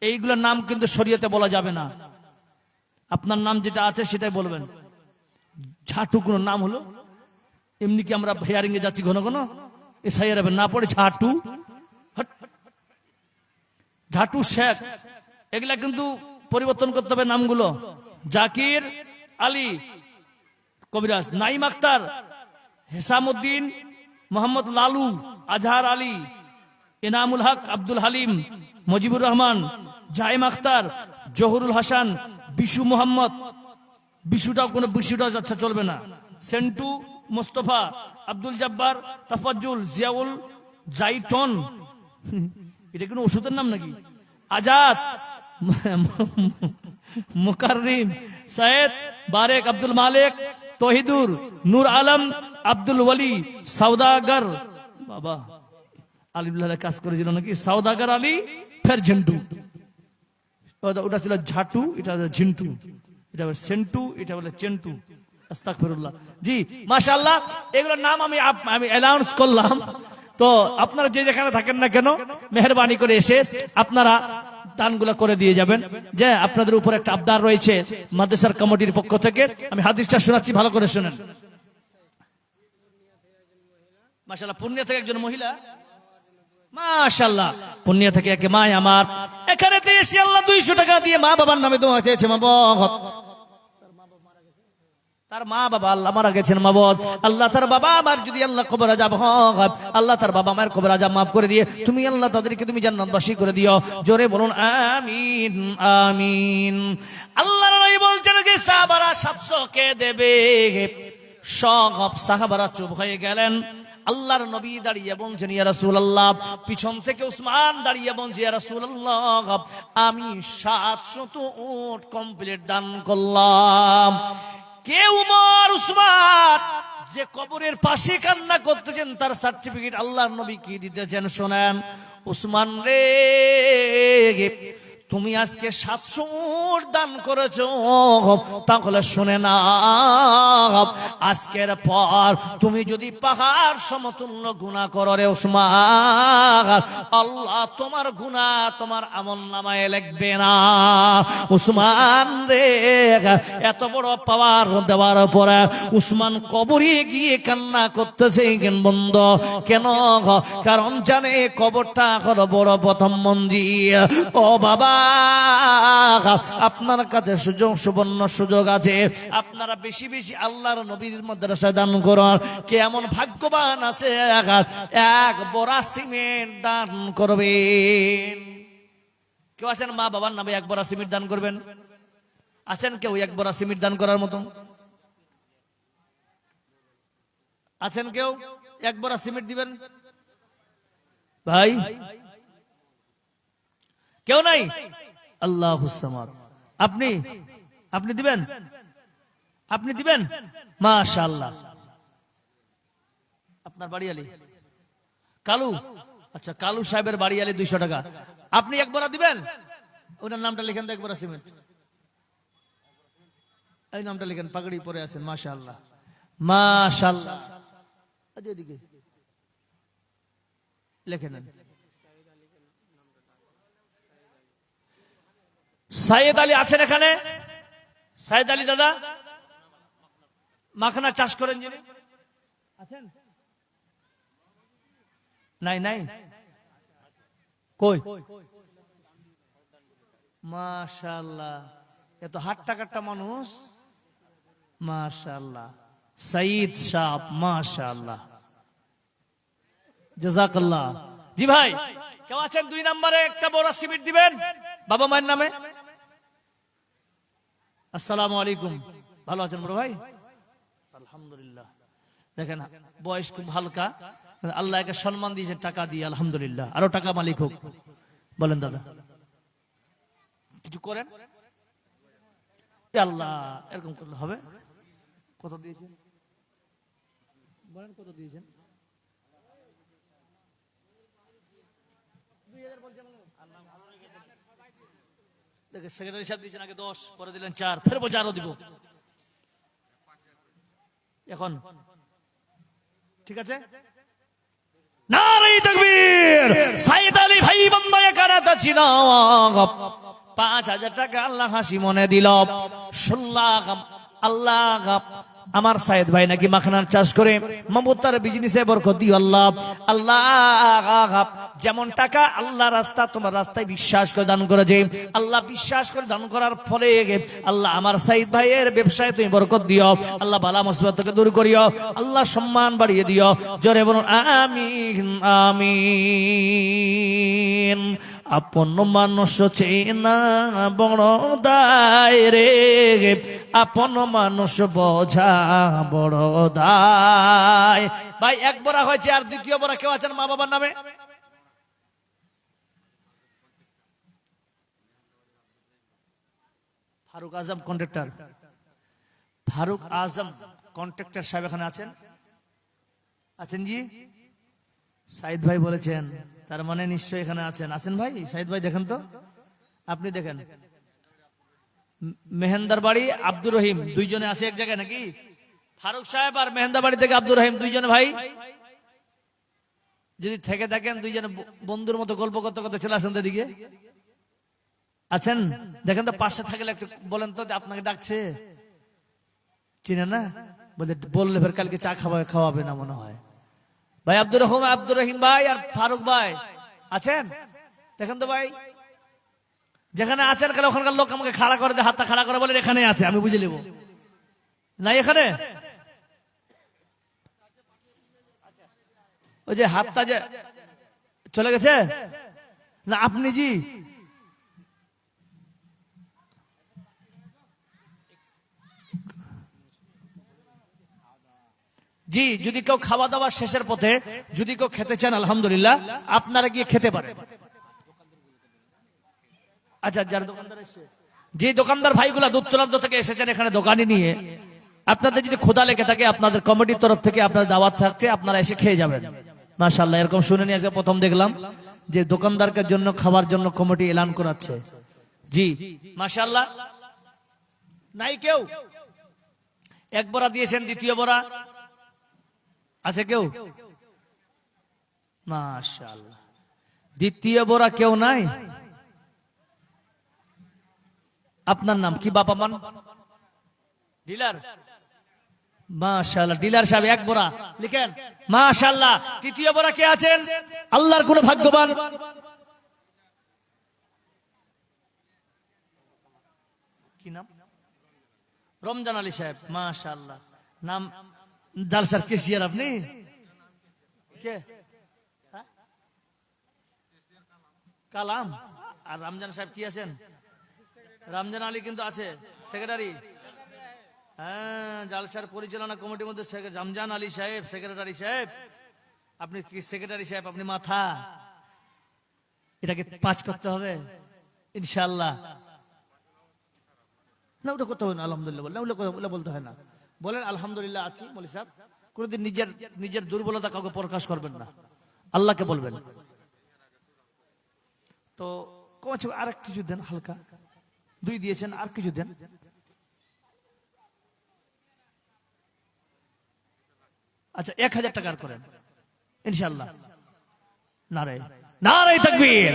এইগুলোর নাম কিন্তু শরীয়তে বলা যাবে না। আপনার নাম যেটা আছে সেটাই বলবেন। ঝাটু কোন নাম হলো? এমনি কি আমরা হেয়ারিং এ যাচ্ছি ঘন ঘন? এসআইআর না পড়ে ঝাটু, ঝাটু শেখ, এগুলা কিন্তু পরিবর্তন করতে হবে নামগুলো। জাকির আলী কবিরাজ, নাইম আক্তার, হেসামউদ্দিন, মোহাম্মদ লালু, আজহার আলী, এনামুল হক, আব্দুল হালিম, মুজিবুর রহমান, জাইম আক্তার, জহুরুল হাসান, বিশু মোহাম্মদ, বিশুটাও কোনো বিশুটা আচ্ছা চলবে না, সেন্টু, মোস্তফা, আব্দুল জব্বার, তাফাজ্জুল, জিয়াউল, জাইটন, এটা কোনো ওষুধের নাম নাকি? আজাদ, মুকাররিম, সৈয়দ বারেক, আব্দুল মালেক, তহিদুর, নূর আলম, আব্দুল ওয়ালি, সওদাগর। বাবা, আলিবুল্লাহ কাজ করেছিল নাকি? সওদাগর আলী, ফের ঝিন্টু। ওটা ছিল ঝাটু, এটা ঝিন্টু, এটা সেন্টু, এটা বলে চেন্টু। আস্তাগফিরুল্লাহ। জি মাশাআল্লাহ, এগুলোর নাম আমি অ্যানাউন্স করলাম। তো আপনারা যে যেখানে থাকেন না কেন, মেহেরবানি করে এসে আপনারা দানগুলো করে দিয়ে যাবেন। যে আপনাদের উপর একটা আবদার রয়েছে মাদ্রাসার কমিটির পক্ষ থেকে, আমি হাদিসটা শোনাচ্ছি, ভালো করে শুনেন। মাশাআল্লাহ, পূর্ণিয়া থেকে একজন মহিলা, মাশাআল্লাহ, পূর্ণিয়া থেকে একে মা আমার এখানে এসে আল্লাহ 200 টাকা দিয়ে মা বাবার নামে দোয়া চেয়েছে। মা বাবা, তার মা বাবা আল্লাহ মারা গেছেন, মাবদ আল্লাহ তার বাবা আমার যদি আল্লাহ কবর আযাব হয়, আল্লাহ তার বাবা মায়ের কবর আযাব মাফ করে দিয়ে তুমি আল্লাহ তাদেরকে তুমি জান্নাতবাসী করে দিও। জোরে বলুন আমিন, আমিন। আল্লাহর নবী বলছেন যে সাহাবারা 700 কে দেবে। সব সাহাবারা চুপ হয়ে গেলেন। আল্লাহর নবী দাঁড়িয়ে বলছেন ইয়া রাসূলুল্লাহ, পিছন থেকে উসমান দাঁড়িয়ে বলছে ইয়া রাসূলুল্লাহ, আমি 700 উট কমপ্লিট দান করলাম। কে? উমর, উসমান, যে কবরের পাশে কান্না করতেছেন তার সার্টিফিকেট আল্লাহর নবী কি দিতেছেন শোনেন। উসমান রে, তুমি আজকে 700 উট দান করেছো, তাহলে শুনে না, আজকের পর তুমি যদি পাহাড় সমতুল্য গুনাহ করো রে উসমান, আল্লাহ তোমার গুনাহ তোমার আমলনামায় লিখবে না। উসমান রে, এত বড় পাওয়ার দেওয়ার পরে উসমান কবরে গিয়ে কান্না করতেছে কেন বন্ধ? কেন? কারণ জানে কবরটা হলো বড় প্রথম মঞ্জিল। ও বাবা, আপনার কাছে সুবর্ণ সুযোগ আছে, আপনারা বেশি বেশি আল্লাহর নবীর মাদ্রাসায় দান করুন। কে এমন ভাগ্যবান আছে এক বড়া সিমেন্ট দান করবেন? কেউ আছেন মা বাবার নামে এক বড়া সিমেন্ট দান করবেন? আছেন কেউ এক বড়া সিমেন্ট দান করার মতো? আছেন কেউ এক বড়া সিমেন্ট দিবেন? ভাই কেউ নাই? আল্লাহুস সামাদ। আপনি আপনি দিবেন? আপনি দিবেন? মাশাআল্লাহ। আপনার বাড়িয়ালি কালু? আচ্ছা, কালু সাহেবের বাড়িয়ালি 200 টাকা। আপনি এক বড়া দিবেন? ওনার নামটা লিখেন তো, এক বড়া সিমেন্ট, এই নামটা লিখেন, পাগড়ি পরে আছেন। মাশাআল্লাহ, মাশাআল্লাহ। আচ্ছা, এদিকে লিখে নেন। সাইয়েদ আলী আছেন এখানে? সাইয়েদ আলী দাদা, মাখনা চাষ করেন যিনি, আছেন? নাই নাই, কই? মাশাআল্লাহ, এত হাট্টা কাট্টা মানুষ। মাশাআল্লাহ, সাইদ সাহেব, মাশাআল্লাহ, জাযাকাল্লাহ। জি ভাই, কেউ আছেন 2 নম্বরে একটা বড় সিমেন্ট দিবেন বাবা মায়ের নামে? আসসালামু আলাইকুম, ভালো আছেন বড় ভাই? আলহামদুলিল্লাহ। দেখেন বয়স খুব হালকা, আল্লাহ একে সম্মান দিয়েছে টাকা দিয়ে, আলহামদুলিল্লাহ। আরো টাকা মালিক হোক। বলেন দাদা, কিছু করেন। এ আল্লাহ, এরকম করলে হবে? কত দিয়েছেন বলেন, কত দিয়েছেন? 2000 বলছেন। দেখে সেক্রেটারি সাহেব দিয়েছেন আগে 10, পরে দিলেন 4, ফের বলছে আরো দিব। এখন ঠিক আছে? নারে তাকবীর! সাইদ আলী ভাই বন্দায় কারাতা ছিল। 5000 টাকা আল্লাহ হাসি মনে দিল। শুনলাম আল্লাহ আমার সাইদ ভাই নাকি মাখনার চাষ করে, মাহমুদ তার বিজনেসে বরকত দিও আল্লাহ। আল্লাহ যেমন টাকা আল্লাহ রাস্তা, তোমার রাস্তায় বিশ্বাস করে দান করে, যে আল্লাহ বিশ্বাস করে দান করার ফলে আল্লাহ আমার সাইদ ভাইয়ের ব্যবসায় তুমি বরকত দিও আল্লাহ, বালা মুসিবত থেকে দূর করিও আল্লাহ, সম্মান বাড়িয়ে দিও। জোরে বলুন আমিন আমিন। আপন মানুষ চেনা বড় দায় রে, আপন মানুষ বোঝা বড় দায়। ভাই এক বড়া হয়েছে, আর দ্বিতীয় বড়া কেউ আছেন মা বাবার নামে? ফারুক আজম কন্ট্রাক্টর, ফারুক আজম কন্ট্রাক্টর সাহেব এখানে আছেন? আছেন জি? সাইদ ভাই বলেছেন, তার মানে নিশ্চয়ই এখানে আছেন। আছেন ভাই? সাইদ ভাই দেখেন তো, আপনি দেখেন। মেহেন্দার বাড়ি আব্দুর রহিম, দুইজনে আছে এক জায়গায় নাকি? ফারুক সাহেব আর মেহেন্দার বাড়ি থেকে আব্দুর রহিম, দুইজনে ভাই। যদি থেকে থাকেন দুইজনে বন্ধুর মতো গল্প করতে করতে চলে আসেন দিকে। আছেন? দেখেন তো, পাশে থাকলে একটু বলেন তো আপনাকে ডাকছে, চিনে না? বললে ফের কালকে চা খাওয়াবে না মনে হয়। ভাই আব্দুর রহিম ভাই আর ফারুক ভাই আছেন? দেখেন তো ভাই, যেখানে আছেন কেন ওখানকার লোক আমাকে খাড়া করে দেয়, হাতটা খাড়া করে বলে এখানে আছে, আমি বুঝে নেব। নাই এখানে? ওই যে হাতটা যে চলে গেছে না, আপনি জি জি যদি কেউ খাওয়া দাওয়া শেষের পথে যদি কেউ খেতে চান, আলহামদুলিল্লাহ আপনারা গিয়ে খেতে পারেন। আচ্ছা, যার দোকানদার এসেছে, যে দোকানদার ভাইগুলা দূর দূরান্ত থেকে এসেছেন এখানে দোকানে নিয়ে, আপনাদের যদি ক্ষুধা লেগে থাকে আপনাদের কমিটির তরফ থেকে আপনাদের দাওয়াত থাকছে, আপনারা এসে খেয়ে যাবেন। মাশাআল্লাহ, এরকম শুনে নিয়ে আজকে প্রথম দেখলাম যে দোকানদারদের জন্য খাবার জন্য কমিটি এলান করাচ্ছে। জি মাশাআল্লাহ। নাই কেউ? এক বড়া দিয়েছেন, দ্বিতীয় বড়া আছে কেউ? মাশাআল্লাহ, দ্বিতীয় বড়া কেউ নাই? আপনার নাম কি? বাবা মান ডিলার? মাশাআল্লাহ, ডিলার সাহেব এক বড়া লিখেন। মাশাআল্লাহ, তৃতীয় বড়া কে আছেন? আল্লাহর কোন ভাগ্যবান। কি নাম? রমজান আলী সাহেব, মাশাআল্লাহ। নাম জালসার কেশিয়ার আপনি? কে? কালাম। আর রমজান সাহেব কি আছেন? রমজান আলী কিন্তু আছে সেক্রেটারি। হ্যাঁ, জালসার পরিচালনা কমিটির মধ্যে রমজান আলী সাহেব সেক্রেটারি সাহেব। আপনি কি সেক্রেটারি সাহেব? আপনি মাথা। এটাকে 5 করতে হবে ইনশাআল্লাহ। না ওটা করতে হবে না, আলহামদুলিল্লাহ বলেন। ওগুলো বলতে হয় না, বলেন আলহামদুলিল্লাহ আছি। মৌলী সাহেব কোনদিন নিজের দুর্বলতা কাউকে প্রকাশ করবেন না, আল্লাহকে বলবেন। তো কমছে আর কিছু দেন, হালকা 2 দিয়েছেন, আর কিছু দেন। আচ্ছা 1000 টাকার করেন ইনশাআল্লাহ। নারে তাকবীর।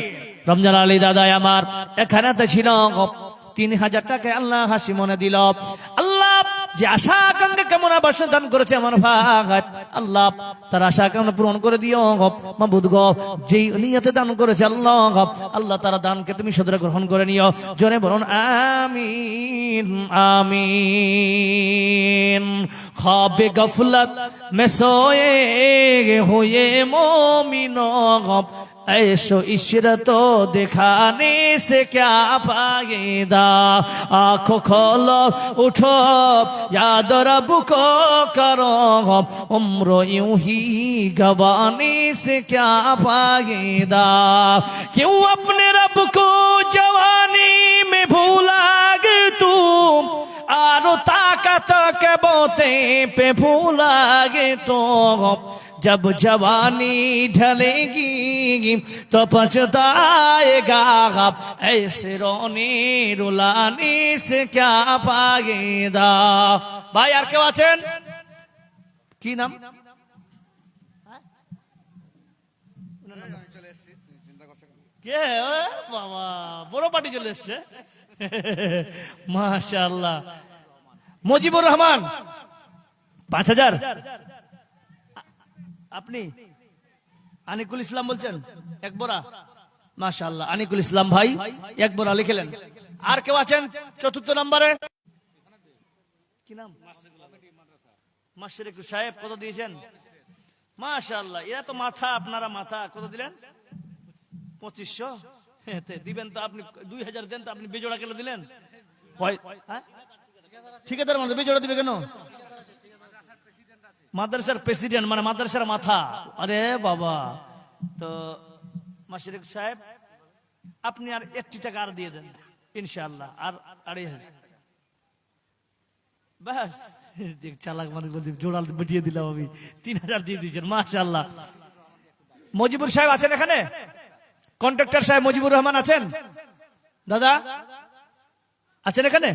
রমজান আলী দাদা আমার এখানে ছিল 3000 টাকা আল্লাহ হাসি মনে দিল। আল্লাহ যে আশা আকাঙ্ক্ষা কামনা বাসনা দান করেছে আমার ভাই, আল্লাহ তার আশা আকাঙ্ক্ষা পূরণ করে দিও মাবুদ গো। যেই নিয়তে দান করেছে আল্লাহ, আল্লাহ তারা দানকে তুমি সদরে গ্রহণ করে নিও। জোরে বলুন আমিন আমিন। খ্বাবে গফলত মে সোয়ে হুয়ে मोमिनों, ऐशो इशरतो दिखाने से क्या फायदा। आंखों खोलो उठो याद रब को करो, उम्र यूं ही गवाने से क्या फायदा। क्यों अपने रब को जवानी में भूला गे तू, आरो ताकत के बोते पे भूला गे तो। जब जवानी ढलेगी तो पछताएगा, ऐसे रोने रुलाने से क्या फायदा। भाई আর কেউ আছেন? কি নাম? কে? বাবা বড় পার্টি চলে এসছে, মাশাআল্লাহ। মুজিবুর রহমান 5000। আপনি আনিকুল ইসলাম বলছেন? এক বোরা, মাশাআল্লাহ। আনিকুল ইসলাম ভাই এক বোরা লিখলেন। আর কেউ আছেন 4র্থ নম্বরে? কি নাম? মাশরিকুল সাহেব কত দিয়েছেন? মাশাআল্লাহ। এরা তো মাথা, আপনারা মাথা। কত দিলেন? 2500 দিবেন তো আপনি। 2000 দেন তো আপনি, বেজোড়া কেন দিলেন? ঠিকাদার মানে বেজোড়া দিবে কেন? মাদ্রাসার প্রেসিডেন্ট মানে মাদ্রাসার মাথা। আরে বাবা। তো মাশরিক সাহেব আপনি আর 1 টাকা আর দিয়ে দেন ইনশাআল্লাহ। আর 2500 বাস। দেখ চালাক মানুষ বলতে জোড়াল বটিয়ে দিলাম আমি। 3000 দিয়ে দিয়েছেন, মাশাআল্লাহ। মুজিবুর সাহেব আছেন এখানে? কন্ট্রাক্টর সাহেব মুজিবুর রহমান আছেন? দাদা আছেন এখানে?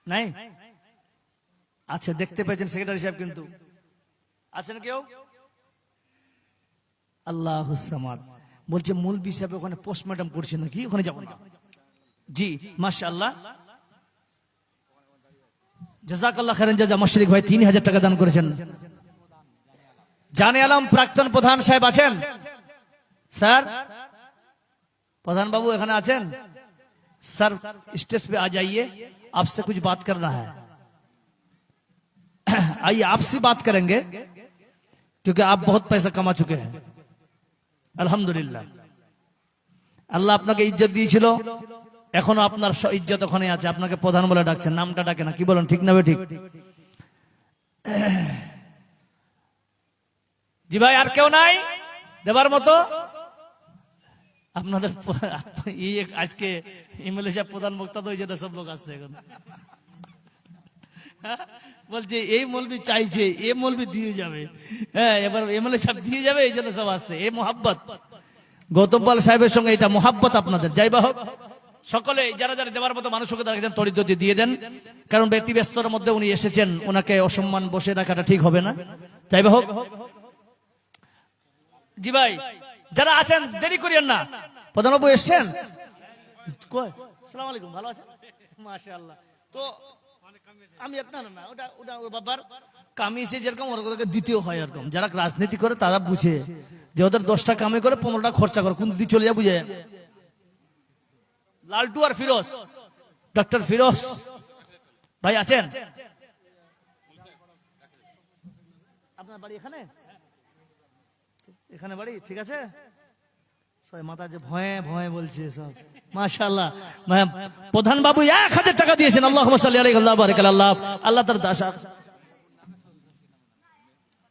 নাই আছে, দেখতে পেয়েছেন সেক্রেটারি সাহেব কিন্তু আছেন কেউ? আল্লাহুস সামাদ। বলছে মূলবি সাহেব ওখানে পোস্টমর্টম করছে নাকি, ওখানে যাবো না। জি মাশাআল্লাহ, জাযাকাল্লাহ খাইরান জাযা। মাশরিক ভাই 3000 টাকা দান করেছেন। জানে আলম প্রাক্তন প্রধান সাহেব আছেন? স্যার प्रधान बाबू एखाने आছেন? सर स्टेज पे आ जाइए, आपसे कुछ बात करना है। आइए आपसे बात करेंगे क्योंकि आप बहुत पैसा कमा चुके हैं अल्हम्दुलिल्लाह। আল্লাহ আপনাকে ইজ্জত দিয়েছিল, এখনো আপনার ইজ্জত ওখানে আছে। আপনাকে প্রধান বলে ডাকছেন, নামটা ডাকে না। কি বলেন, ঠিক না ঠিক? জি ভাই আর কেউ নাই দেবার মতো? আপনাদের আজকে এমএলএ সাহেব প্রধান বক্তা তো, ওই জন্য সব লোক আসছে এখন। বলছে এই মৌলবি চাইছে, এ মৌলবি দিয়ে যাবে। হ্যাঁ এবার এমএলএ সাহেব দিয়ে যাবে, এই জন্য সব আসছে। এই মোহাব্বত গৌতমপাল সাহেবের সঙ্গে এটা মোহাব্বত আপনাদের। যাই বা হোক, সকলে যারা যারা দেওয়ার মতো মানুষকে দেখেন তড়িৎ দিয়ে দেন, কারণ ব্যক্তি ব্যস্ততার মধ্যে উনি এসেছেন, ওনাকে অসম্মান বসে রাখাটা ঠিক হবে না। যাই বা হোক, জি ভাই যারা আছেন দেরি করিয়েন না। প্রধানবাবু এসছেন? আসসালামু আলাইকুম, ভালো আছেন? মাশাআল্লাহ। তো আমি না না ওটা ওটা ওর বাবার কামিয়েছে যেরকম ওদেরকে দিতেও হয় এরকম। যারা রাজনীতি করে তারা বুঝে যে ওদের 10টা কামে করে 15টা খরচা করে, কোন দিকে চলে যায় বুঝে। লালটু আর ফিরোজ, ডক্টর ফিরোজ ভাই আছেন? আপনার বাড়ি এখানে? এখানে বাড়ি, ঠিক আছে। সবাই মাথা যে ভয়ে ভয়ে বলছে সব, মাশাআল্লাহ। প্রধান বাবু 1000 টাকা দিয়েছেন। আল্লাহুম্মা সাল্লি আলাইহি ওয়া বারিক আল্লাহ। আল্লাহ তার দাসা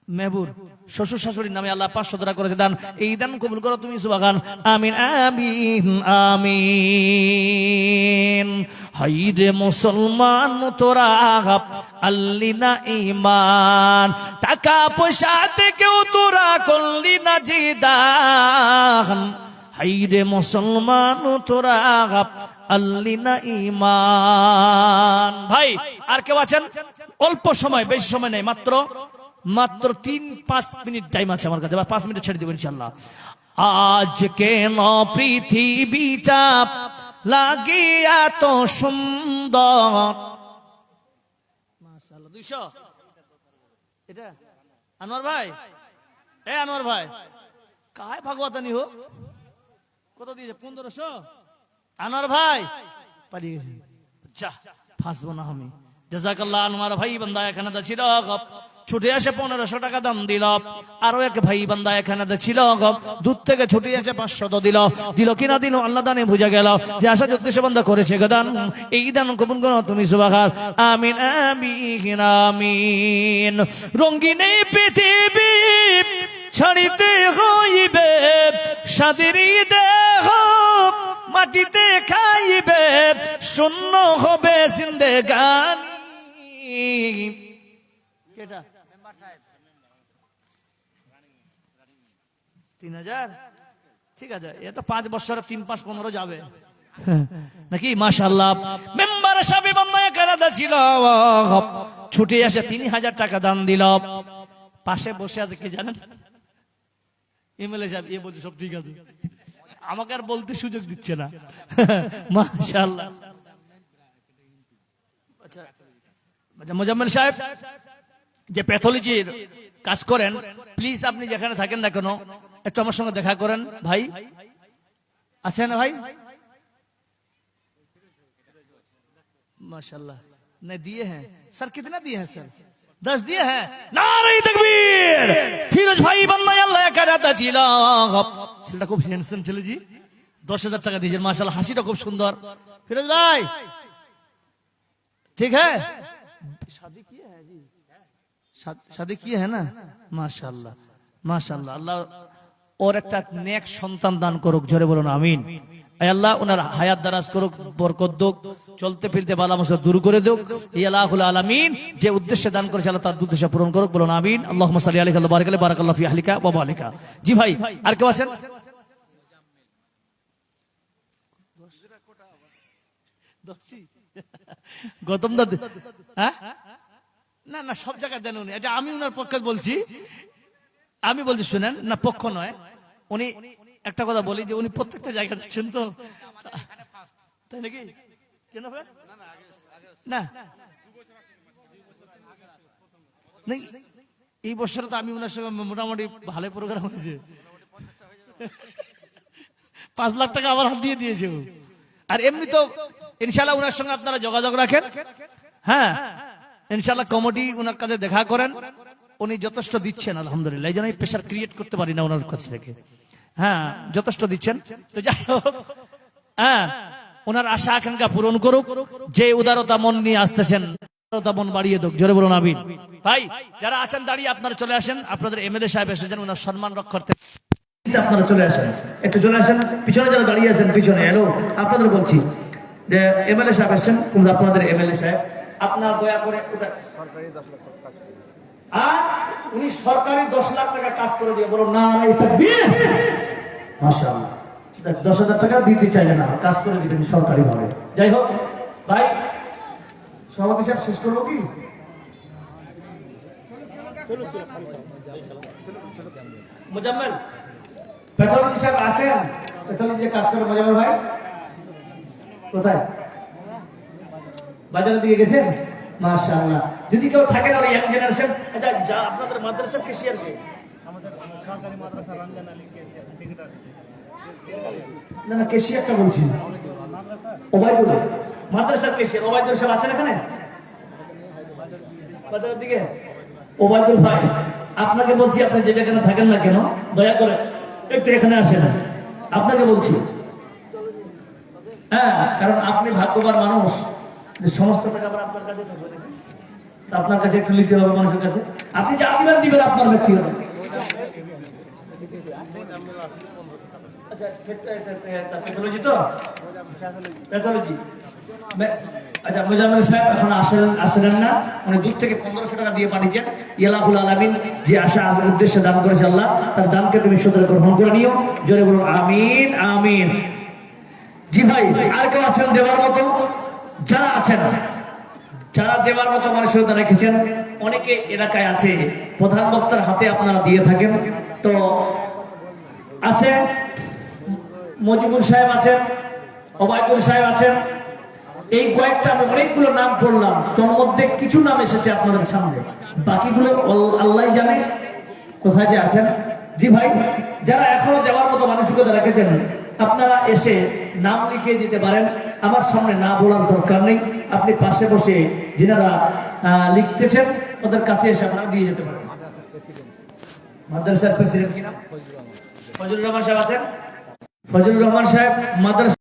মেহবুর শ্বশুর শাশুড়ির নামে আল্লাহ 500 টাকা করেছে দান। এই দান কবুল করো তুমি, সুবহান। আমিন আমিন আমিন। হাইরে মুসলমান তোরা আল্লি না ঈমান, টাকা পয়সা থেকেও তোরা করলি না জিদান। হাইরে মুসলমান তোরা আল্লি না ঈমান। ভাই আর কেউ আছেন? অল্প সময়, বেশি সময় নেই, মাত্র 3-5 মিনিট টাইম আছে আমার কাছে। 5 মিনিট ছেড়ে দেবো ইনশাআল্লাহ। আজ কেন পৃথিবীটা লাগে এত সুন্দর, 200 এটা আনোয়ার ভাই, এ আনোয়ার ভাই কায় ভাগবতানি হো, কত দিয়েছে? 1500। আনোয়ার ভাই পালিয়ে গেছে, যা ফাঁসবো না আমি। জাযাকাল্লাহ। আনোয়ার ভাই বান্দা এখানে তো ছিল, ছুটে এসে 1500 টাকা দাম দিল। আরো এক ভাই বান্দা এখানে তো ছিল, দূর থেকে ছুটে এসে 500 দিল। দিল কিনা দিল আল্লাহ দানে বুঝা গেল যে আশা উদ্দেশ্য বান্দা করেছে দান, এই দান কবুল করো তুমি সুবহান। আমিন আমিন আমিন। রঙিন এই পৃথিবী ছাড়িতে হইবে, স্বাদের দেহ মাটিতে খাইবে, শূন্য হবে জিন্দেগানি। কেটা 3000? ঠিক আছে, এ তো 5 বছরে 3 5 15 যাবে নাকি? মাশাআল্লাহ। মেম্বার সাহেব বান্দায় কারাদা ছিল, ছুটে এসে 3000 টাকা দান দিল। পাশে বসে আছে কি জানেন? এমএলএ সাহেব। এ বলছে সব ঠিক আছে, আমাকে আর বলতে সুযোগ দিচ্ছে না। মাশাআল্লাহ। আচ্ছা মোজাম্মেল সাহেব যে প্যাথোলজির কাজ করেন, প্লিজ আপনি যেখানে থাকেন না কেন একটু আমার সঙ্গে দেখা করেন ভাই। আছেন না ভাই? माशाल्लाह। नहीं दिए हैं सर, कितना दिए हैं सर? 10 दिए हैं। नारे तकबीर। फिरोज भाई बंदा আল্লাহ কারাতা ছিল, ছেলেটা খুব হ্যান্ডসাম ছেলে জি। 10,000 টাকা দিয়েছেন माशाल्लाह, হাসিটা খুব সুন্দর। फिरोज भाई ठीक है, शादी किया है जी? शादी किया है ना? माशाल्लाह माशाल्लाह। अल्लाह और একটা নেক সন্তান দান করুক, জোরে বলুন আমিন। আয় আল্লাহ ওনার হায়াত দারাজ করুক, বরকত দাও, চলতে ফিরতে বালা মুসিবত দূর করে দাও। ই আল্লাহুল আলামিন যে উদ্দেশ্যে দান করেছে আল্লাহ তার উদ্দেশ্য পূরণ করুক, বলুন আমিন। আল্লাহুম্মা সাল্লি আলাইহি ওয়া বারিক আলাইহি, বারাকাল্লাহু ফি আহলিকা ওয়া মালিকা। জি ভাই আর কেউ আছেন? গৌতম দা, হ্যাঁ না না সব জায়গায় দেন উনি, এটা আমি ওনার পক্ষে বলছি। আমি বলছি শুনেন না, পক্ষ নয়। উনি একটা কথা বলি যে উনি প্রত্যেকটা জায়গা দিচ্ছেন তো, তাই নাকি? কেন না এই বছর তো আমি ওনার সঙ্গে মোটামুটি ভালো প্রোগ্রাম হয়েছে। 5 লাখ টাকা আবার হাত দিয়ে দিয়েছে। আর এমনি তো ইনশাআল্লাহ ওনার সঙ্গে আপনারা যোগাযোগ রাখেন। হ্যাঁ ইনশাআল্লাহ কমিটি ওনার কাছে দেখা করেন, উনি যথেষ্ট দিচ্ছেন আলহামদুলিল্লাহ। এই জন্য আমি প্রেশার ক্রিয়েট করতে পারি না ওনার কাছ থেকে। হ্যাঁ যথেষ্ট দিচ্ছেন। তো যাই হোক, হ্যাঁ ওনার আশা আকাঙ্ক্ষা পূরণ করুক। যে উদারতা মন নিয়ে আসতেছেন উদারতা মন বাড়িয়ে দেখ, জোরে বলুন আমিন। ভাই যারা আছেন দাঁড়িয়ে আপনারা চলে আসেন, আপনাদের এমএলএ সাহেব এসেছেন ওনার সম্মান রক্ষার্থে, আপনারা চলে আসেন, একটু চলে আসেন। পিছনে যারা দাঁড়িয়ে আছেন পিছনে, এলো আপনাদের বলছি যে এমএলএ সাহেব এসেছেন, আপনাদের এমএলএ সাহেব আপনারা দয়া করে আর উনি সরকারি 10 লাখ টাকা কাজ করে দিয়ে বলুন না তাকবীর। মাশাআল্লাহ 10,000 টাকা দিতে চাইলেন না, কাজ করে দিবেন সরকারি ভাবে। যাই হোক ভাই সভাপতি সাহেব শেষ করবো কি? মুজাম্মেল প্যাথোলজি সাহেব আছেন? প্যাথোলজি কাজ করে মুজাম্মেল ভাই কোথায়? বাজারের দিকে গেছেন? মাশাআল্লাহ। যদি কেউ থাকেন আর ইয়াং জেনারেশন, আচ্ছা যা আপনাদের মাদ্রাসার কেশিয়ার কে? আমাদের সরকারি মাদ্রাসা রমজান আলী কেশিয়ার সেক্রেটারি। না না কেশিয়ারটা বলছি, ওবাইদুল মাদ্রাসার কেশিয়ার ওবাইদুল সাহেব আছেন এখানে বাজারের দিকে? ওবাইদুল ভাই আপনাকে বলছি, আপনি যে জায়গায় থাকেন না কেন দয়া করে একটু এখানে আসেন। আপনাকে বলছি, হ্যাঁ কারণ আপনি ভাগ্যবান মানুষ যে সমস্ত টাকা আপনার কাছে থাকবে, আপনার কাছে একটু নিতে হবে মানুষের কাছে। আপনি যা দিবেন দিবেন আপনার ব্যক্তিগত। প্যাথোলজি তো প্যাথোলজি। আচ্ছা মুজাম্মেল সাহেব এখন আসলেন না, উনি দূর থেকে 1500 টাকা দিয়ে পাঠিয়েছেন। ইয়ালাহুল আলামিন যে আশা উদ্দেশ্যে দান করেছে আল্লাহ তার দানকে তুমি সদর গ্রহণ করে নিও, জোরে বলুন আমিন আমিন। জি ভাই আর কেউ আছেন দেওয়ার মতো? যারা আছেন, যারা দেওয়ার মতো মানসিকতা রেখেছেন, অনেকে এলাকায় আছে, প্রধান বক্তার হাতে আপনারা দিয়ে থাকেন। তো আছে মজিবুর সাহেব আছেন, ওবায়দুল সাহেব আছেন, এই কয়েকটা আমি অনেকগুলো নাম পড়লাম, তোর মধ্যে কিছু নাম এসেছে আপনাদের সামনে, বাকিগুলো আল্লাহ জানে কোথায় যে আছেন। জি ভাই, যারা এখনো দেওয়ার মতো মানসিকতা রেখেছেন আপনারা এসে নাম লিখিয়ে দিতে পারেন, আমার সামনে না বলার দরকার নেই। আপনি পাশে বসে যিনারা লিখতেছেন ওদের কাছে এসে আপনারা দিয়ে যেতে পারেন। মাদ্রাসার প্রেসিডেন্ট কি নাম? ফজলুর রহমান সাহেব আছেন? ফজলুর রহমান সাহেব মাদ্রাসা